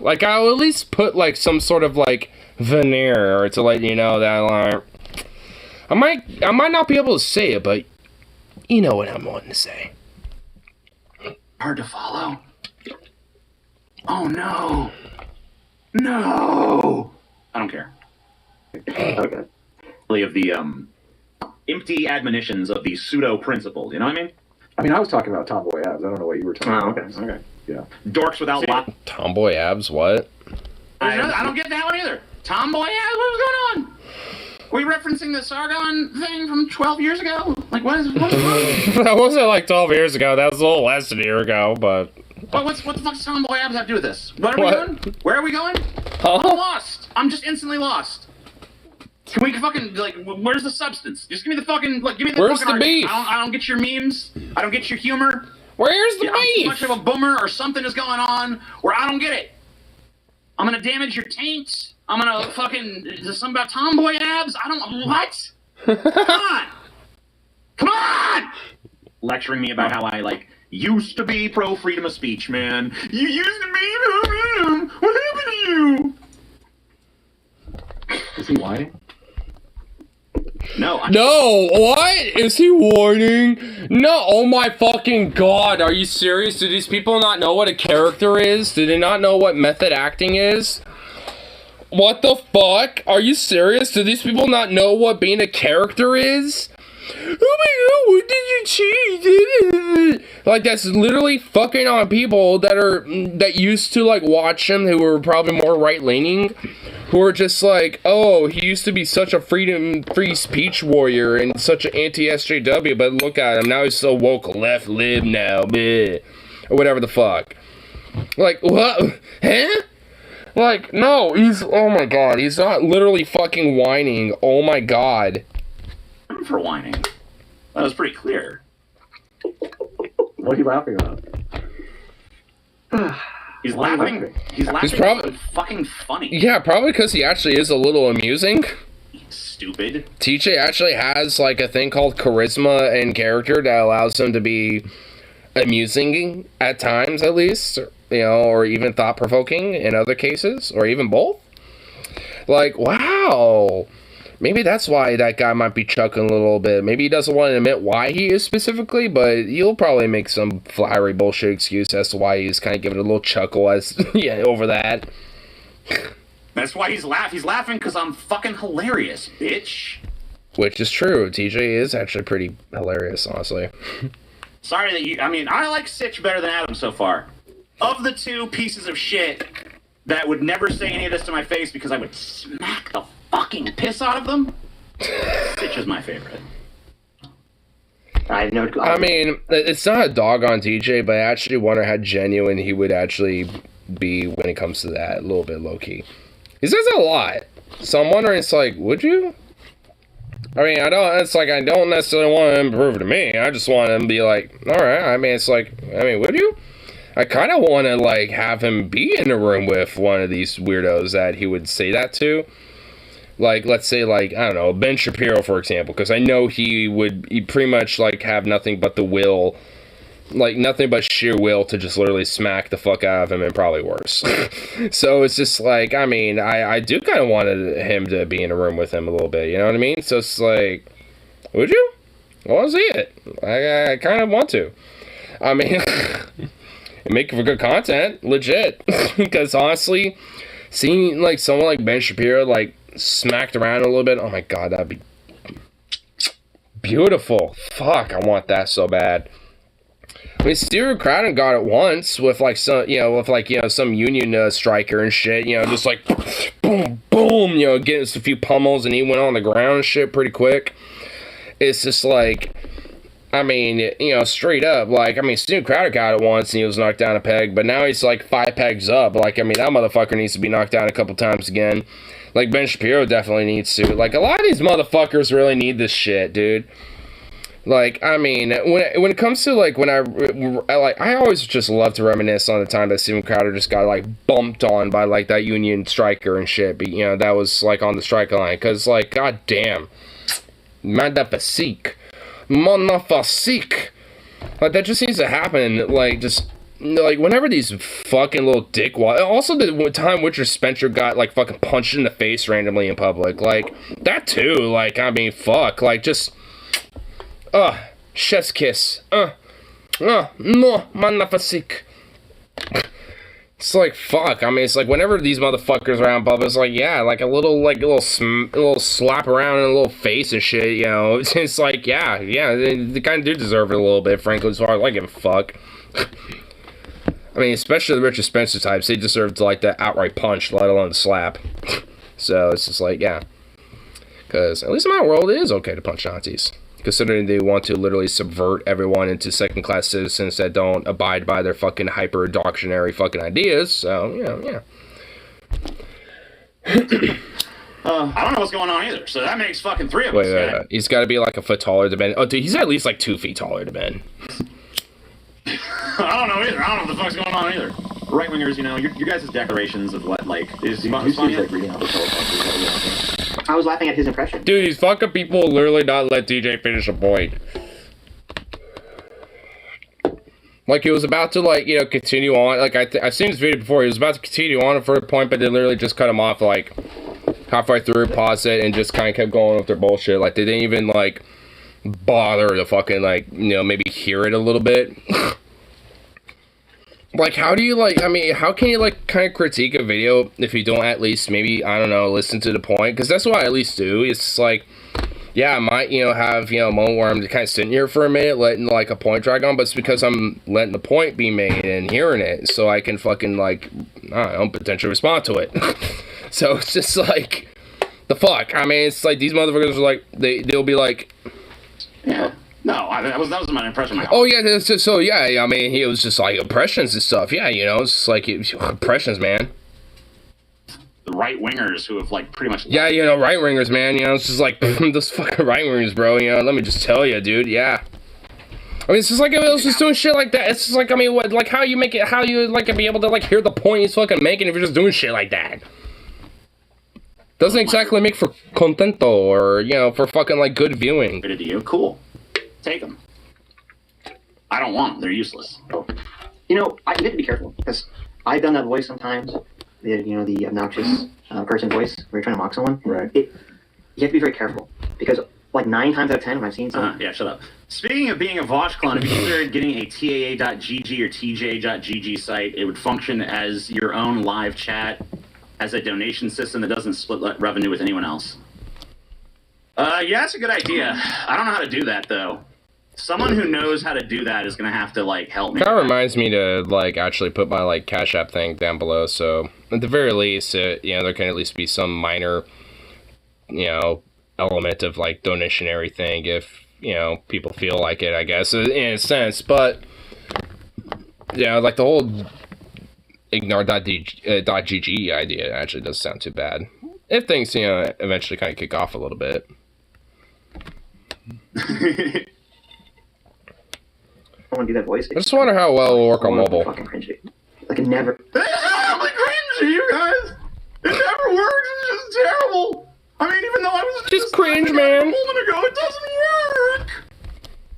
Like, I'll at least put, like, some sort of, like, veneer to let you know that, like, I might not be able to say it, but you know what I'm wanting to say. Hard to follow. Oh, no. No! I don't care. Okay. Of the, empty admonitions of the pseudo-principles, you know what I mean? I mean, I was talking about Tomboy Abs. I don't know what you were talking about. Okay. Yeah. Dorks without lot. Tomboy Abs, what? I don't get that one either. Tomboy Abs, what's going on? Were you referencing the Sargon thing from 12 years ago? Like, what is That wasn't like 12 years ago. That was a little less than a year ago, but... Well, what the fuck does Tomboy Abs have to do with this? What are we doing? Where are we going? Huh? I'm lost. I'm just instantly lost. Can we fucking, like, where's the substance? Just give me the fucking, like, give me the Where's fucking the beef? I don't get your memes. I don't get your humor. Where's the I'm too beef? much of a boomer or something is going on where I don't get it. I'm gonna damage your taint. I'm gonna fucking, there's something about Tomboy Abs. I don't, what? Come on! Lecturing me about how I, like, used to be pro freedom of speech, man. You used to be pro freedom. What happened to you? Is he whining? No. No, what? Is he whining? No, oh my fucking god, are you serious? Do these people not know what a character is? Do they not know what method acting is? What the fuck? Are you serious? Do these people not know what being a character is? Oh my god, what did you cheat? Like, that's literally fucking on people that used to, like, watch him, who were probably more right-leaning, who are just like, oh, he used to be such a free speech warrior and such an anti-SJW, but look at him, now he's so woke left lib now, bleh, or whatever the fuck. Like, what? Huh? Like, no, oh my god, he's not literally fucking whining, oh my god. For whining. That was pretty clear. What are you laughing about? He's laughing. He's laughing. He's probably fucking funny. Yeah, probably because he actually is a little amusing. Stupid. TJ actually has, like, a thing called charisma and character that allows him to be amusing at times, at least, you know, or even thought-provoking in other cases, or even both. Like, wow. Maybe that's why that guy might be chuckling a little bit. Maybe he doesn't want to admit why he is specifically, but you'll probably make some flowery bullshit excuse as to why he's kind of giving a little chuckle as over that. That's why he's laughing. He's laughing because I'm fucking hilarious, bitch. Which is true. TJ is actually pretty hilarious, honestly. Sorry that you... I mean, I like Sitch better than Adam so far. Of the two pieces of shit that would never say any of this to my face because I would smack the fucking piss out of them, Sitch is my favorite. I know. I mean, it's not a dog on TJ, but I actually wonder how genuine he would actually be when it comes to that. A little bit low-key. He says a lot. So I'm wondering, it's like, would you? I mean, I don't necessarily want him to prove it to me. I just want him to be like, alright. I mean, it's like, would you? I kind of want to, like, have him be in a room with one of these weirdos that he would say that to. Like, let's say, like, I don't know, Ben Shapiro, for example, because I know he'd pretty much, like, have nothing but the will, like, nothing but sheer will to just literally smack the fuck out of him, and probably worse. So it's just, like, I mean, I do kind of want him to be in a room with him a little bit, you know what I mean? So it's like, would you? I want to see it. I kind of want to. I mean, make for good content, legit. Because, honestly, seeing, like, someone like Ben Shapiro, like, smacked around a little bit, oh my god, that'd be beautiful. Fuck, I want that so bad. I mean, Steven Crowder got it once with like some, some union striker and shit. Just like boom, boom. Getting us a few pummels, and he went on the ground and shit pretty quick. It's just like, I mean, straight up. Like, I mean, Steven Crowder got it once and he was knocked down a peg, but now he's like 5 pegs up. Like, I mean, that motherfucker needs to be knocked down a couple times again. Like, Ben Shapiro definitely needs to. Like, a lot of these motherfuckers really need this shit, dude. Like, I mean, when it comes to, like, I always just love to reminisce on the time that Steven Crowder just got, like, bumped on by, like, that union striker and shit. But, that was, like, on the striker line. Because, like, goddamn. Magnifique. Magnifique. Like, that just needs to happen, like, just... Like, whenever these fucking little dickwads... Also, the time Richard Spencer got, like, fucking punched in the face randomly in public. Like, that too. Like, I mean, fuck. Like, just... chef's kiss. No, magnifique. It's like, fuck. I mean, it's like, whenever these motherfuckers are out in public, it's like, yeah, like, a little slap around in a little face and shit, It's like, yeah, they kind of do deserve it a little bit, frankly, as far as I give a fuck. I mean, especially the Richard Spencer types, they deserve to, like, that outright punch, let alone the slap. So, it's just like, yeah. Because, at least in my world, it is okay to punch Nazis. Considering they want to literally subvert everyone into second-class citizens that don't abide by their fucking hyper-doctrinary fucking ideas. So, yeah. I don't know what's going on either, so that makes fucking 3 of us. Wait. He's got to be like a foot taller than Ben. Oh, dude, he's at least like 2 feet taller than Ben. I don't know either. I don't know what the fuck's going on either. Right-wingers, your guys' declarations of what, like, is funny? I was laughing at his impression. Dude, these fucking people will literally not let DJ finish a point. Like, he was about to, like, continue on. Like, I've seen this video before. He was about to continue on for a point, but they literally just cut him off, like, halfway through, paused it, and just kind of kept going with their bullshit. Like, they didn't even, like, bother to fucking, like, maybe hear it a little bit. Like, how do you, like, I mean, how can you, like, kind of critique a video if you don't at least maybe, I don't know, listen to the point? Because that's what I at least do. It's like, yeah, I might, have, a moment where I'm kind of sitting here for a minute, letting, like, a point drag on, but it's because I'm letting the point be made and hearing it, so I can fucking, like, I don't know, potentially respond to it. So it's just like, the fuck? I mean, it's like, these motherfuckers are like, they'll be like... Yeah. No, that was my impression. Oh, yeah, so, yeah, I mean, he was just, like, impressions and stuff. Yeah, it's just, like, impressions, man. The right-wingers who have, like, pretty much... Yeah, right-wingers, man, it's just, like, those fucking right-wingers, bro, let me just tell you, dude, yeah. I mean, it's just, like, if it was just doing shit like that, it's just, like, I mean, what, like, how you, like, be able to, like, hear the point he's fucking making if you're just doing shit like that? Doesn't exactly make for contento or, for fucking, like, good viewing. To you, cool. Take them. I don't want them. They're useless. You have to be careful, because I've done that voice sometimes. The obnoxious person voice where you're trying to mock someone. Right. You have to be very careful, because, like, 9 times out of 10 when I've seen something... Yeah, shut up. Speaking of being a Vosh clone, if you considered getting a TAA.GG or TJ.GG site, it would function as your own live chat, as a donation system that doesn't split revenue with anyone else. Yeah, that's a good idea. I don't know how to do that, though. Someone who knows how to do that is going to have to, like, help me. That reminds me to, like, actually put my, like, Cash App thing down below, so at the very least, there can at least be some minor, element of, like, donationary thing if, people feel like it, I guess, in a sense, but, like, the whole ignore.gg idea actually doesn't sound too bad. If things, eventually kind of kick off a little bit. I want to do that voice. I just wonder how well it will work on mobile. Fucking cringy. Like, it never... It's horribly cringy, you guys! It never works, it's just terrible! I mean, even though I was just cringe, man. A moment ago, it doesn't work!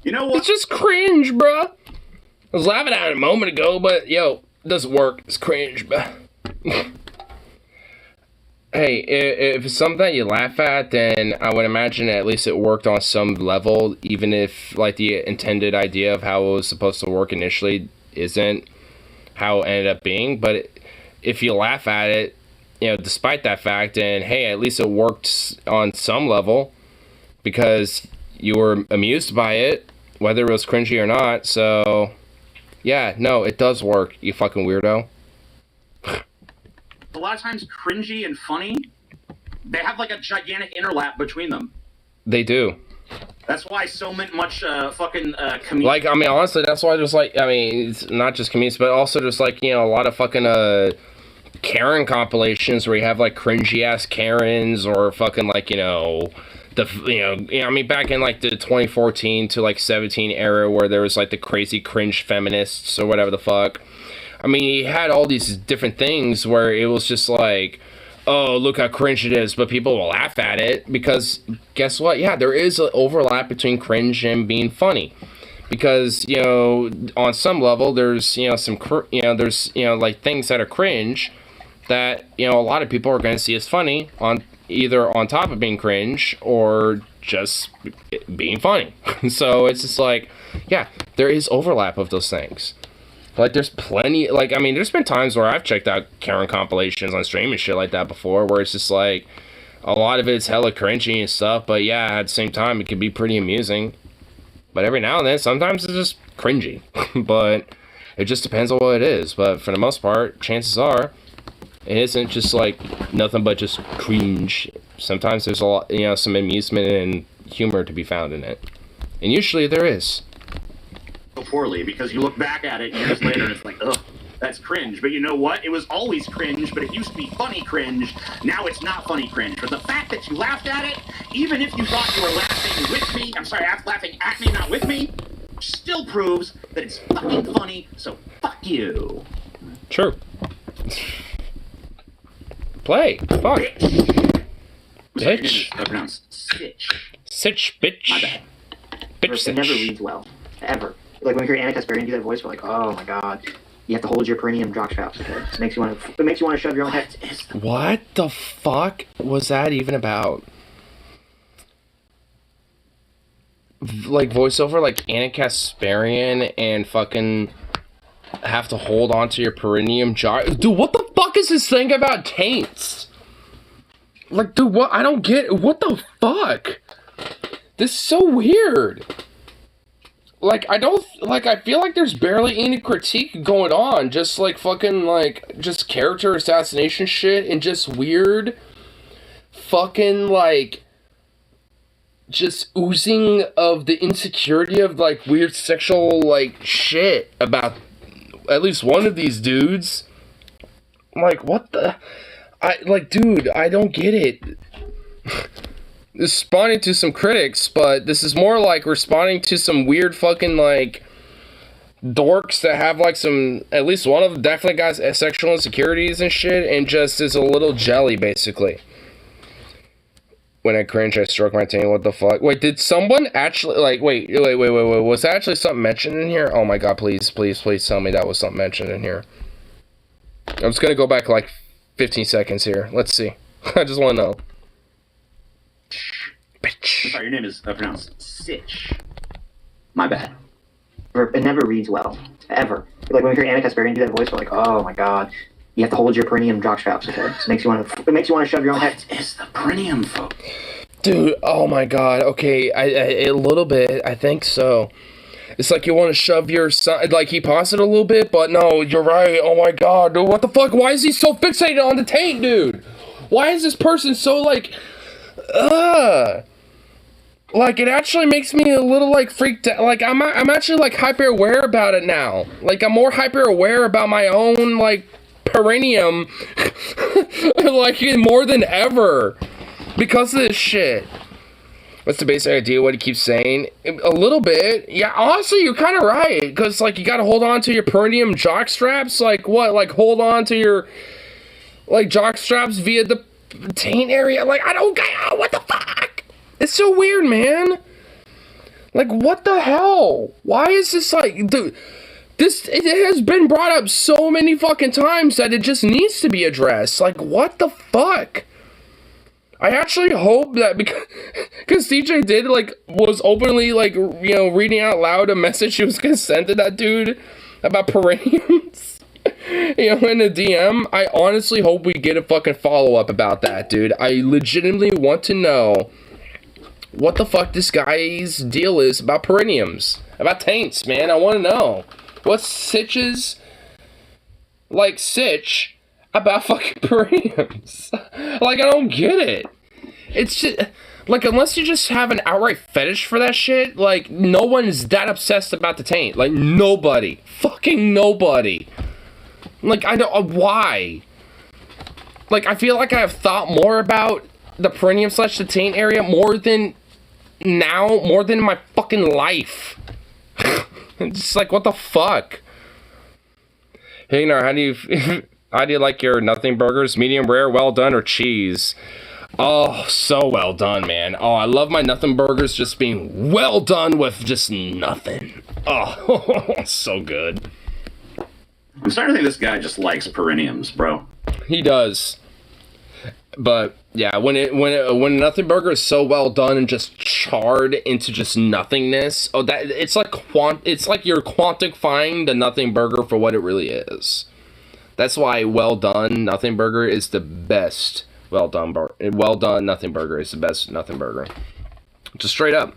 You know what? It's just cringe, bruh. I was laughing at it a moment ago, but, it doesn't work. It's cringe, bruh. Hey, if it's something that you laugh at, then I would imagine at least it worked on some level, even if, like, the intended idea of how it was supposed to work initially isn't how it ended up being. But if you laugh at it, despite that fact, then, hey, at least it worked on some level, because, you were amused by it, whether it was cringy or not. So, yeah, no, it does work, you fucking weirdo. A lot of times, cringy and funny, they have like a gigantic interlap between them. They do. That's why so much fucking comedians. Like, I mean, honestly, that's why there's like, I mean, it's not just comedians, but also just like, you know, a lot of fucking Karen compilations where you have like cringy ass Karens or fucking like, you know, I mean, back in like the 2014 to like 17 era where there was like the crazy cringe feminists or whatever the fuck. I mean, you had all these different things where it was just like, oh, look how cringe it is, but people will laugh at it because guess what? Yeah, there is an overlap between cringe and being funny. Because, you know, on some level, there's, you know, there's, you know, like things that are cringe that, you know, a lot of people are going to see as funny on either on top of being cringe or just being funny. So it's just like, yeah, there is overlap of those things. Like, there's plenty, like, I mean, there's been times where I've checked out Karen compilations on stream and shit like that before, where it's just like, a lot of it's hella cringy and stuff, but yeah, at the same time, it can be pretty amusing. But every now and then, sometimes it's just cringy. But it just depends on what it is. But for the most part, chances are, it isn't just like nothing but just cringe. Sometimes there's a lot, you know, some amusement and humor to be found in it. And usually there is. Poorly, because you look back at it years later and it's like, ugh, that's cringe. But you know what? It was always cringe, but it used to be funny cringe. Now it's not funny cringe. But the fact that you laughed at it, even if you thought you were laughing with me, laughing at me, not with me, still proves that it's fucking funny, so fuck you. True. Play. Fuck. Bitch. Pronounced Sitch. Sitch, bitch. My bad. Bitch, It never reads well. Ever. Like when you hear Anna Kasparian do that voice, we're like, oh my god. You have to hold your perineum jockstraps. Okay? It makes you want to shove your own head. What the fuck was that even about? Like voiceover, like Anna Kasparian and fucking have to hold on to your perineum jock. Dude, what the fuck is this thing about taints? Like, dude, what? I don't get it. What the fuck? This is so weird. Like, I feel like there's barely any critique going on. Just, like, fucking, like, just character assassination shit and just weird fucking, like, just oozing of the insecurity of, like, weird sexual, like, shit about at least one of these dudes. Like, what the... dude, I don't get it. Responding to some critics, but this is more like responding to some weird fucking, like, dorks that have, like, some, at least one of them definitely got sexual insecurities and shit, and just is a little jelly, basically. When I cringe, I stroke my tail, what the fuck? Wait, did someone actually, like, wait, was that actually something mentioned in here? Oh my god, please tell me that was something mentioned in here. I'm just gonna go back, like, 15 seconds here. Let's see. I just wanna know. Bitch. Sorry, your name is pronounced Sitch. My bad. It never reads well. Ever. Like when you hear Anna Kasparian do that voice, we're like, oh my god. You have to hold your perineum jockstraps. Okay? It makes you want to shove your own head. What is the perineum, folks? Dude, oh my god. Okay, a little bit. I think so. It's like you want to shove your son. Like, he paused it a little bit, but no, you're right. Oh my god, dude, what the fuck? Why is he so fixated on the taint, dude? Why is this person so, like, like, it actually makes me a little, like, freaked out. Like, I'm actually, like, hyper aware about it now. Like, I'm more hyper aware about my own, like, perineum, like, more than ever. Because of this shit. What's the basic idea? What he keeps saying? A little bit. Yeah, honestly, you're kind of right. Because, like, you gotta hold on to your perineum jock straps. Like, what? Like, hold on to your, like, jock straps via the taint area? Like, I don't get it. What the fuck? It's so weird, man. Like, what the hell? Why is this, like, dude, it has been brought up so many fucking times that it just needs to be addressed. Like, what the fuck? I actually hope that because CJ did, like, was openly, like, you know, reading out loud a message he was gonna send to that dude about perineums, you know, in a DM. I honestly hope we get a fucking follow-up about that, dude. I legitimately want to know what the fuck this guy's deal is about perineums, about taints, man. I want to know. What's Sitch's, like, Sitch about fucking perineums? Like, I don't get it. It's just, like, unless you just have an outright fetish for that shit, like, no one's that obsessed about the taint. Like, nobody. Fucking nobody. Like, I don't, why? Like, I feel like I have thought more about the perineum / the taint area more than in my fucking life. It's just like, what the fuck? Hey, Nar, how do you like your nothing burgers? Medium rare, well done, or cheese? Oh, so well done, man. Oh, I love my nothing burgers just being well done with just nothing. Oh, so good. I'm starting to think this guy just likes perineums, bro. He does. But yeah, when a nothing burger is so well done and just charred into just nothingness, it's like you're quantifying the nothing burger for what it really is. That's why well done nothing burger is the best well done nothing burger is the best nothing burger. Just straight up.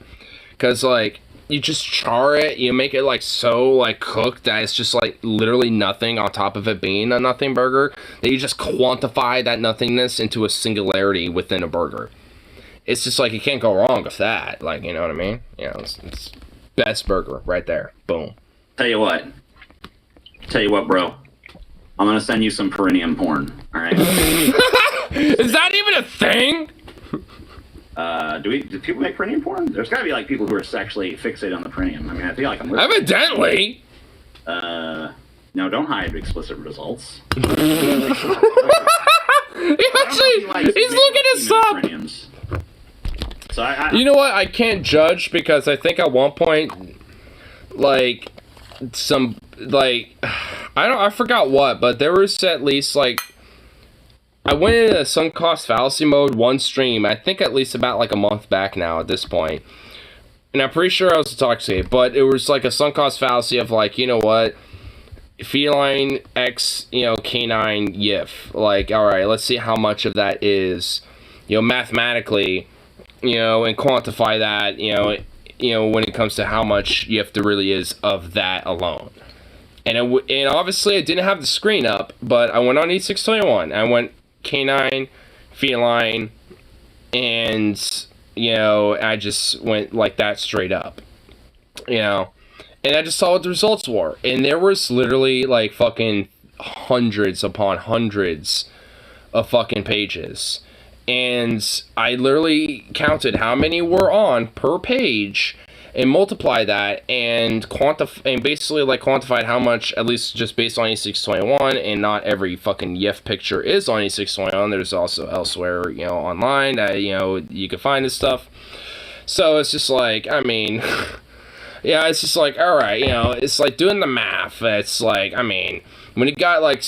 Cause like you just char it, you make it like so like cooked that it's just like literally nothing on top of it being a nothing burger, that you just quantify that nothingness into a singularity within a burger. It's just like you can't go wrong with that. Like, you know what I mean? You know, it's best burger right there. Boom. Tell you what, bro. I'm gonna send you some perineum porn. All right. Is that even a thing? Do people make perineum porn? There's gotta be like people who are sexually fixated on the perineum. I mean, I feel like I'm listening. Evidently. No, don't hide explicit results. He's looking us up. Perineums. So you know what? I can't judge because I think at one point, like, I forgot what, but there was at least like, I went into sunk cost fallacy mode one stream, I think at least about like a month back now at this point. And I'm pretty sure I was intoxicated, but it was like a sunk cost fallacy of like, you know what? Feline X, canine YIF. Like, alright, let's see how much of that is, mathematically, and quantify that, when it comes to how much YIF there really is of that alone. And obviously I didn't have the screen up, but I went on E621. I went canine, feline, and, I just went like that straight up. And I just saw what the results were. And there was literally like fucking hundreds upon hundreds of fucking pages. And I literally counted how many were on per page and multiply that and basically like quantified how much, at least just based on E621, and not every fucking YIF picture is on E621. There's also elsewhere, online that, you can find this stuff. So it's just like, I mean, yeah, it's just like, alright, it's like doing the math. It's like, I mean, when you got like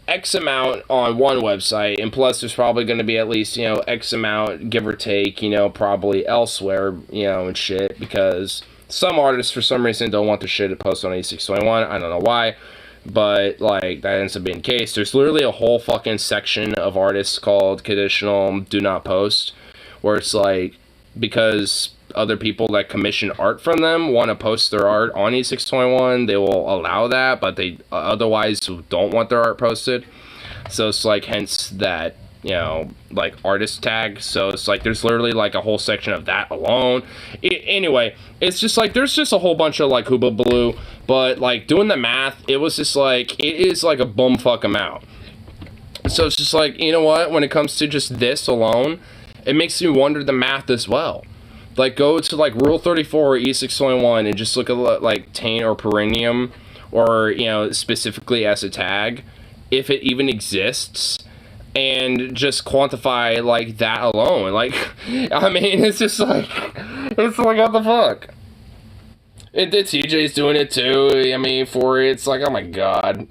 X amount on one website, and plus there's probably going to be at least, X amount, give or take, probably elsewhere, and shit, because some artists for some reason don't want their shit to post on E621. I don't know why, but like that ends up being the case. There's literally a whole fucking section of artists called conditional do not post, where it's like, because other people that commission art from them want to post their art on E621, they will allow that, but they otherwise don't want their art posted. So it's like, hence that, like artist tag. So it's like there's literally like a whole section of that alone. Anyway, it's just like there's just a whole bunch of like hooba blue, but like doing the math, it was just like, it is like a bumfuck amount. So it's just like, you know what, when it comes to just this alone, it makes me wonder the math as well. Like, go to, like, Rule 34 or E621 and just look at, like, taint or perineum, or, specifically as a tag, if it even exists, and just quantify, like, that alone. Like, I mean, it's just like, it's like, what the fuck? And TJ's doing it, too. I mean, for it, it's like, oh my god.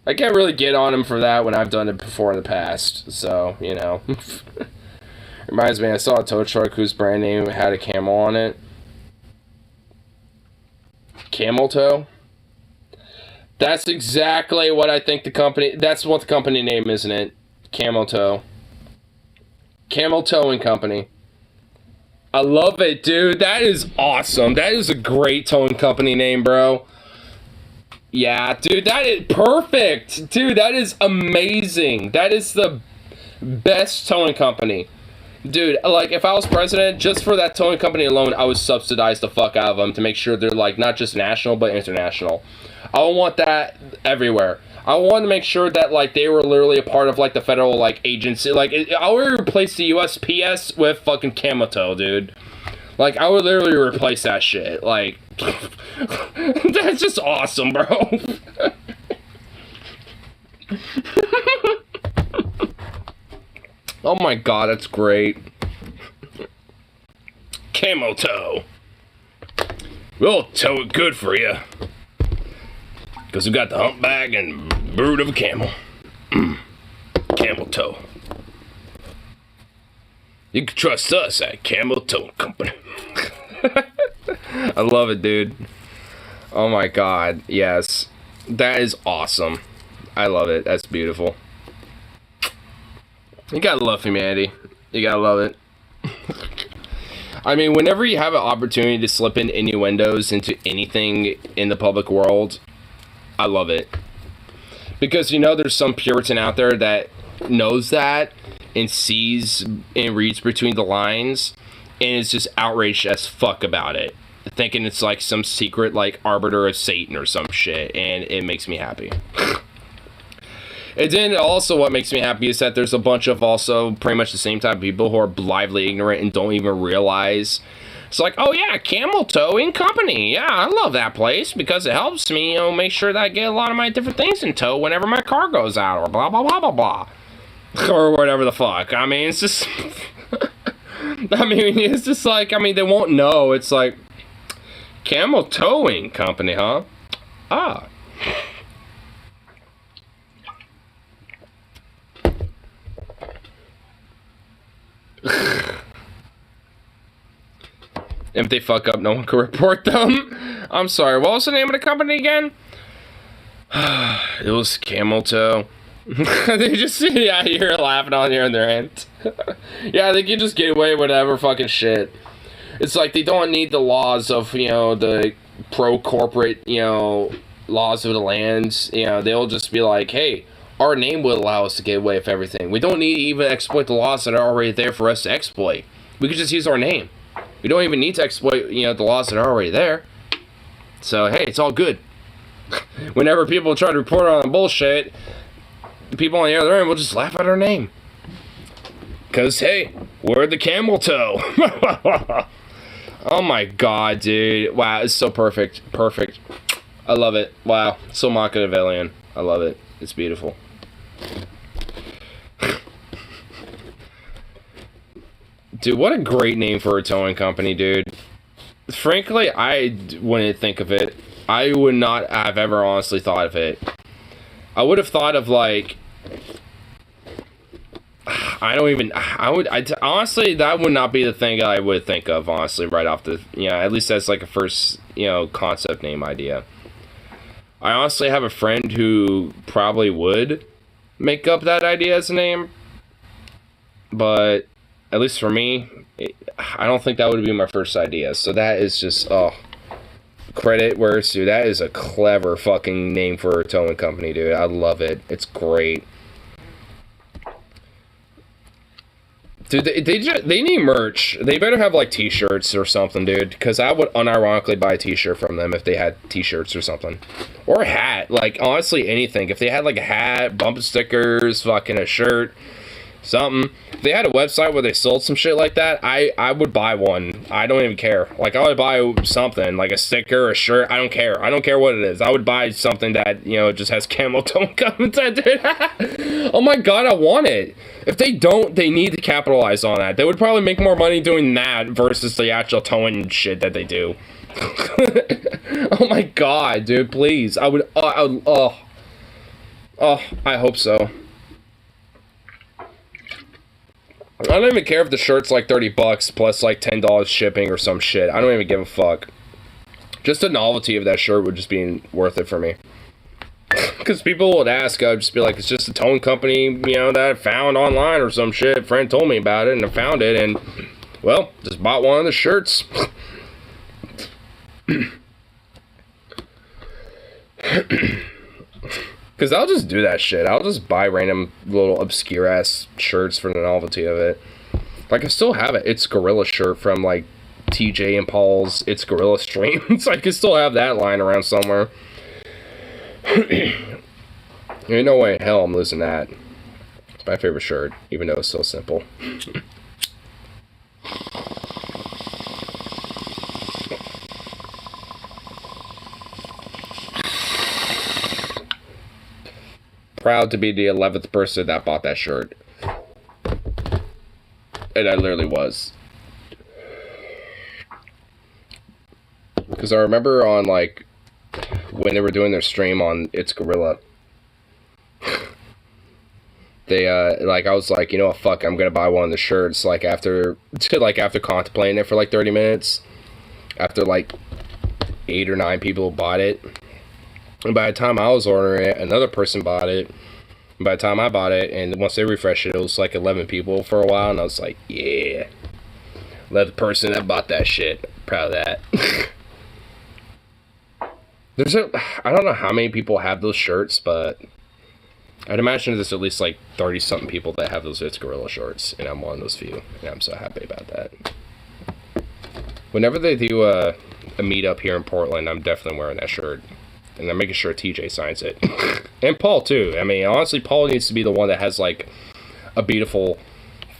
I can't really get on him for that when I've done it before in the past, so, Reminds me, I saw a tow truck whose brand name had a camel on it. Camel Toe? That's exactly what I think the company... That's what the company name, isn't it? Camel Toe. Camel Towing Company. I love it, dude. That is awesome. That is a great towing company name, bro. Yeah, dude, that is perfect. Dude, that is amazing. That is the best towing company. Dude, like, if I was president, just for that towing company alone, I would subsidize the fuck out of them to make sure they're, like, not just national, but international. I want that everywhere. I want to make sure that, like, they were literally a part of, like, the federal, like, agency. Like, I would replace the USPS with fucking Camotow, dude. Like, I would literally replace that shit. Like, that's just awesome, bro. Oh my god, that's great. Camotow. We'll tow it good for you. Because we got the humpback and brood of a camel. Camotow. You can trust us at Camel Towing Company. I love it, dude. Oh my god, yes. That is awesome. I love it. That's beautiful. You gotta love humanity. You gotta love it. I mean, whenever you have an opportunity to slip in innuendos into anything in the public world, I love it. Because, you know, there's some Puritan out there that knows that and sees and reads between the lines and is just outraged as fuck about it. Thinking it's like some secret, like, arbiter of Satan or some shit, and it makes me happy. And then also what makes me happy is that there's a bunch of also pretty much the same type of people who are blithely ignorant and don't even realize. It's like, oh yeah, Camel Towing Company. Yeah, I love that place because it helps me, you know, make sure that I get a lot of my different things in tow whenever my car goes out or blah, blah, blah, blah, blah. Or whatever the fuck. I mean, it's just... I mean, it's just like, I mean, they won't know. It's like, Camel Towing Company, huh? Ah. If they fuck up, no one can report them. I'm sorry, what was the name of the company again? It was Camel Tow. They just, yeah, you're laughing on here on their end. Yeah, they can just get away with whatever fucking shit. It's like they don't need the laws of, you know, the pro-corporate, you know, laws of the lands. You know, they'll just be like, hey, our name will allow us to get away with everything. We don't need to even exploit the laws that are already there for us to exploit. We could just use our name. We don't even need to exploit, you know, the laws that are already there. So, hey, it's all good. Whenever people try to report on the bullshit, the people on the other end will just laugh at our name. Because, hey, we're the Camel Tow. Oh my god, dude. Wow, it's so perfect. Perfect. I love it. Wow, so Machiavellian. I love it. It's beautiful. Dude, what a great name for a towing company, dude. Frankly, I wouldn't think of it. I would not have ever honestly thought of it. I would have thought of, like... honestly, that would not be the thing I would think of, honestly, right off the... You know, at least that's like a first, you know, concept name idea. I honestly have a friend who probably would make up that idea as a name. But... at least for me, I don't think that would be my first idea. So that is just, oh, credit where it's due. That is a clever fucking name for a towing company, dude. I love it. It's great. Dude, they need merch. They better have, like, t-shirts or something, dude. Because I would unironically buy a t-shirt from them if they had t-shirts or something. Or a hat. Like, honestly, anything. If they had, like, a hat, bumper stickers, fucking a shirt... something. If they had a website where they sold some shit like that, I would buy one. I don't even care. Like, I would buy something, like a sticker, a shirt. I don't care. I don't care what it is. I would buy something that, you know, just has Camel Towing Company, dude. Oh my god, I want it. If they don't, they need to capitalize on that. They would probably make more money doing that versus the actual towing shit that they do. Oh my god, dude, please. I hope so. I don't even care if the shirt's like $30 plus like $10 shipping or some shit. I don't even give a fuck. Just the novelty of that shirt would just be worth it for me. Because people would ask, I'd just be like, it's just a towing company, you know, that I found online or some shit. A friend told me about it and I found it and Well, just bought one of the shirts. Because I'll just do that shit. I'll just buy random little obscure ass shirts for the novelty of it. Like, I still have it. It's Gorilla shirt from, like, TJ and Paul's It's Gorilla streams. I can still have that lying around somewhere. Ain't no way in hell I'm losing that. It's my favorite shirt, even though it's so simple. Proud to be the 11th person that bought that shirt. And I literally was. Because I remember on, like, when they were doing their stream on It's Gorilla, they, like, I was like, you know what, fuck, I'm gonna buy one of the shirts, like, after contemplating it for, like, 30 minutes, after, like, 8 or 9 people bought it, and by the time I was ordering it, another person bought it, and by the time I bought it, and once they refreshed it, it was, like, 11 people for a while, and I was like, yeah, 11th person that bought that shit, proud of that. I don't know how many people have those shirts, but I'd imagine there's at least like 30-something people that have those It's Gorilla shorts, and I'm one of those few, and I'm so happy about that. Whenever they do a meetup here in Portland, I'm definitely wearing that shirt, and I'm making sure TJ signs it. And Paul, too. I mean, honestly, Paul needs to be the one that has, like, a beautiful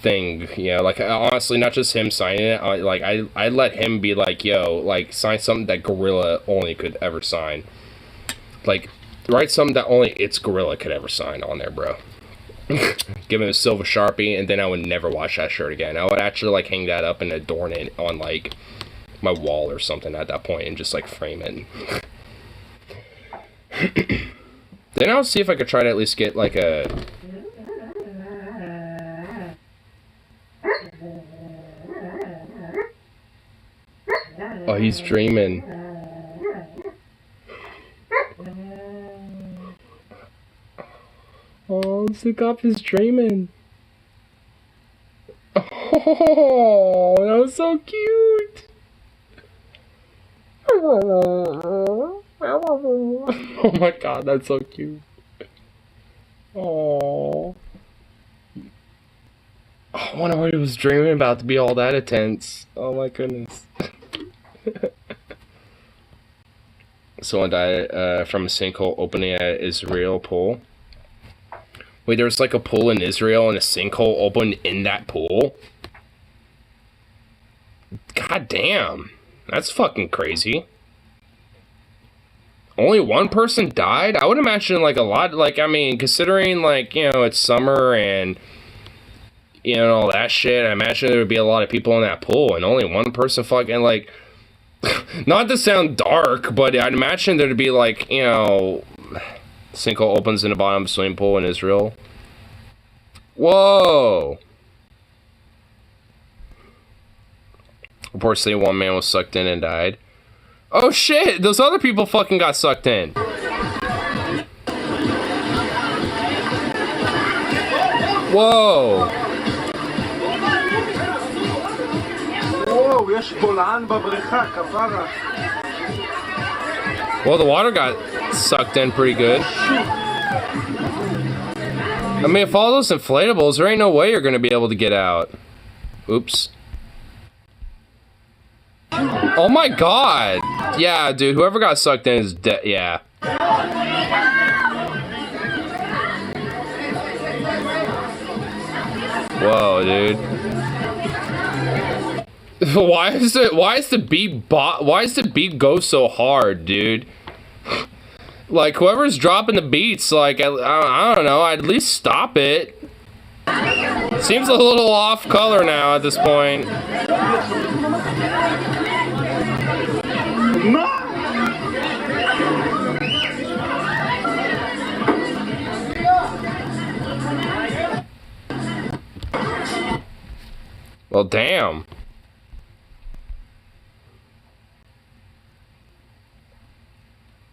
thing, you know, like, honestly, not just him signing it, I let him be like, yo, like, sign something that Gorilla only could ever sign. Like, write something that only It's Gorilla could ever sign on there, bro. Give him a silver Sharpie, and then I would never wash that shirt again. I would actually, like, hang that up and adorn it on, like, my wall or something at that point, and just, like, frame it. Then I'll see if I could try to at least get, like, a... Oh, he's dreaming. Oh, Zukop is dreaming. Oh, that was so cute. Oh my god, that's so cute. Oh. I wonder what he was dreaming about to be all that intense. Oh my goodness. Someone died from a sinkhole opening at Israel pool. Wait, there's like a pool in Israel and a sinkhole opened in that pool? God damn. That's fucking crazy. Only one person died? I would imagine like a lot, like, I mean, considering like, you know, it's summer and, you know, all that shit, I imagine there would be a lot of people in that pool and only one person fucking like, not to sound dark, but I'd imagine there'd be like, you know, sinkhole opens in the bottom of a swimming pool in Israel. Whoa! Reports say one man was sucked in and died. Oh shit! Those other people fucking got sucked in. Whoa! Well, the water got sucked in pretty good. I mean, if all those inflatables, there ain't no way you're gonna be able to get out. Oops. Oh my god! Yeah, dude, whoever got sucked in is dead. Yeah. Whoa, dude. Why is the beat go so hard, dude? Like, whoever's dropping the beats, like, I don't know, I'd at least stop it. Seems a little off color now at this point. Well, damn.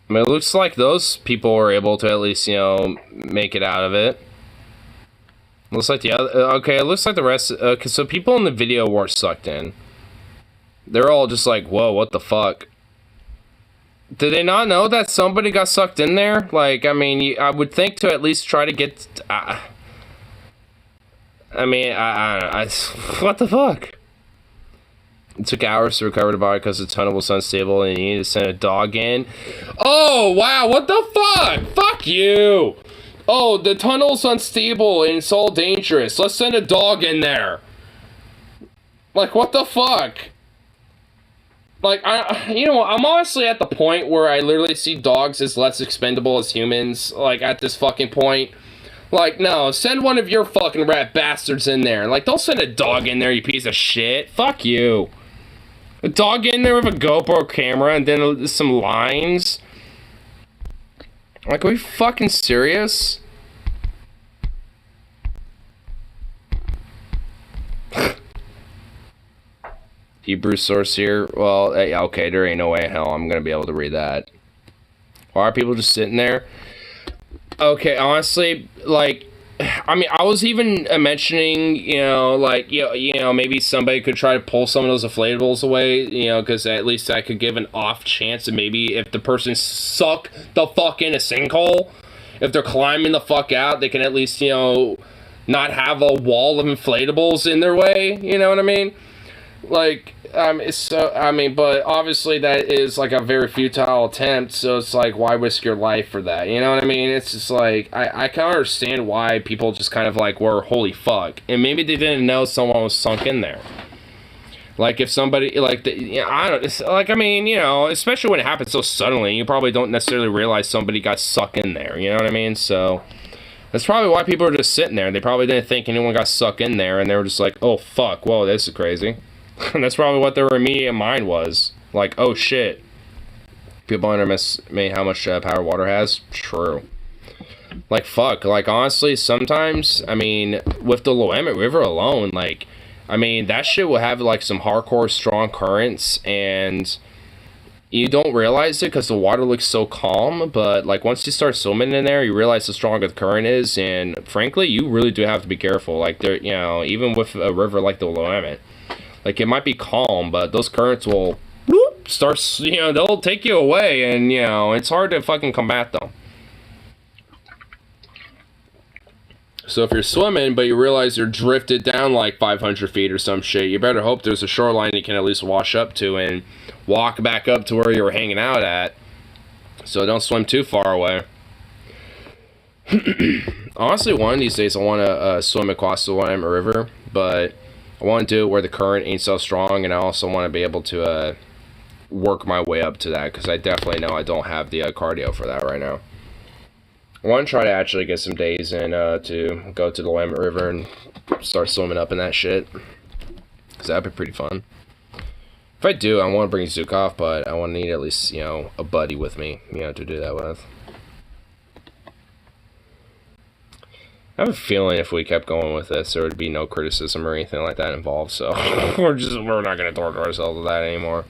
I mean, it looks like those people were able to at least, you know, make it out of it. Looks like the other. Okay, it looks like the rest. Okay, so people in the video weren't sucked in. They're all just like, whoa, what the fuck? Did they not know that somebody got sucked in there? Like, I mean, I would think to at least try to get. I what the fuck? It took hours to recover the body because the tunnel was unstable and you needed to send a dog in. Oh, wow, what the fuck? Fuck you! Oh, the tunnel's unstable and it's all dangerous. Let's send a dog in there. Like, what the fuck? Like, I'm honestly at the point where I literally see dogs as less expendable as humans. Like, at this fucking point. Like, no, send one of your fucking rat bastards in there. Like, don't send a dog in there, you piece of shit. Fuck you. A dog in there with a GoPro camera and then some lines. Like, are we fucking serious? Hebrew source here. Well, okay, there ain't no way in hell I'm gonna be able to read that. Why are people just sitting there? Okay, honestly, like, I mean, I was even mentioning, you know, like, you know, maybe somebody could try to pull some of those inflatables away, you know, because at least I could give an off chance, and maybe if the person suck the fuck in a sinkhole, if they're climbing the fuck out, they can at least, you know, not have a wall of inflatables in their way, you know what I mean? Like, but obviously that is like a very futile attempt, so it's like, why risk your life for that, you know what I mean? It's just like, I can understand why people just kind of like were, holy fuck, and maybe they didn't know someone was sunk in there. Like, if somebody, like, you know, I don't, it's, like, I mean, you know, especially when it happens so suddenly, you probably don't necessarily realize somebody got sucked in there, you know what I mean? So, that's probably why people are just sitting there. They probably didn't think anyone got sucked in there, and they were just like, oh fuck, whoa, this is crazy. And that's probably what their immediate mind was. Like, oh shit. People underestimate how much power water has. True. Like, fuck. Like, honestly, sometimes, I mean, with the Willamette River alone, like, I mean, that shit will have, like, some hardcore strong currents, and you don't realize it because the water looks so calm, but, like, once you start swimming in there, you realize how stronger the current is, and, frankly, you really do have to be careful. Like, there, you know, even with a river like the Willamette. Like, it might be calm, but those currents will whoop, start, you know, they'll take you away, and, you know, it's hard to fucking combat them. So if you're swimming, but you realize you're drifted down like 500 feet or some shit, you better hope there's a shoreline you can at least wash up to and walk back up to where you were hanging out at. So don't swim too far away. Honestly, one of these days I want to swim across the Willamette River, but I want to do it where the current ain't so strong, and I also want to be able to work my way up to that, because I definitely know I don't have the cardio for that right now. I want to try to actually get some days in to go to the Willamette River and start swimming up in that shit, because that'd be pretty fun. If I do, I want to bring Zukov, but I want to need at least, you know, a buddy with me, you know, to do that with. I have a feeling if we kept going with this, there would be no criticism or anything like that involved, so we're not going to torture ourselves with that anymore.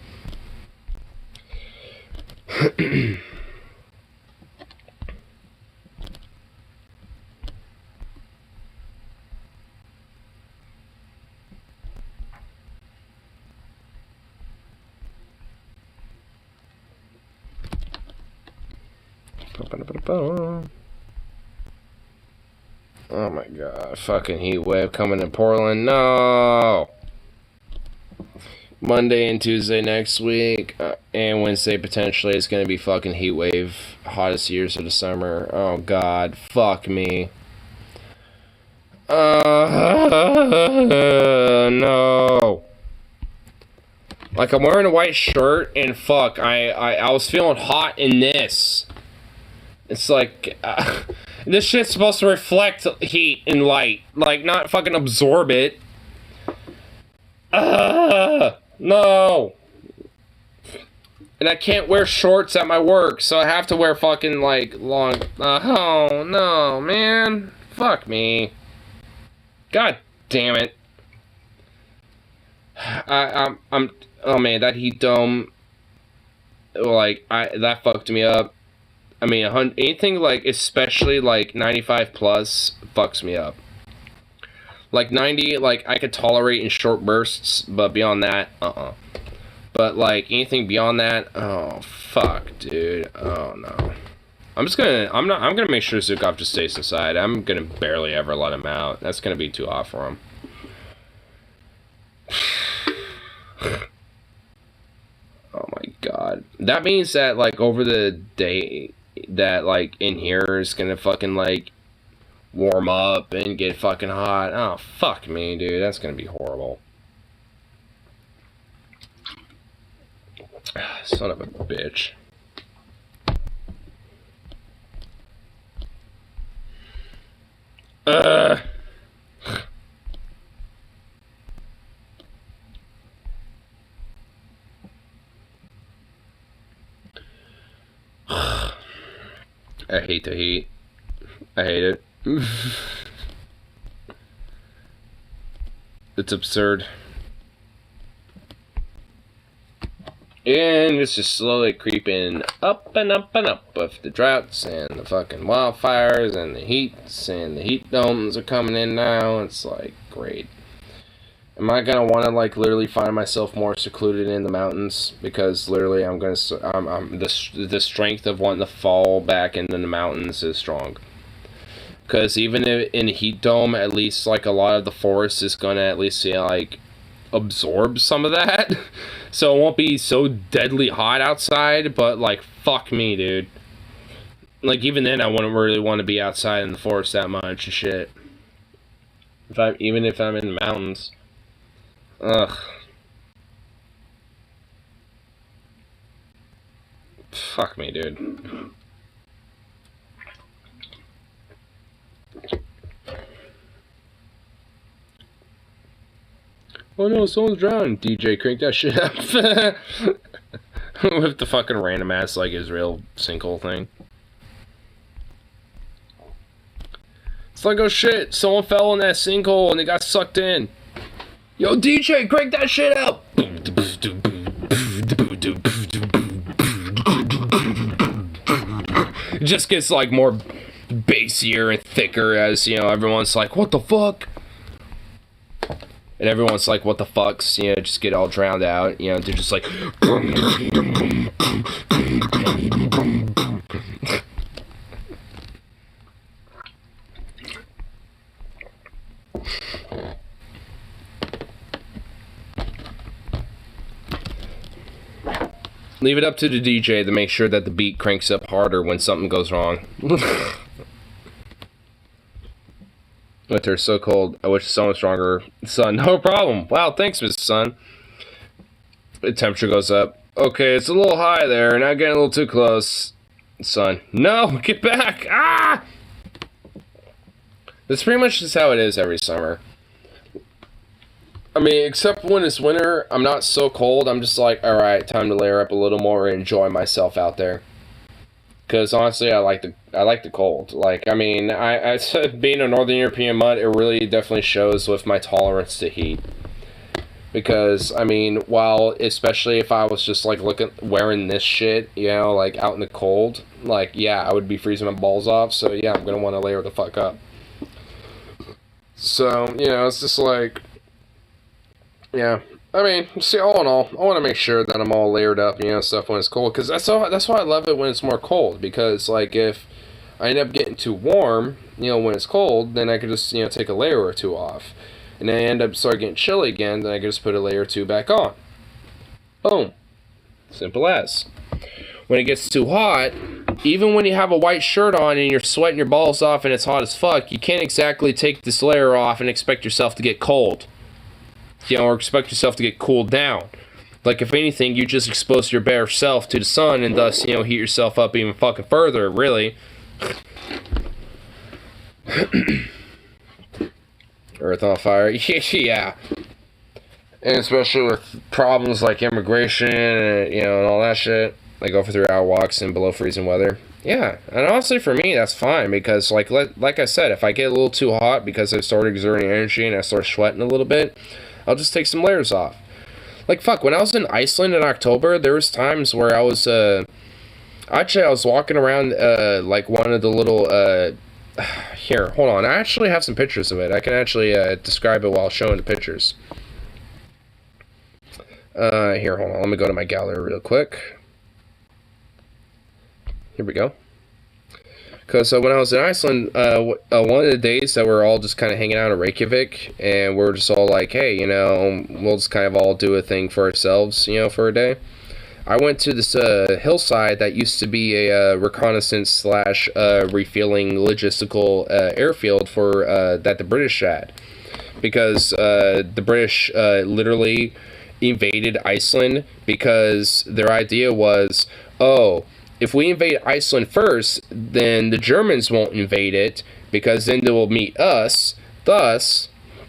Oh my god, fucking heat wave coming to Portland. No! Monday and Tuesday next week, and Wednesday potentially is going to be fucking heat wave, hottest years of the summer. Oh god, fuck me. No. Like, I'm wearing a white shirt, and fuck, I was feeling hot in this. It's like, this shit's supposed to reflect heat and light, like, not fucking absorb it. No. And I can't wear shorts at my work, so I have to wear fucking, like, long, oh, no, man. Fuck me. God damn it. I'm, oh man, that heat dome, like, that fucked me up. I mean, anything, like, especially, like, 95 plus fucks me up. Like 90, like I could tolerate in short bursts, but beyond that, But like anything beyond that, oh fuck, dude. Oh no. I'm gonna make sure Zukov just stays inside. I'm gonna barely ever let him out. That's gonna be too hot for him. Oh my god. That means that like over the day that like in here is gonna fucking like warm up and get fucking hot. Oh fuck me, dude. That's gonna be horrible. Son of a bitch. I hate the heat. I hate it. It's absurd. And it's just slowly creeping up and up and up with the droughts and the fucking wildfires and the heats and the heat domes are coming in now. It's like, great. Am I gonna want to like literally find myself more secluded in the mountains? Because literally the strength of wanting to fall back into the mountains is strong. Because even in a heat dome, at least like a lot of the forest is gonna at least like absorb some of that. So it won't be so deadly hot outside, but like fuck me, dude. Like even then I wouldn't really want to be outside in the forest that much and shit. Even if I'm in the mountains. Ugh. Fuck me, dude. Oh no, someone's drowning. DJ, crank that shit up. With the fucking random ass, like, Israel sinkhole thing. It's like, oh shit, someone fell in that sinkhole and they got sucked in. Yo, DJ, crank that shit up! It just gets, like, more bassier and thicker as, you know, everyone's like, what the fuck? And everyone's like, what the fucks, you know, just get all drowned out, you know, they're just like... Leave it up to the DJ to make sure that the beat cranks up harder when something goes wrong. Winter's so cold. I wish the sun was stronger. Sun, no problem. Wow, thanks, Mr. Sun. The temperature goes up. Okay, it's a little high there. Not getting a little too close. Sun, no, get back. Ah! That's pretty much just how it is every summer. I mean, except when it's winter, I'm not so cold. I'm just like, alright, time to layer up a little more and enjoy myself out there. Because honestly, I like the cold. Like, I mean, I said being a Northern European mutt, it really definitely shows with my tolerance to heat. Because, I mean, while, especially if I was just, like, wearing this shit, you know, like, out in the cold, like, yeah, I would be freezing my balls off, so, yeah, I'm gonna want to layer the fuck up. So, you know, it's just like, yeah. I mean, see, all in all, I want to make sure that I'm all layered up, you know, stuff when it's cold, because that's why I love it when it's more cold, because, like, if I end up getting too warm, you know, when it's cold, then I could just, you know, take a layer or two off. And then I end up start getting chilly again, then I can just put a layer or two back on. Boom. Simple as. When it gets too hot, even when you have a white shirt on and you're sweating your balls off and it's hot as fuck, you can't exactly take this layer off and expect yourself to get cold. You know, or expect yourself to get cooled down. Like, if anything, you just expose your bare self to the sun and thus, you know, heat yourself up even fucking further, really. Earth on fire. Yeah. And especially with problems like immigration and, you know, and all that shit. Like, over 3-hour walks in below freezing weather. Yeah. And honestly, for me, that's fine. Because, like I said, if I get a little too hot because I started exerting energy and I start sweating a little bit, I'll just take some layers off. Like, fuck, when I was in Iceland in October, there was times where I was, actually, I was walking around, like, one of the little, Here, hold on. I actually have some pictures of it. I can actually describe it while showing the pictures. Here, hold on. Let me go to my gallery real quick. Here we go. Because when I was in Iceland, one of the days that we're all just kind of hanging out in Reykjavik, and we're just all like, hey, you know, we'll just kind of all do a thing for ourselves, you know, for a day. I went to this hillside that used to be a reconnaissance slash refueling logistical airfield for that the British had, because the British literally invaded Iceland because their idea was, oh, if we invade Iceland first, then the Germans won't invade it because then they will meet us. Thus,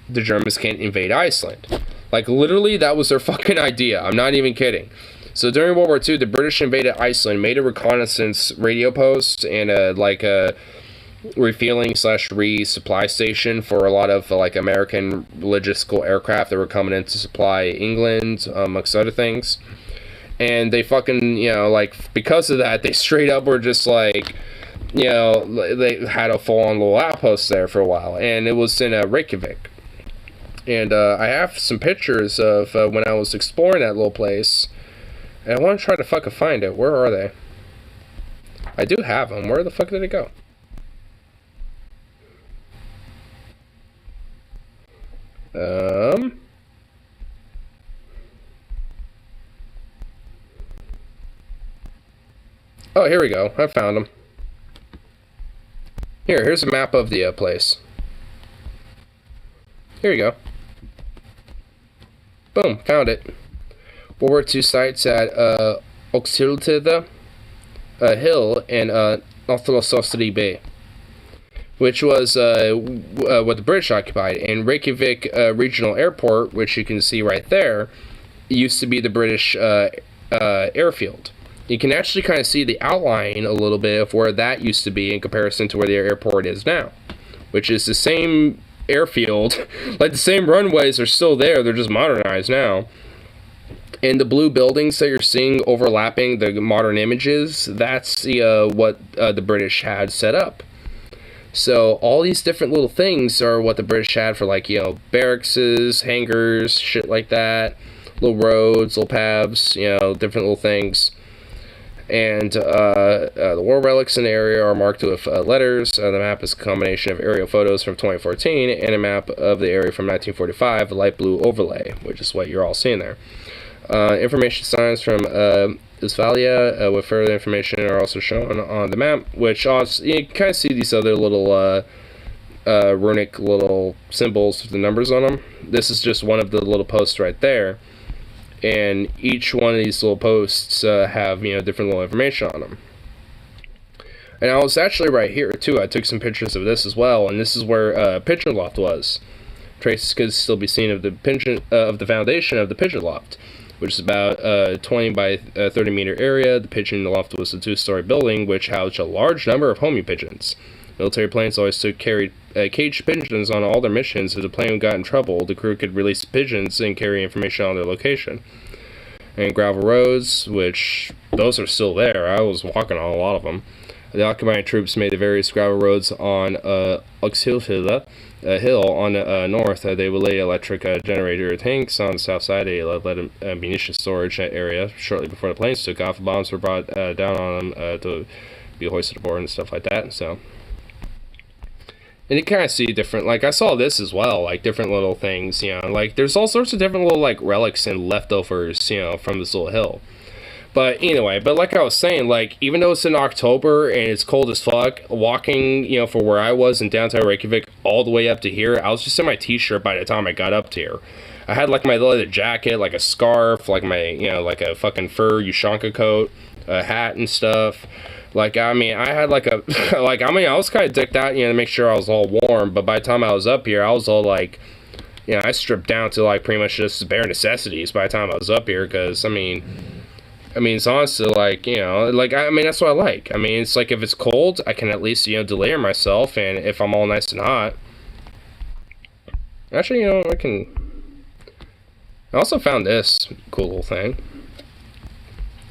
the Germans can't invade Iceland. Like, literally, that was their fucking idea. I'm not even kidding. So during World War II, the British invaded Iceland, made a reconnaissance radio post and a refueling slash resupply station for a lot of like American logistical aircraft that were coming in to supply England, amongst other things. And they fucking, you know, like, because of that, they straight up were just like, you know, they had a full-on little outpost there for a while, and it was in Reykjavik. And I have some pictures of when I was exploring that little place. And I want to try to fucking find it. Where are they? I do have them. Where the fuck did it go? Oh, here we go. I found them. Here's a map of the place. Here you go. Boom, found it. World War II sites at Oxhiltida Hill and Northlossosity Bay, which was what the British occupied. And Reykjavik Regional Airport, which you can see right there, used to be the British airfield. You can actually kind of see the outline a little bit of where that used to be in comparison to where the airport is now, which is the same airfield. Like, the same runways are still there, they're just modernized now. And the blue buildings that you're seeing overlapping the modern images, that's what the British had set up. So all these different little things are what the British had for, like, you know, barracks, hangars, shit like that, little roads, little paths, you know, different little things. And the war relics in the area are marked with letters. The map is a combination of aerial photos from 2014 and a map of the area from 1945, a light blue overlay, which is what you're all seeing there. Information signs from Isvalia with further information are also shown on the map, which also, you can kind of see these other little runic little symbols with the numbers on them. This is just one of the little posts right there. And each one of these little posts have, you know, different little information on them. And I was actually right here too. I took some pictures of this as well, and this is where Pigeon Loft was. Traces could still be seen of the foundation of the Pigeon Loft, which is about 20 by 30 meter area. The Pigeon Loft was a 2-story building which housed a large number of homing pigeons. Military planes always carried caged pigeons on all their missions. If the plane got in trouble, the crew could release pigeons and carry information on their location. And gravel roads, which those are still there. I was walking on a lot of them. The occupying troops made the various gravel roads on Oxhiltida Hill on the north. They would lay electric generator tanks on the south side. They led ammunition storage area. Shortly before the planes took off, bombs were brought down on them to be hoisted aboard and stuff like that. So. And you kind of see different, like, I saw this as well, like, different little things, you know, like, there's all sorts of different little, like, relics and leftovers, you know, from this little hill. But anyway, but like I was saying, like, even though it's in October and it's cold as fuck, walking, you know, from where I was in downtown Reykjavik all the way up to here, I was just in my t-shirt by the time I got up to here. I had, like, my leather jacket, like a scarf, like my, you know, like a fucking fur Ushanka coat, a hat and stuff. Like, I mean, I had like a, like, I mean, I was kind of dicked out, you know, to make sure I was all warm, but by the time I was up here, I was all like, you know, I stripped down to like pretty much just bare necessities by the time I was up here, because, I mean, it's honestly like, you know, like, I mean, that's what I like. I mean, it's like, if it's cold, I can at least, you know, delayer myself, and if I'm all nice and hot. Actually, you know, I also found this cool little thing.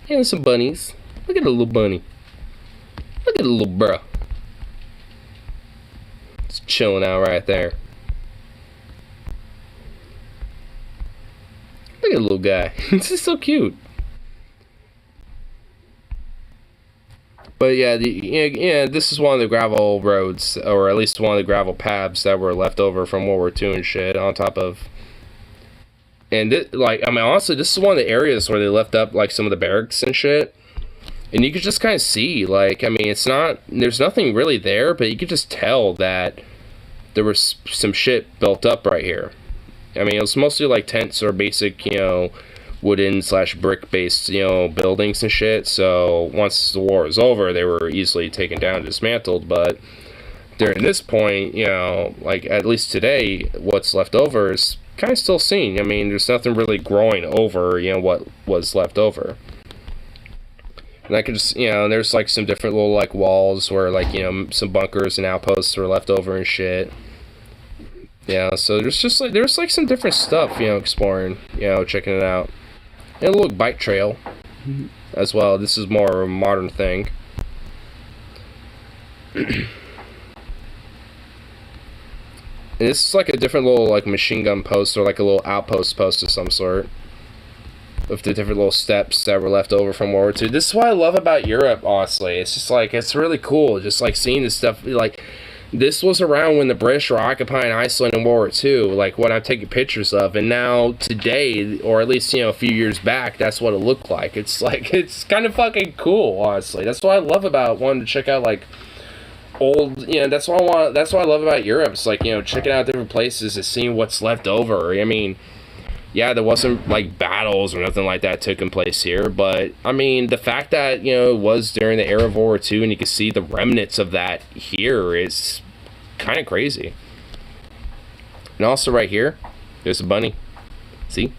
And some bunnies. Look at the little bunny. Look at the little bruh. Just chilling out right there. Look at the little guy. This is so cute. But yeah, this is one of the gravel roads, or at least one of the gravel paths that were left over from World War II and shit. On top of, and I mean, honestly, this is one of the areas where they left up like some of the barracks and shit. And you could just kind of see, like, I mean, there's nothing really there, but you could just tell that there was some shit built up right here. I mean, it was mostly like tents or basic, wooden / brick based, buildings and shit. So once the war was over, they were easily taken down and dismantled. But during this point, like at least today, what's left over is kind of still seen. I mean, there's nothing really growing over, what was left over. And I could just, there's like some different little like walls where like, some bunkers and outposts were left over and shit. Yeah, so there's like some different stuff, exploring, checking it out. And a little bike trail as well. This is more of a modern thing. And this is like a different little like machine gun post, or like a little outpost post of some sort, with the different little steps that were left over from World War II. This is what I love about Europe, honestly. It's just like, it's really cool just like seeing this stuff. Like, this was around when the British were occupying Iceland in World War II, like what I'm taking pictures of, and now today, or at least a few years back, that's what it looked like. It's like, it's kind of fucking cool, honestly. That's what I love about wanting to check out like old, that's what I love about Europe. It's like, checking out different places and seeing what's left over. I mean, yeah, there wasn't like battles or nothing like that taking place here, but I mean, the fact that it was during the era of World War II and you can see the remnants of that here is kind of crazy. And also right here, there's a bunny. See?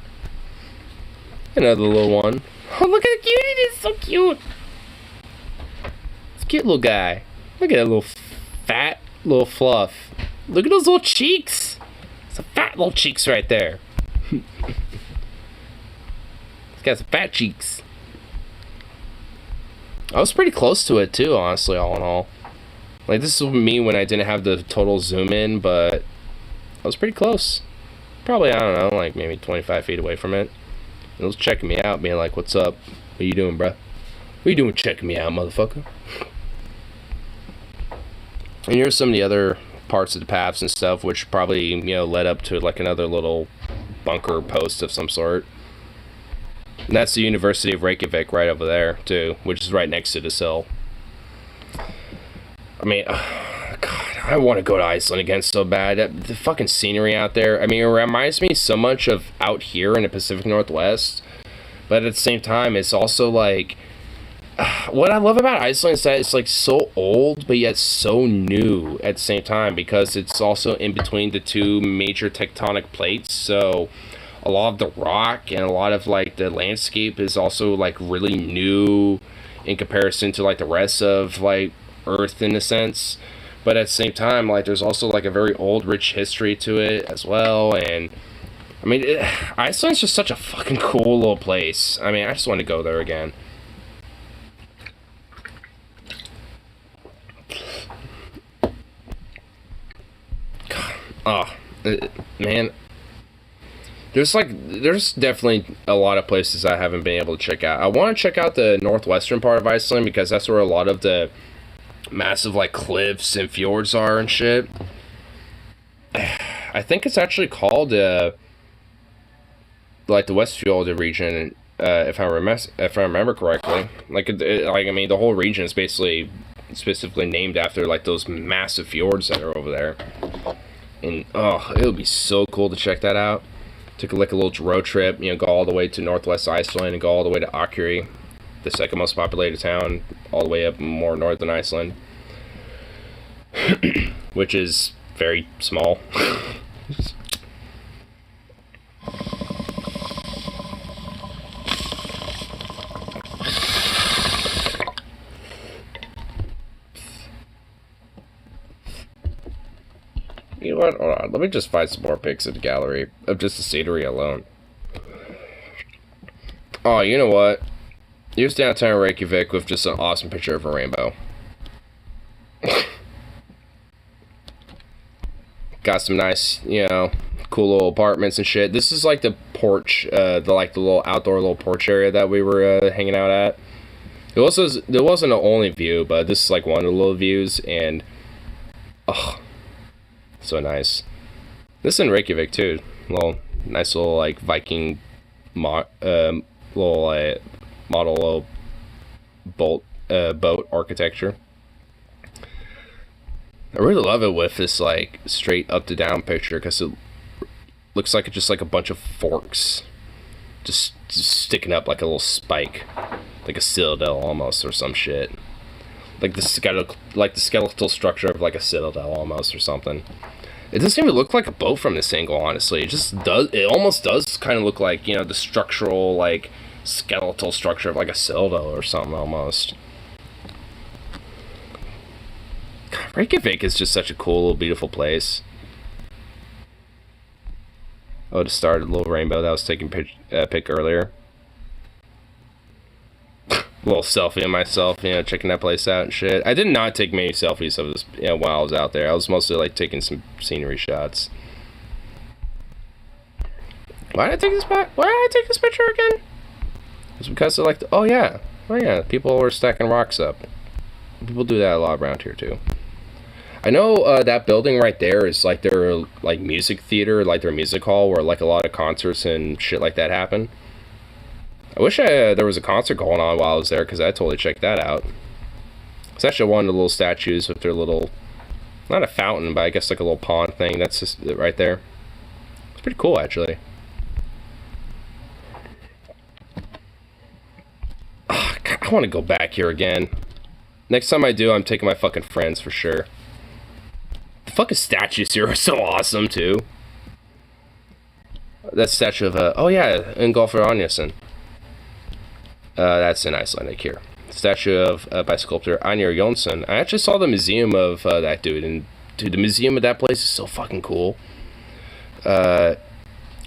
Another little one. Oh, look how cute it is! So cute. It's a cute little guy. Look at that little fat little fluff. Look at those little cheeks. Some fat little cheeks right there. He's got some fat cheeks. I was pretty close to it too, honestly, all in all. Like, this is me when I didn't have the total zoom in, but I was pretty close. Probably, I don't know, like maybe 25 feet away from it. It was checking me out, being like, what's up? What you doing, bruh? What you doing checking me out, motherfucker? And here's some of the other parts of the paths and stuff, which probably, led up to like another little bunker post of some sort. And that's the University of Reykjavik right over there, too, which is right next to this hill. I mean, God, I want to go to Iceland again so bad. The fucking scenery out there, I mean, it reminds me so much of out here in the Pacific Northwest. But at the same time, it's also like, what I love about Iceland is that it's like so old, but yet so new at the same time, because it's also in between the two major tectonic plates. So a lot of the rock and a lot of like the landscape is also like really new in comparison to like the rest of like Earth in a sense. But at the same time, like there's also like a very old, rich history to it as well. And I mean, Iceland's just such a fucking cool little place. I mean, I just want to go there again. Oh, man. There's definitely a lot of places I haven't been able to check out. I want to check out the northwestern part of Iceland, because that's where a lot of the massive, like, cliffs and fjords are and shit. I think it's actually called, like, the Westfjord region, if I remember correctly. Like, I mean, the whole region is basically specifically named after, like, those massive fjords that are over there. And, oh, it would be so cool to check that out. Took like a little road trip, go all the way to northwest Iceland and go all the way to Akureyri, the second most populated town, all the way up more northern Iceland. Which is very small. You know what? Hold on. Let me just find some more pics in the gallery of just the scenery alone. Oh, you know what? Here's downtown Reykjavik with just an awesome picture of a rainbow. got some nice, you know, cool little apartments and shit. This is like the porch, the little outdoor little porch area that we were hanging out at. There wasn't the only view, but this is like one of the little views, and oh, so nice. This is in Reykjavik too. Nice little like Viking model boat architecture. I really love it with this like straight up to down picture, because it looks like it's just like a bunch of forks just sticking up like a little spike, like a citadel almost, or some shit. Like the skeletal structure of like a citadel almost, or something. It doesn't even look like a boat from this angle, honestly. It just does. It almost does kind of look like, you know, the structural, like skeletal structure of like a citadel or something almost. God, Reykjavik is just such a cool, little, beautiful place. Oh, to start a little rainbow that was taking pic earlier. Little selfie of myself, you know, checking that place out and shit. I did not take many selfies of this, you know, while I was out there. I was mostly like taking some scenery shots. Why did I take this back? Why did I take this picture again? It's because of like, oh yeah, people were stacking rocks up. People do that a lot around here too. I know that building right there is like their like music theater, like their music hall, where like a lot of concerts and shit like that happen. I wish there was a concert going on while I was there, because I'd totally check that out. It's actually one of the little statues with their little, not a fountain, but I guess like a little pond thing. That's just right there. It's pretty cool, actually. Oh, God, I want to go back here again. Next time I do, I'm taking my fucking friends for sure. The fucking statues here are so awesome, too. That statue of, oh yeah, Ingolfur Árnason. That's in Icelandic here. Statue of by sculptor Einar Jónsson. I actually saw the museum of that dude, and dude, the museum of that place is so fucking cool.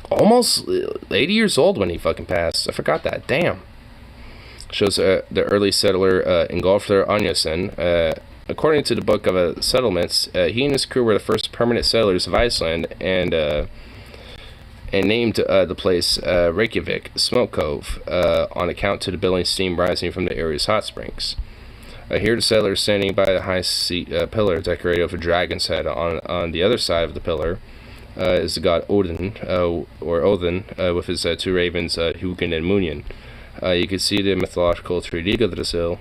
Almost 80 years old when he fucking passed. I forgot that. Damn. Shows the early settler Ingolfur Árnason. According to the Book of Settlements, he and his crew were the first permanent settlers of Iceland, and named the place Reykjavik, Smoke Cove, on account to the billowing steam rising from the area's hot springs. Here the settlers standing by the high pillar decorated with a dragon's head. On the other side of the pillar is the god Odin, with his two ravens, Hugin and Muninn. You can see the mythological tree Yggdrasil,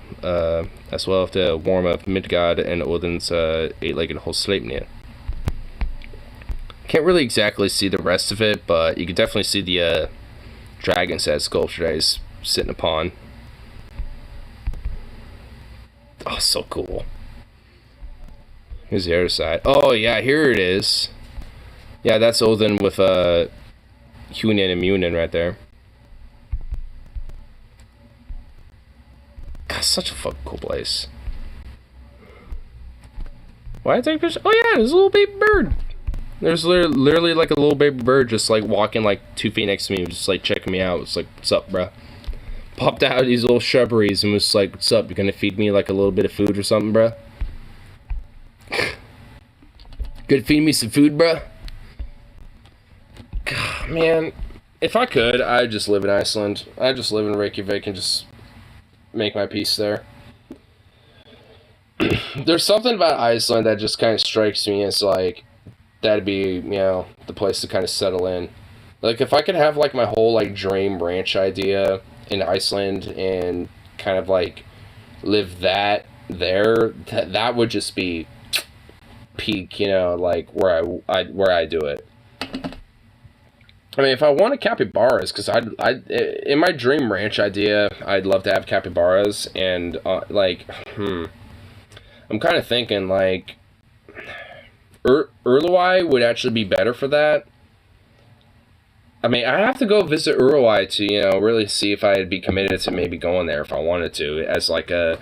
as well as the worm of Midgard and Odin's eight-legged horse Sleipnir. Can't really exactly see the rest of it, but you can definitely see the dragon's head sculpture that he's sitting upon. Oh, so cool. Here's the other side. Oh, yeah, here it is. Yeah, that's Odin with Hugin and Muninn right there. God, such a fucking cool place. Why did I take a picture? Oh, yeah, there's a little baby bird. There's literally like a little baby bird just like walking like 2 feet next to me, just like checking me out. It's like, what's up, bruh? Popped out of these little shrubberies and was like, what's up? You gonna feed me like a little bit of food or something, bruh? Good, feed me some food, bruh? God, man, if I could, I'd just live in Iceland. I'd just live in Reykjavik and just make my peace there. There's something about Iceland that just kind of strikes me as like, that'd be, you know, the place to kind of settle in. Like, if I could have, like, my whole, like, dream ranch idea in Iceland and kind of, like, live that there, that would just be peak, you know, like, where I do it. I mean, if I wanted capybaras, because in my dream ranch idea, I'd love to have capybaras, and, I'm kind of thinking, like, Uruguay would actually be better for that. I mean, I have to go visit Uruguay to, you know, really see if I'd be committed to maybe going there if I wanted to, as like a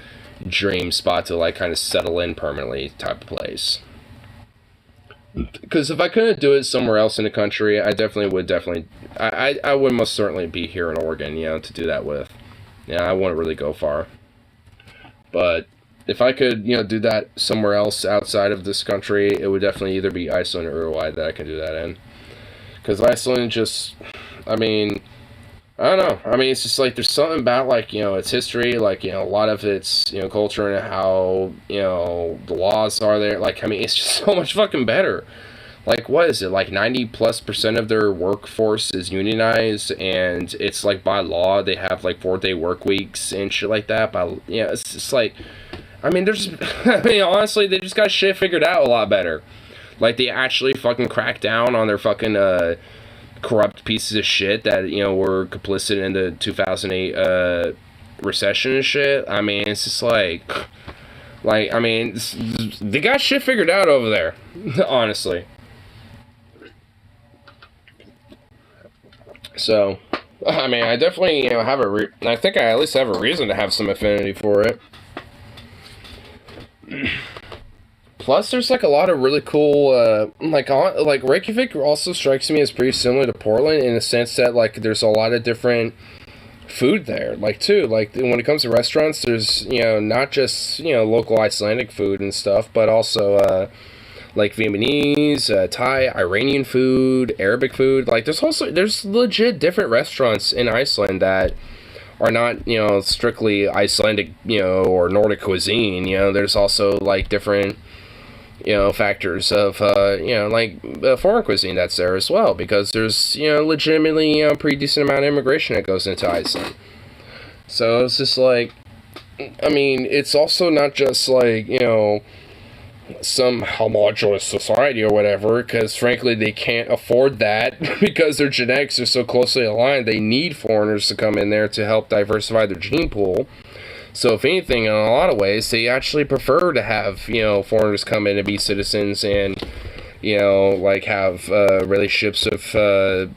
dream spot to like kind of settle in permanently type of place. Because if I couldn't do it somewhere else in the country, I would most certainly be here in Oregon, you know, to do that with. Yeah, I wouldn't really go far. But if I could, you know, do that somewhere else outside of this country, it would definitely either be Iceland or Uruguay that I can do that in. Because Iceland just, I mean, I don't know. I mean, it's just like there's something about, like, you know, its history, like, you know, a lot of its, you know, culture and how, you know, the laws are there. Like, I mean, it's just so much fucking better. Like, what is it? Like 90+% of their workforce is unionized, and it's like by law they have like 4-day work weeks and shit like that. It's just like, I mean, there's, I mean, honestly, they just got shit figured out a lot better. Like, they actually fucking cracked down on their fucking corrupt pieces of shit that, you know, were complicit in the 2008 recession and shit. I mean, it's just like, I mean, they got shit figured out over there, honestly. So, I mean, I definitely, you know, have I think I at least have a reason to have some affinity for it. Plus, there's, like, a lot of really cool, like, Reykjavik also strikes me as pretty similar to Portland in the sense that, like, there's a lot of different food there, like, too. Like, when it comes to restaurants, there's, you know, not just, you know, local Icelandic food and stuff, but also, like Vietnamese, Thai, Iranian food, Arabic food. Like, there's legit different restaurants in Iceland that are not, you know, strictly Icelandic, you know, or Nordic cuisine. You know, there's also, like, different, you know, factors of, you know, like, foreign cuisine that's there as well, because there's, you know, legitimately, you know, pretty decent amount of immigration that goes into Iceland. So it's just like, I mean, it's also not just, like, you know, some homogenous society or whatever, because frankly they can't afford that because their genetics are so closely aligned. They need foreigners to come in there to help diversify their gene pool. So if anything, in a lot of ways, they actually prefer to have, you know, foreigners come in and be citizens and, you know, like, have relationships with,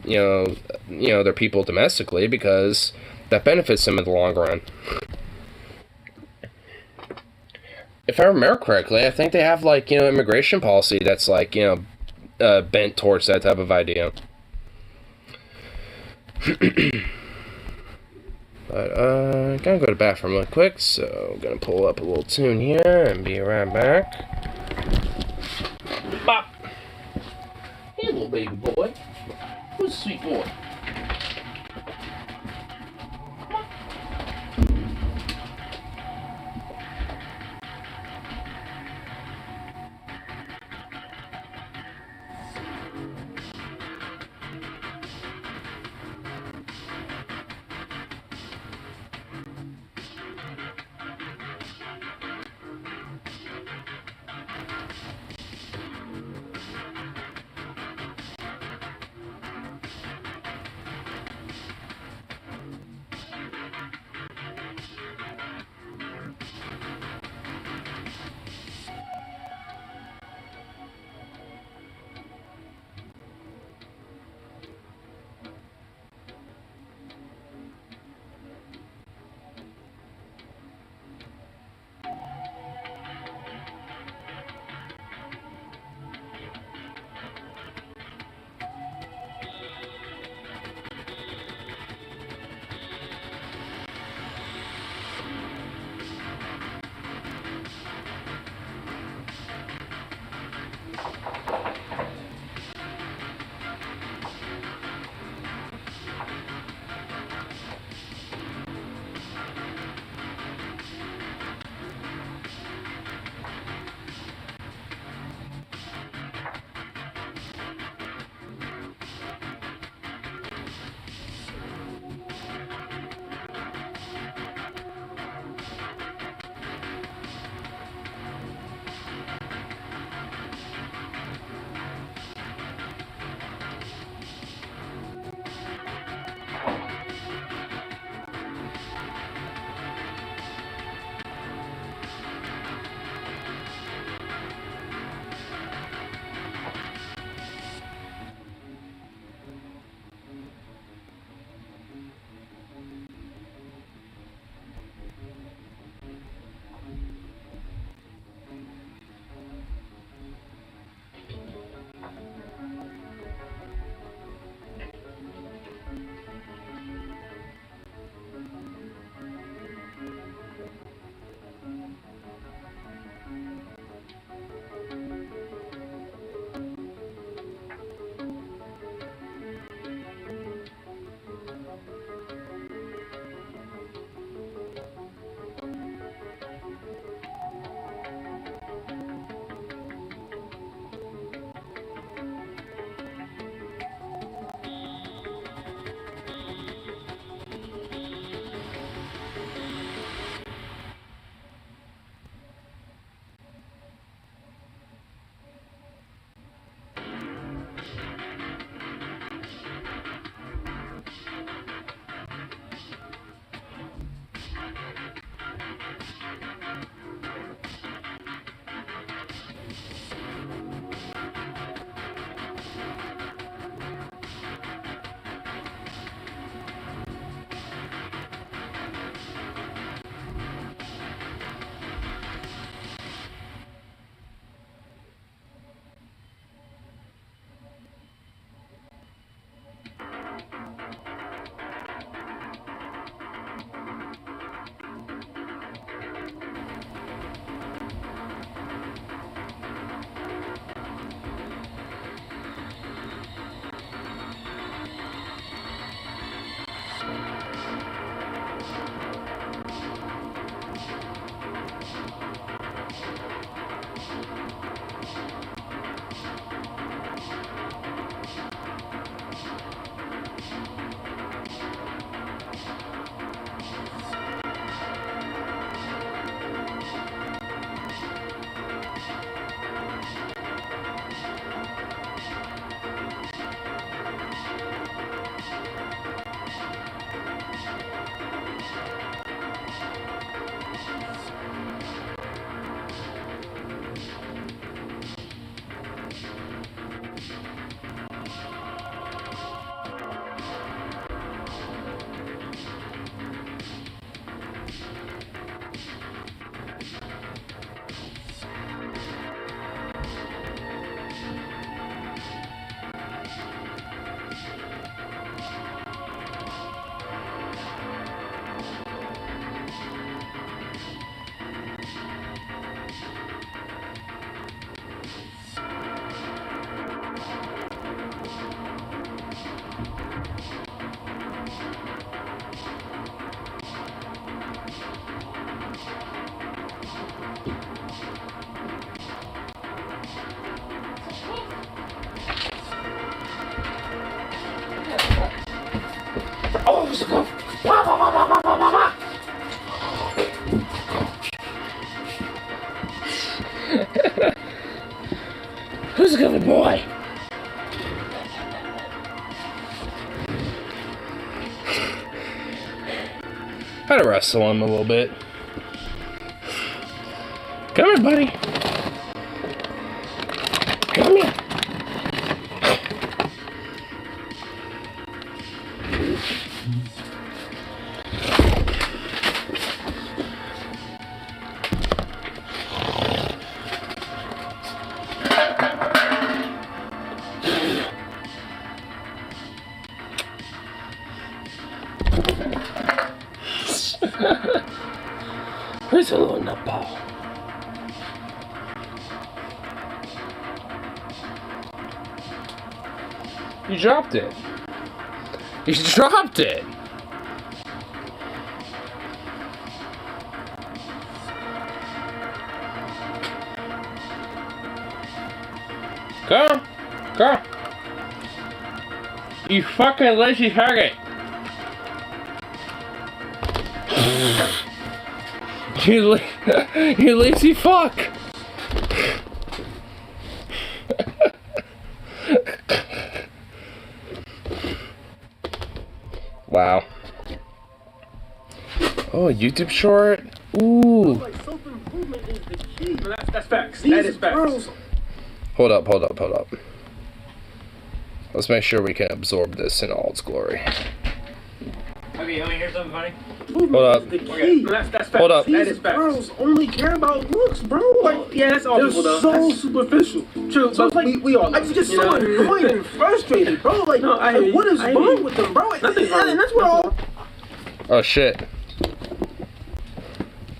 you know, their people domestically, because that benefits them in the long run. If I remember correctly, I think they have, like, you know, immigration policy that's, like, you know, bent towards that type of idea. But, gotta go to the bathroom real quick, so I'm gonna pull up a little tune here and be right back. Bop! Hey, little baby boy. Who's a sweet boy? Where's the good boy? Gotta wrestle him a little bit. Come here, buddy. Come here. Where's a little nutball? You dropped it. You dropped it. Come. Come. You fucking lazy faggot. You lazy fuck! Wow. Oh, a YouTube short? Ooh. Like self-improvement is the key. That's facts. That is facts. Hold up. Let's make sure we can absorb this in all its glory. Okay, you want to hear something funny? Hold up. Okay, that's facts. Hold up. That is facts. Girls only care about looks, bro. Like, Yeah, that's all they're people though. so superficial. True, So but it's like, we all. I just get so annoyed and frustrated, bro. Like, No, I hear you. what is I hear wrong you. with them, bro? Nothing's wrong. And that's what all Oh shit.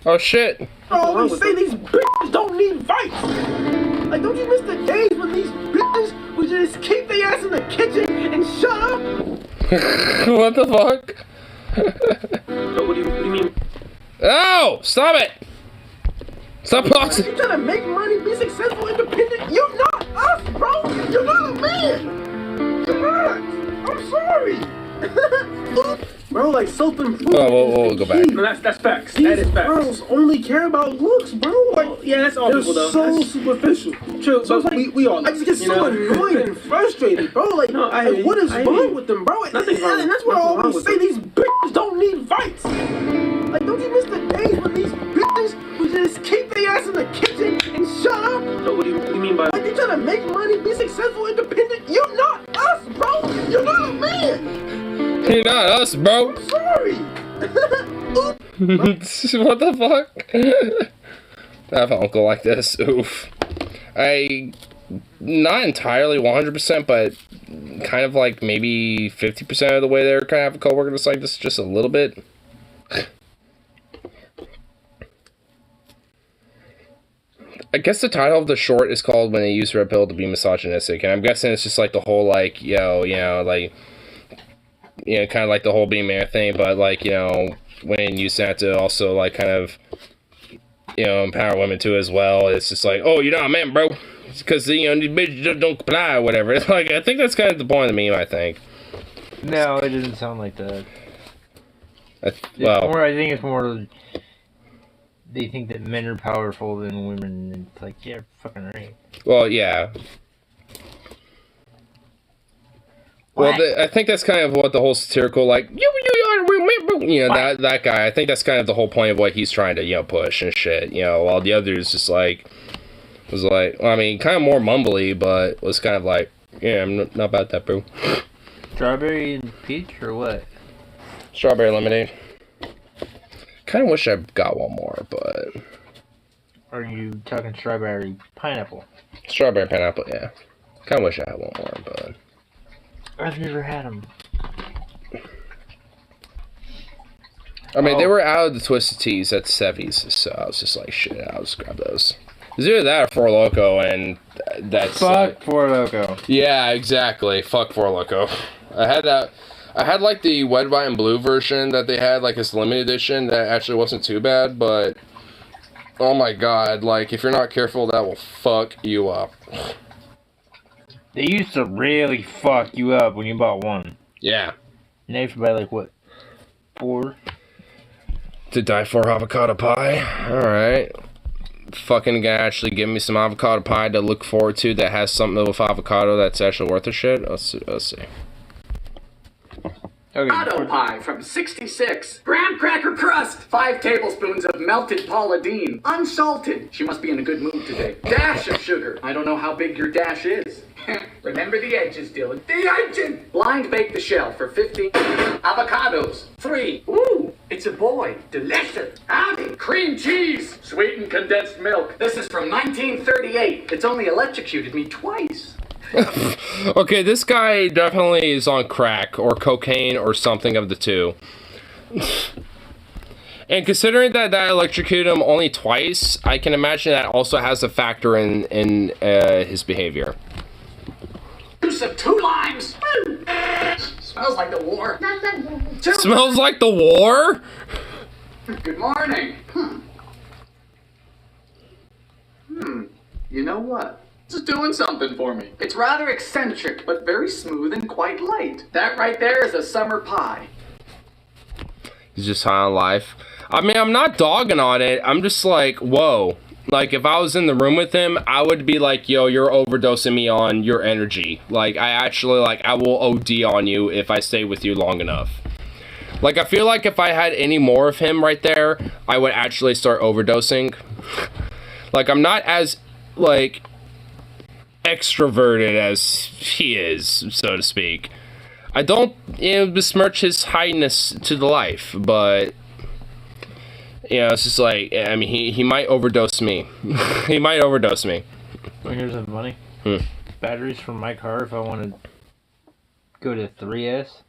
Oh shit. always say these bitches don't need fights. Like, don't you miss the days when these bitches would just keep their ass in the kitchen and shut up? What the fuck? What do you mean? Oh! Stop it! Stop boxing! You trying to make money, be successful, independent? You're not us, bro. You're not a man. You're not. I'm sorry. Bro, like self-improvement. Oh, we'll go back. No, that's facts. These That is facts. girls only care about looks, bro. Like, Yeah, that's all they're people though. so That's superficial. true, So but it's like, we all. I just get so annoyed and frustrated, bro. Like, No, I hear you. what is I hear wrong you. with them, bro? Nothing's wrong. And that's what I Nothing wrong always with say. them. These bitches don't need fights. Like, don't you miss the days when these bitches would just keep their ass in the kitchen and shut up? What do you mean by? Like, they trying to make money, be successful, independent. You're not us, bro. You're not a man. You're not us, bro. I'm sorry. What the fuck? I have an uncle like this. Oof. Not entirely 100%, but kind of like maybe 50% of the way there. Kind of have a coworker that's like this, just a little bit. I guess the title of the short is called "When They Use Red Pill to Be Misogynistic," and I'm guessing it's just like the whole like, like, kind of like the whole being man thing, but like, when you have to also like kind of, empower women too as well. It's just like, oh, you're not a man, bro, because these bitches just don't comply or whatever. It's like, I think that's kind of the point of the meme. I think. No, it doesn't sound like that. Well, I think it's more. They think that men are powerful than women, and it's like, yeah, fucking right. well, yeah. Well, I think that's kind of what the whole satirical, like, that guy, I think that's kind of the whole point of what he's trying to, push and shit, while the others just, like, was like, well, I mean, kind of more mumbly, but was kind of like, yeah, I'm not about that, bro. Strawberry and peach, or what? Strawberry lemonade. Kind of wish I got one more, but... Are you talking strawberry pineapple? Strawberry pineapple, yeah. Kind of wish I had one more, but... I've never had them. I mean, they were out of the Twisted Teas at Sevy's, so I was just like, shit, I'll just grab those. It's either that or Four Loko, and that's... Fuck Four Loko. Yeah, exactly. Fuck Four Loko. I had that... I had, like, the Red, White, and Blue version that they had, like, this limited edition that actually wasn't too bad, but... Oh my god, like, if you're not careful, that will fuck you up. They used to really fuck you up when you bought one. Yeah. Now you have to buy, like, what? 4? To die for avocado pie? Alright. fucking gonna actually give me some avocado pie to look forward to that has something with avocado that's actually worth a shit? Let's see. Okay. Avocado pie from 66. Graham cracker crust. 5 tablespoons of melted Paula Deen. Unsalted. She must be in a good mood today. Dash of sugar. I don't know how big your dash is. Remember the edges, Dylan. The edges! Blind bake the shell for 15. Avocados. 3. Ooh, it's a boy. Delicious. Howdy. Cream cheese. Sweetened condensed milk. This is from 1938. It's only electrocuted me twice. Okay, this guy definitely is on crack or cocaine or something of the two. And considering that electrocuted him only twice, I can imagine that also has a factor in his behavior. Juice of 2 limes. Smells like the war. Smells like the war? Good morning. You know what? It's doing something for me. It's rather eccentric, but very smooth and quite light. That right there is a summer pie. He's just high on life. I mean, I'm not dogging on it. I'm just like, whoa. Like, if I was in the room with him, I would be like, yo, you're overdosing me on your energy. Like, I will OD on you if I stay with you long enough. Like, I feel like if I had any more of him right there, I would actually start overdosing. Like, I'm not as, like, extroverted as he is, so to speak. I don't, besmirch his highness to the life, but, it's just like, I mean, he might overdose me. He might overdose me. Well, here's something funny. Batteries for my car, if I want to go to 3S,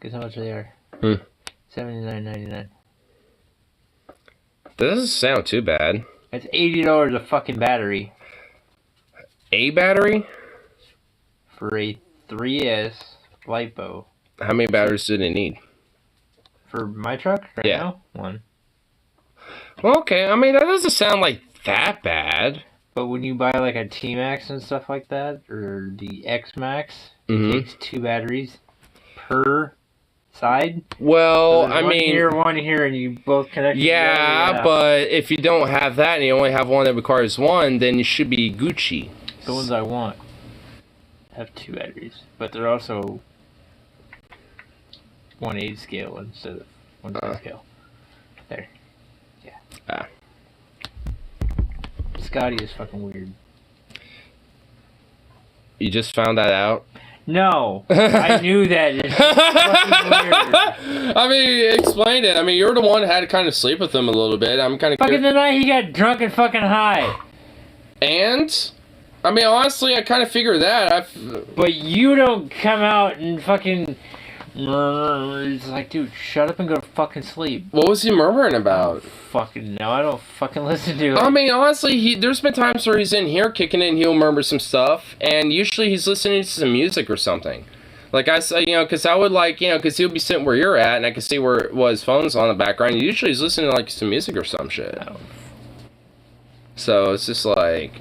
guess how much they are? $79.99. That doesn't sound too bad. That's $80 a fucking battery. A battery? For a 3S LiPo. How many batteries did it need? For my truck right now? 1. Well, okay, I mean, that doesn't sound like that bad. But when you buy like a T-Max and stuff like that, or the X-Max, it takes 2 batteries per side. Well, so I mean, one here, and you both connect. Yeah, but if you don't have that and you only have one that requires 1, then you should be Gucci. The ones I want have 2 batteries, but they're also 1/8 scale instead of 1/10 scale. There. Yeah. Scotty is fucking weird. You just found that out? No, I knew that. It's fucking weird. I mean, explain it. I mean, you're the one that had to kind of sleep with him a little bit. I'm kind of fucking the night he got drunk and fucking high. And? I mean, honestly, I kind of figured that. But you don't come out and fucking... It's like, dude, shut up and go to fucking sleep. What was he murmuring about? Fucking no, I don't fucking listen to it. I mean, honestly, there's been times where he's in here kicking it and he'll murmur some stuff, and usually he's listening to some music or something. Like I said, because I would like, because he'll be sitting where you're at, and I can see where his phone's on the background. Usually he's listening to like some music or some shit. Oh. So it's just like,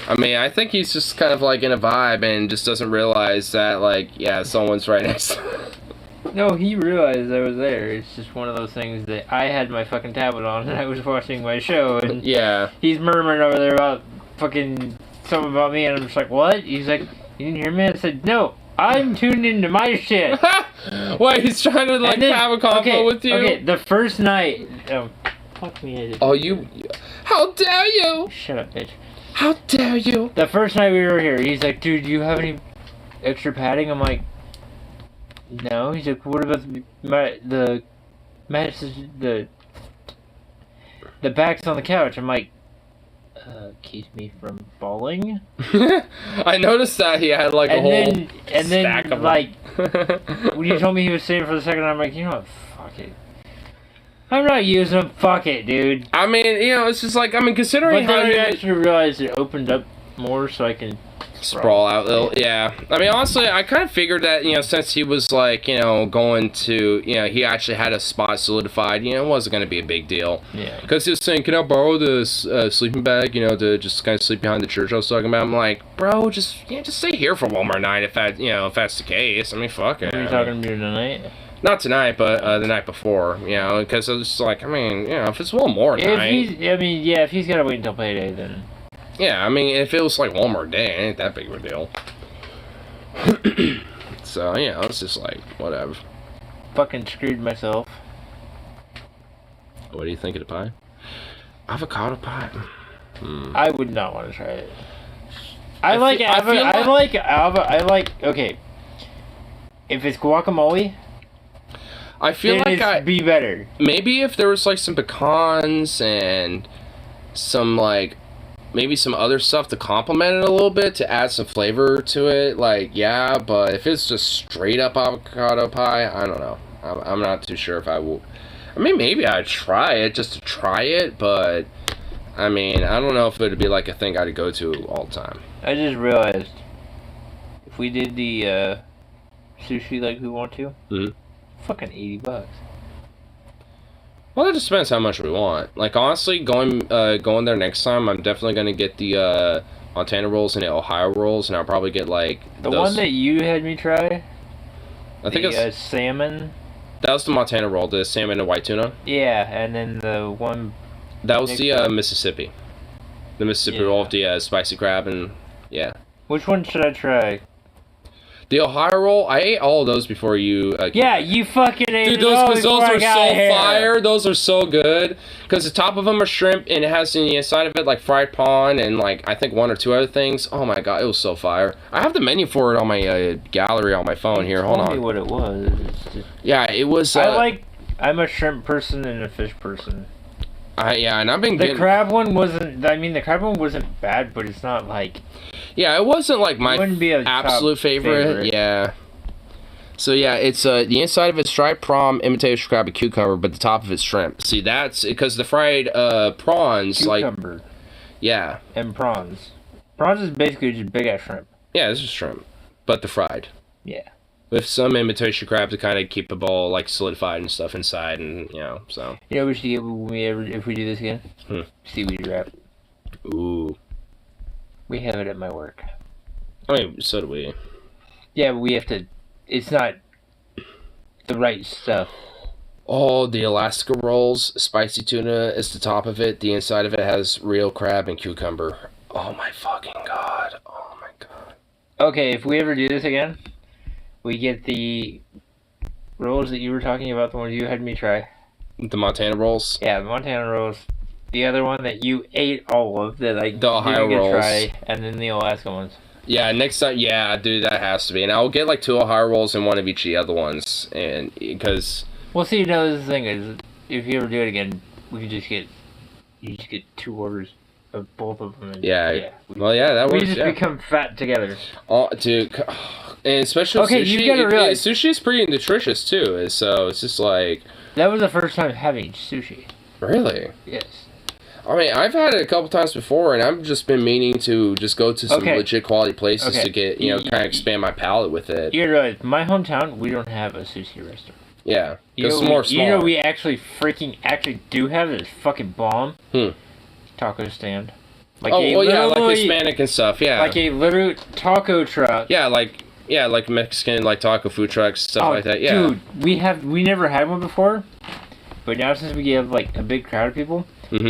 I mean, I think he's just kind of like in a vibe and just doesn't realize that, like, yeah, someone's right next to him. No, he realized I was there. It's just one of those things that I had my fucking tablet on and I was watching my show, and yeah, he's murmuring over there about fucking something about me, and I'm just like, what? He's like, you didn't hear me? I said, no, I'm tuned into my shit. Wait, he's trying to like have a convo with you? Okay, the first night. Oh, fuck me. Oh, you. How dare you? Shut up, bitch. How dare you? The first night we were here, he's like, dude, do you have any extra padding? I'm like, no. He's like, what about the backs on the couch? I'm like, keeps me from falling. I noticed that he had like a whole stack of like, when you told me he was saving for the second, I'm like, you know what, fuck it. I'm not using them. Fuck it, dude. I mean, it's just like, I mean, considering but how then you I actually realized it opened up more so I can sprawl out a little. Yeah. I mean, honestly, I kind of figured that, since he was like, going to, he actually had a spot solidified, it wasn't going to be a big deal. Yeah. Because he was saying, can I borrow this sleeping bag, to just kind of sleep behind the church I was talking about? I'm like, bro, just stay here for one more night if that's the case. I mean, fuck it. What are you talking about tonight? Not tonight, but the night before, you know, because it's like, I mean, you know, if it's Walmart night... if he's gotta wait until payday, then... Yeah, I mean, if it was like Walmart day, it ain't that big of a deal. So, you know, it's just like, whatever. Fucking screwed myself. What do you think of the pie? Avocado pie? I would not want to try it. Okay. If it's guacamole, I feel like it'd be better. Maybe if there was like some pecans and some like maybe some other stuff to complement it a little bit to add some flavor to it, like yeah. But if it's just straight up avocado pie, I don't know. I'm not too sure if I will. I mean, maybe I'd try it just to try it, but I mean, I don't know if it'd be like a thing I'd go to all the time. I just realized if we did the sushi like we want to, fucking $80. Well, that just depends how much we want. Like honestly, going there next time, I'm definitely gonna get the Montana rolls and the Ohio rolls, and I'll probably get like the one that you had me try. I think it's salmon. That was the Montana roll, the salmon and white tuna. Yeah, and then the one... That was the Mississippi. The Mississippi roll with the spicy crab and... Yeah. Which one should I try? The Ohio roll, I ate all of those before you... yeah, you fucking ate Dude, those are so fire. Those are so good. Because the top of them are shrimp, and it has in the inside of it, like, fried prawn, and, like, I think one or two other things. Oh, my God, it was so fire. I have the menu for it on my gallery on my phone here. Hold on. Tell me what it was. Yeah, it was... I'm a shrimp person and a fish person. Yeah, and I've been getting... The crab one wasn't... I mean, the crab one wasn't bad, but it's not, like... Yeah, it wasn't like my absolute favorite. Yeah. So yeah, it's the inside of it's striped prawn, imitation crab, and cucumber, but the top of it's shrimp. See, that's because the fried prawns cucumber. Like. Yeah. And prawns. Prawns is basically just big ass shrimp. Yeah, this is shrimp, but the fried. Yeah. With some imitation crab to kind of keep the ball like solidified and stuff inside, and you know, so. You know, we should get if we do this again. Seaweed wrap. Ooh. We have it at my work. I mean, so do we. Yeah, but we have to... It's not the right stuff. Oh, the Alaska rolls, spicy tuna is the top of it. The inside of it has real crab and cucumber. Oh my fucking God. Oh my God. Okay, if we ever do this again, we get the rolls that you were talking about, the ones you had me try. The Montana rolls? Yeah, the Montana rolls. The other one that you ate all of that I the Ohio rolls. Try, and then the Alaska ones. Yeah, next time, yeah, dude, that has to be. And I'll get like 2 Ohio rolls and one of each of the other ones, and because. Well, see, you know, the thing is, if you ever do it again, we can just get 2 orders of both of them. And, yeah. Well, yeah, that works. We just become fat together. Oh, dude, and especially okay, sushi. You gotta realize sushi is pretty nutritious too, so it's just like. That was the first time having sushi. Really? Yes. I mean, I've had it a couple times before, and I've just been meaning to just go to some legit quality places to get, you know, kind of expand my palate with it. You're right. My hometown, we don't have a sushi restaurant. Yeah, because it's more small. You know, we actually do have this fucking bomb taco stand. Like like Hispanic and stuff. Yeah, like a literal taco truck. Yeah, like Mexican like taco food trucks, stuff like that. Yeah, dude, we never had one before, but now since we have like a big crowd of people.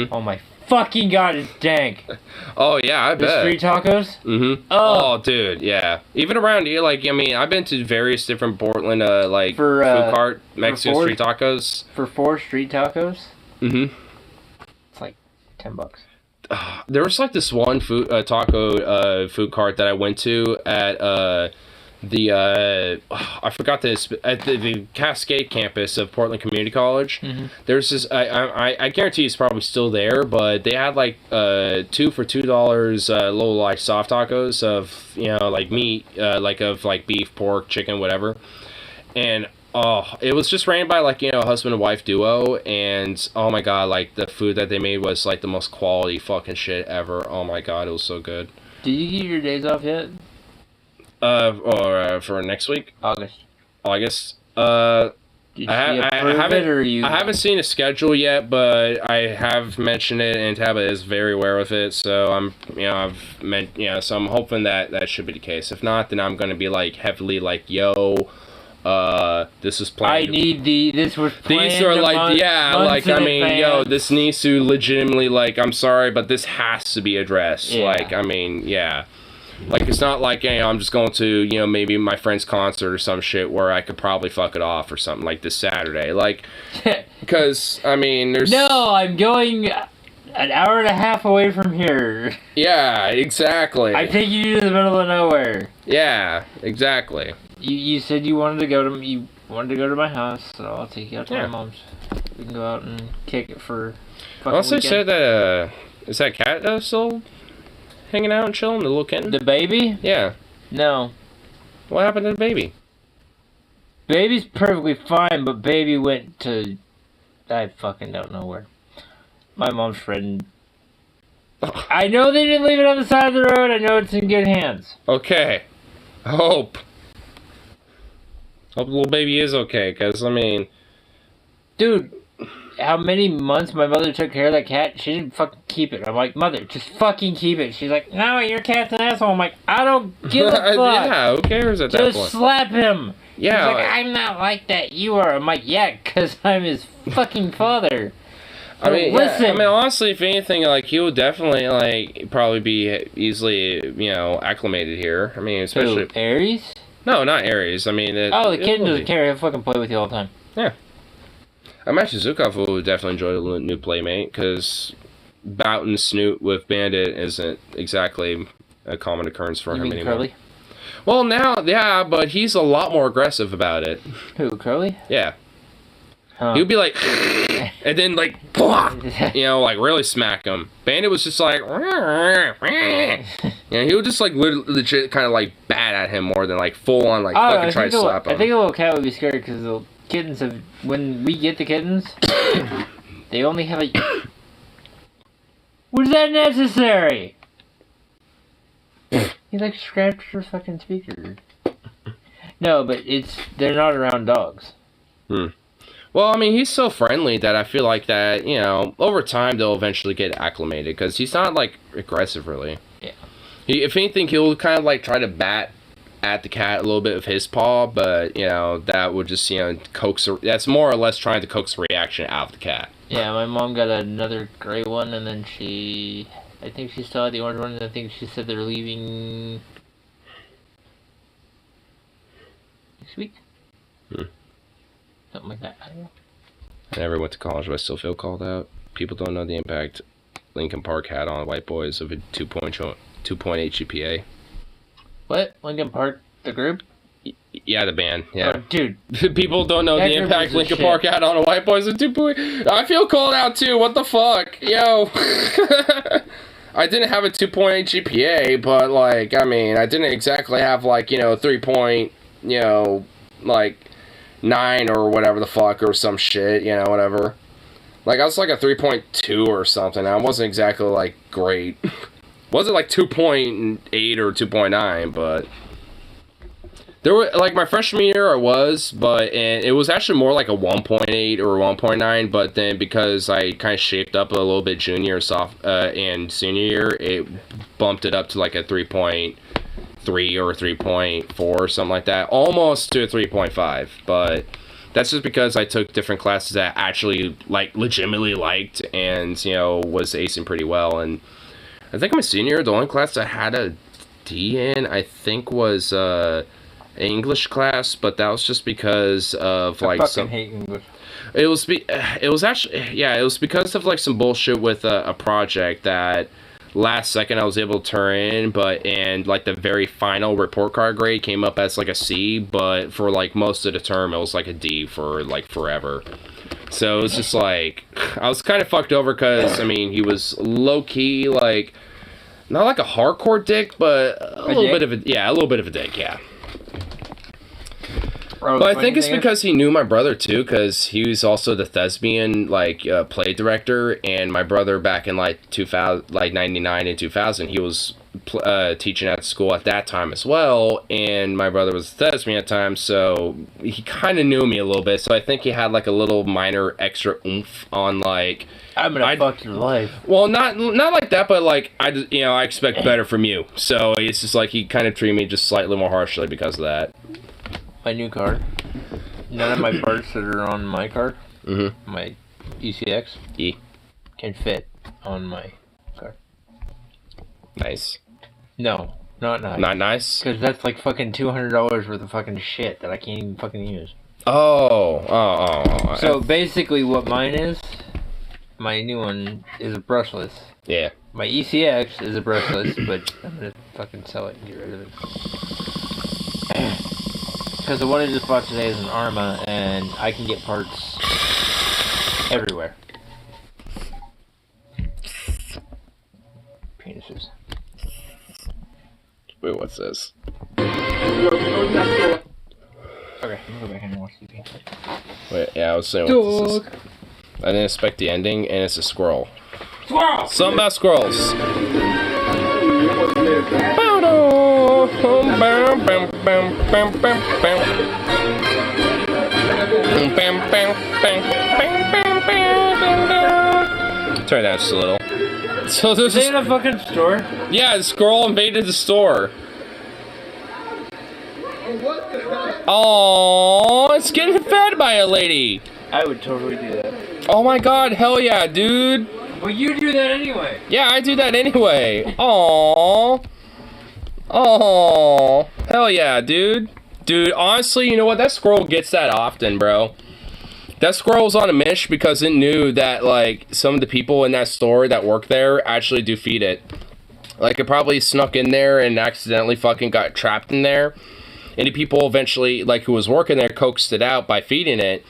Oh my fucking God, it's dank. Oh yeah, I bet. The street tacos? Oh, dude, yeah. Even around here, like, I mean, I've been to various different Portland, like, food cart Mexican street tacos. For 4 street tacos? It's like $10. There was like this one taco food cart that I went to at I forgot this at the Cascade campus of Portland Community College. There's this I guarantee it's probably still there, but they had like 2 for $2 little like soft tacos of, you know, like meat, like of like beef, pork, chicken, whatever. And it was just ran by like, you know, a husband and wife duo, and oh my God, like the food that they made was like the most quality fucking shit ever. Oh my God, it was so good. Did you get your days off yet? For next week? August. I haven't seen a schedule yet, but I have mentioned it, and Tabitha is very aware of it. So so I'm hoping that should be the case. If not, then I'm gonna be like heavily like, yo, this is planned. This was planned. These are like, months I in mean, advance. this needs to legitimately, like, I'm sorry, but this has to be addressed. Yeah. Like, I mean, yeah. Like, it's not like, hey, I'm just going to, maybe my friend's concert or some shit where I could probably fuck it off or something like this Saturday. Like, because, I mean, there's... No, I'm going an hour and a half away from here. Yeah, exactly. I take you to the middle of nowhere. Yeah, exactly. You said you wanted to go to my house, so I'll take you out to my mom's. We can go out and kick it for fucking Also weekend. said that, is that cat still hanging out and chilling, the little kitten? The baby? Yeah. No. What happened to the baby? Baby's perfectly fine, but baby went to... I fucking don't know where. My mom's friend. I know they didn't leave it on the side of the road. I know it's in good hands. Okay. Hope the little baby is okay, because, I mean... Dude, how many months my mother took care of that cat? She didn't fucking keep it. I'm like, mother, just fucking keep it. She's like, no, your cat's an asshole. I'm like, I don't give a fuck. Yeah, who cares at that point? Just slap him. Yeah. He's like, I'm not like that. You are. I'm like, yeah, because I'm his fucking father. I mean, listen. yeah, I mean, honestly, if anything, like, he would definitely, like, probably be easily, acclimated here. I mean, especially... Who, Aries? No, not Aries. I mean... The kitten doesn't care. He'll fucking play with you all the time. Yeah. I imagine Zukov would definitely enjoy a new playmate, because bouting Snoot with Bandit isn't exactly a common occurrence for You him mean anymore. Curly? Well, now, yeah, but he's a lot more aggressive about it. Who, Curly? Yeah. Huh. He would be like, and then like, like really smack him. Bandit was just like, he would just like legit kind of like bat at him more than like full on like fucking try to slap him. I think a little cat would be scared because the kittens have, when we get the kittens, they only have a... Was that necessary? He like scratched your fucking speaker. No, but they're not around dogs. Well, I mean, he's so friendly that I feel like that, over time they'll eventually get acclimated because he's not, like, aggressive, really. Yeah. If anything, he'll kind of, like, try to bat at the cat a little bit with his paw, but, that would just, that's more or less trying to coax a reaction out of the cat. Yeah, my mom got another gray one, and then I think she still had the orange one, and I think she said they're leaving next week. Something like that. I don't know. I never went to college, but I still feel called out. People don't know the impact Lincoln Park had on white boys of a 2.8 GPA. What? Lincoln Park, the group? Yeah, the band. Yeah, oh, dude. People don't know the impact Lincoln Park had on white boys of 2.8. I feel called out too. What the fuck, yo? I didn't have a 2.8 GPA, but like, I mean, I didn't exactly have like 3 point, like 9 or whatever the fuck or some shit, whatever. Like, I was like a 3.2 or something. I wasn't exactly like great. Wasn't like 2.8 or 2.9, but there were like my freshman year I was, and it was actually more like a 1.8 or 1.9, but then because I kind of shaped up a little bit junior and senior year, it bumped it up to like a 3.3 or 3.4 or something like that, almost to a 3.5, but that's just because I took different classes that I actually like legitimately liked and was acing pretty well. And I think my senior, the only class I had a D in, I think was an English class, but that was just because of like I hate English. It was because of like some bullshit with a project that last second I was able to turn in, and like the very final report card grade came up as like a C, but for like most of the term it was like a D for like forever. So it was just like, I was kind of fucked over because, I mean, he was low-key like, not like a hardcore dick, but a little bit of a dick, yeah. But I think it's because he knew my brother too, because he was also the thespian play director, and my brother back in like 2000, like 99 and 2000, he was teaching at school at that time as well, and my brother was a thespian at the time, so he kind of knew me a little bit. So I think he had like a little minor extra oomph on like, I'm gonna fuck your life. Well, not like that, but like I expect better from you. So it's just like he kind of treated me just slightly more harshly because of that. My new car. None of my parts that are on my car, my ECX, can fit on my car. Nice. No, not nice. Not nice? Because that's like fucking $200 worth of fucking shit that I can't even fucking use. Oh. So basically what mine is, my new one is a brushless. Yeah. My ECX is a brushless, but I'm gonna fucking sell it and get rid of it. Because the one I just bought today is an Arma, and I can get parts everywhere. Penises. Wait, what's this? Okay, I'm gonna go back in and watch TV. Wait, yeah, I was saying what this is. I didn't expect the ending, and it's a squirrel. Squirrel! Something about squirrels. Turn that just a little. So there's in a fucking store? Yeah, the squirrel invaded the store. Oh, it's getting fed by a lady. I would totally do that. Oh my god, hell yeah, dude. Well, you do that anyway. Yeah, I do that anyway. Aww. Oh, hell yeah, dude. Dude, honestly, you know what? That squirrel gets that often, bro. That squirrel was on a mish because it knew that, like, some of the people in that store that work there actually do feed it. Like, it probably snuck in there and accidentally fucking got trapped in there. And the people eventually, like, who was working there coaxed it out by feeding it.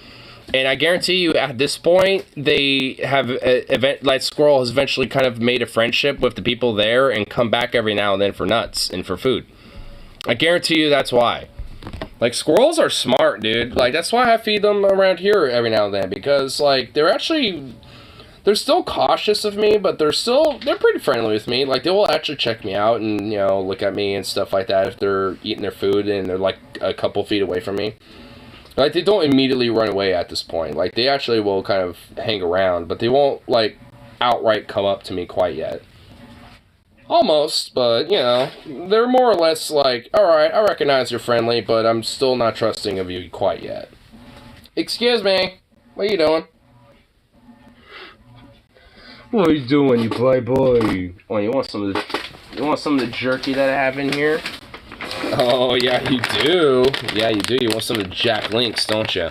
And I guarantee you, at this point, they have, like, squirrel has eventually kind of made a friendship with the people there and come back every now and then for nuts and for food. I guarantee you that's why. Like, squirrels are smart, dude. Like, that's why I feed them around here every now and then. Because, like, they're still cautious of me, but they're pretty friendly with me. Like, they will actually check me out and, you know, look at me and stuff like that if they're eating their food and they're, like, a couple feet away from me. Like, they don't immediately run away at this point. Like, they actually will kind of hang around, but they won't, like, outright come up to me quite yet. Almost, but, you know, they're more or less like, alright, I recognize you're friendly, but I'm still not trusting of you quite yet. Excuse me, what are you doing? What are you doing, you playboy? Oh, you want some of the jerky that I have in here? Oh, yeah, you do. Yeah, you do. You want some of the Jack Links, don't you?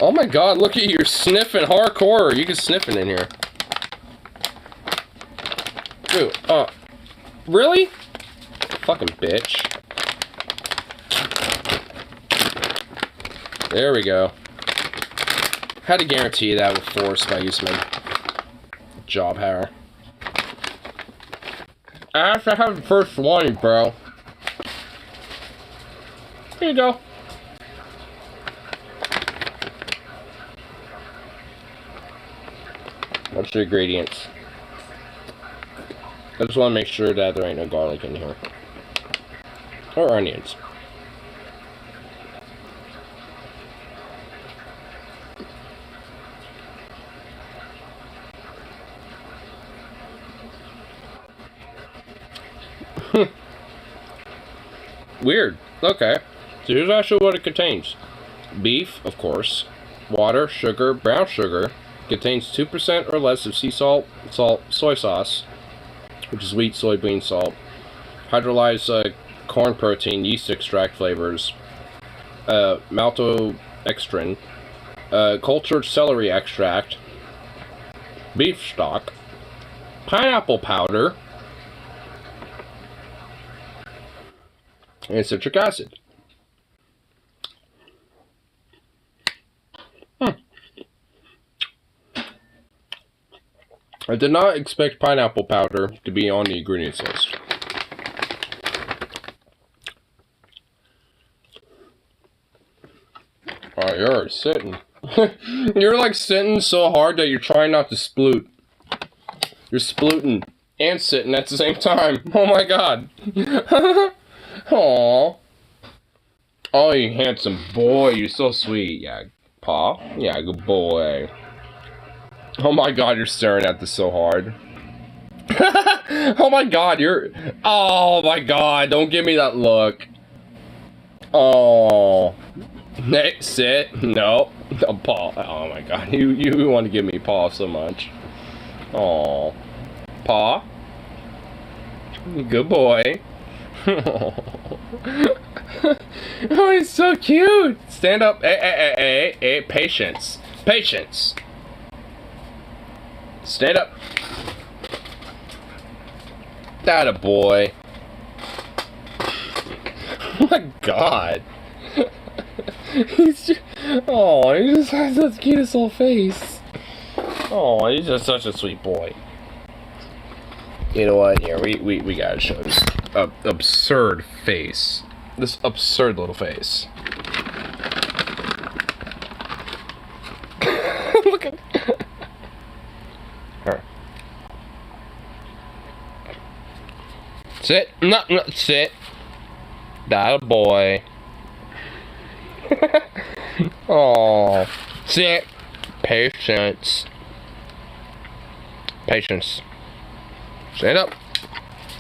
Oh my god, look at you. You're sniffing hardcore. You can sniff it in here. Dude, really? Fucking bitch. There we go. Had to guarantee that with force by using my job hammer. I have to have the first one, bro. Here you go. What's your ingredients? I just want to make sure that there ain't no garlic in here. Or onions. Weird. Okay. So here's actually what it contains. Beef, of course. Water, sugar, brown sugar. Contains 2% or less of sea salt, soy sauce, which is wheat, soybean salt. Hydrolyzed corn protein, yeast extract flavors. Maltodextrin. Cultured celery extract. Beef stock. Pineapple powder. And citric acid. I did not expect pineapple powder to be on the ingredients list. Oh, you're sitting. You're like sitting so hard that you're trying not to sploot. You're splooting and sitting at the same time. Oh my god. Aww. Oh, you handsome boy. You're so sweet. Yeah, Pa. Yeah, good boy. Oh my god, you're staring at this so hard. Oh my god, oh my god, don't give me that look. Oh. Hey, sit. No. Oh, Paul. Oh my god. You want to give me Paw so much. Oh. Paw. Good boy. Oh, he's so cute. Stand up. Hey. Patience. Patience. Stand up. That a boy. Oh my god. He's just, oh, he just has the cutest little face. Oh, he's just such a sweet boy. You know what? Here, we gotta show this absurd face. This absurd little face. Look at her. Sit. No, sit. That a boy. Oh, sit. Patience. Patience. Stand up.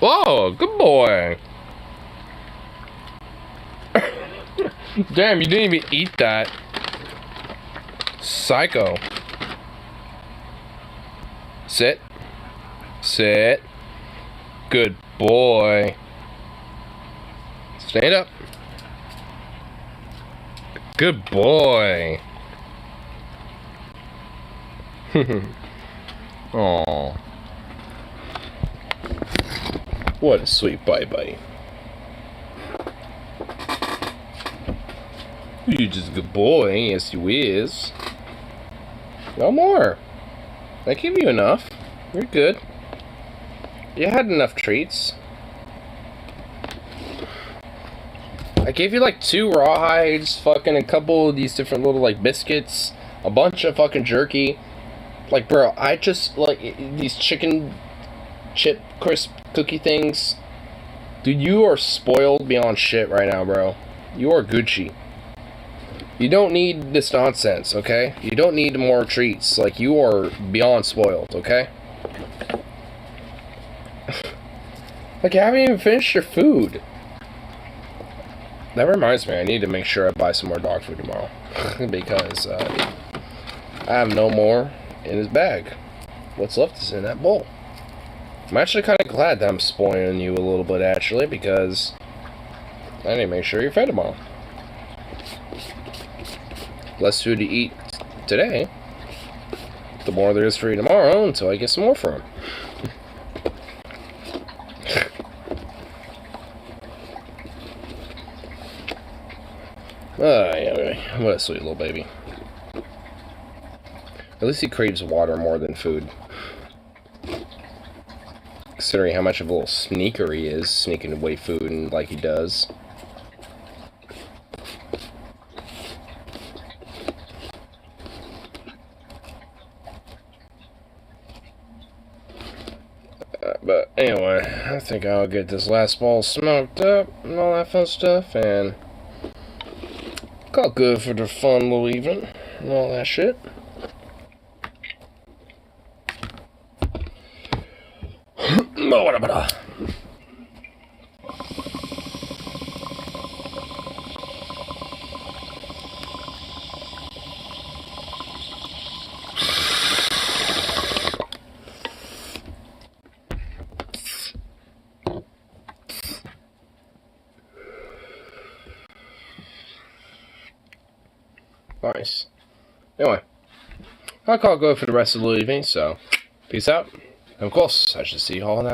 Whoa, good boy. Damn, you didn't even eat that. Psycho. Sit. Sit. Good boy. Stand up. Good boy. Aww. What a sweet buddy. You just a good boy, yes you is. No more. I give you enough. You're good. You had enough treats. I gave you like 2 rawhides, fucking a couple of these different little like biscuits, a bunch of fucking jerky. Like, bro, I just like these chicken chip crisp cookie things. Dude, you are spoiled beyond shit right now, bro. You are Gucci. You don't need this nonsense, okay? You don't need more treats. Like, you are beyond spoiled, okay? Like, you haven't even finished your food. That reminds me, I need to make sure I buy some more dog food tomorrow. Because I have no more in his bag. What's left is in that bowl. I'm actually kind of glad that I'm spoiling you a little bit, actually, because I need to make sure you're fed tomorrow. Less food to eat today, the more there is for you tomorrow until I get some more from him. Yeah, what a sweet little baby. At least he craves water more than food. Considering how much of a little sneaker he is, sneaking away food and like he does. But anyway, I think I'll get this last ball smoked up and all that fun stuff, and call it good for the fun little evening and all that shit. Nice. Anyway, I'll call it good for the rest of the evening, so peace out. And of course, I should see you all in that.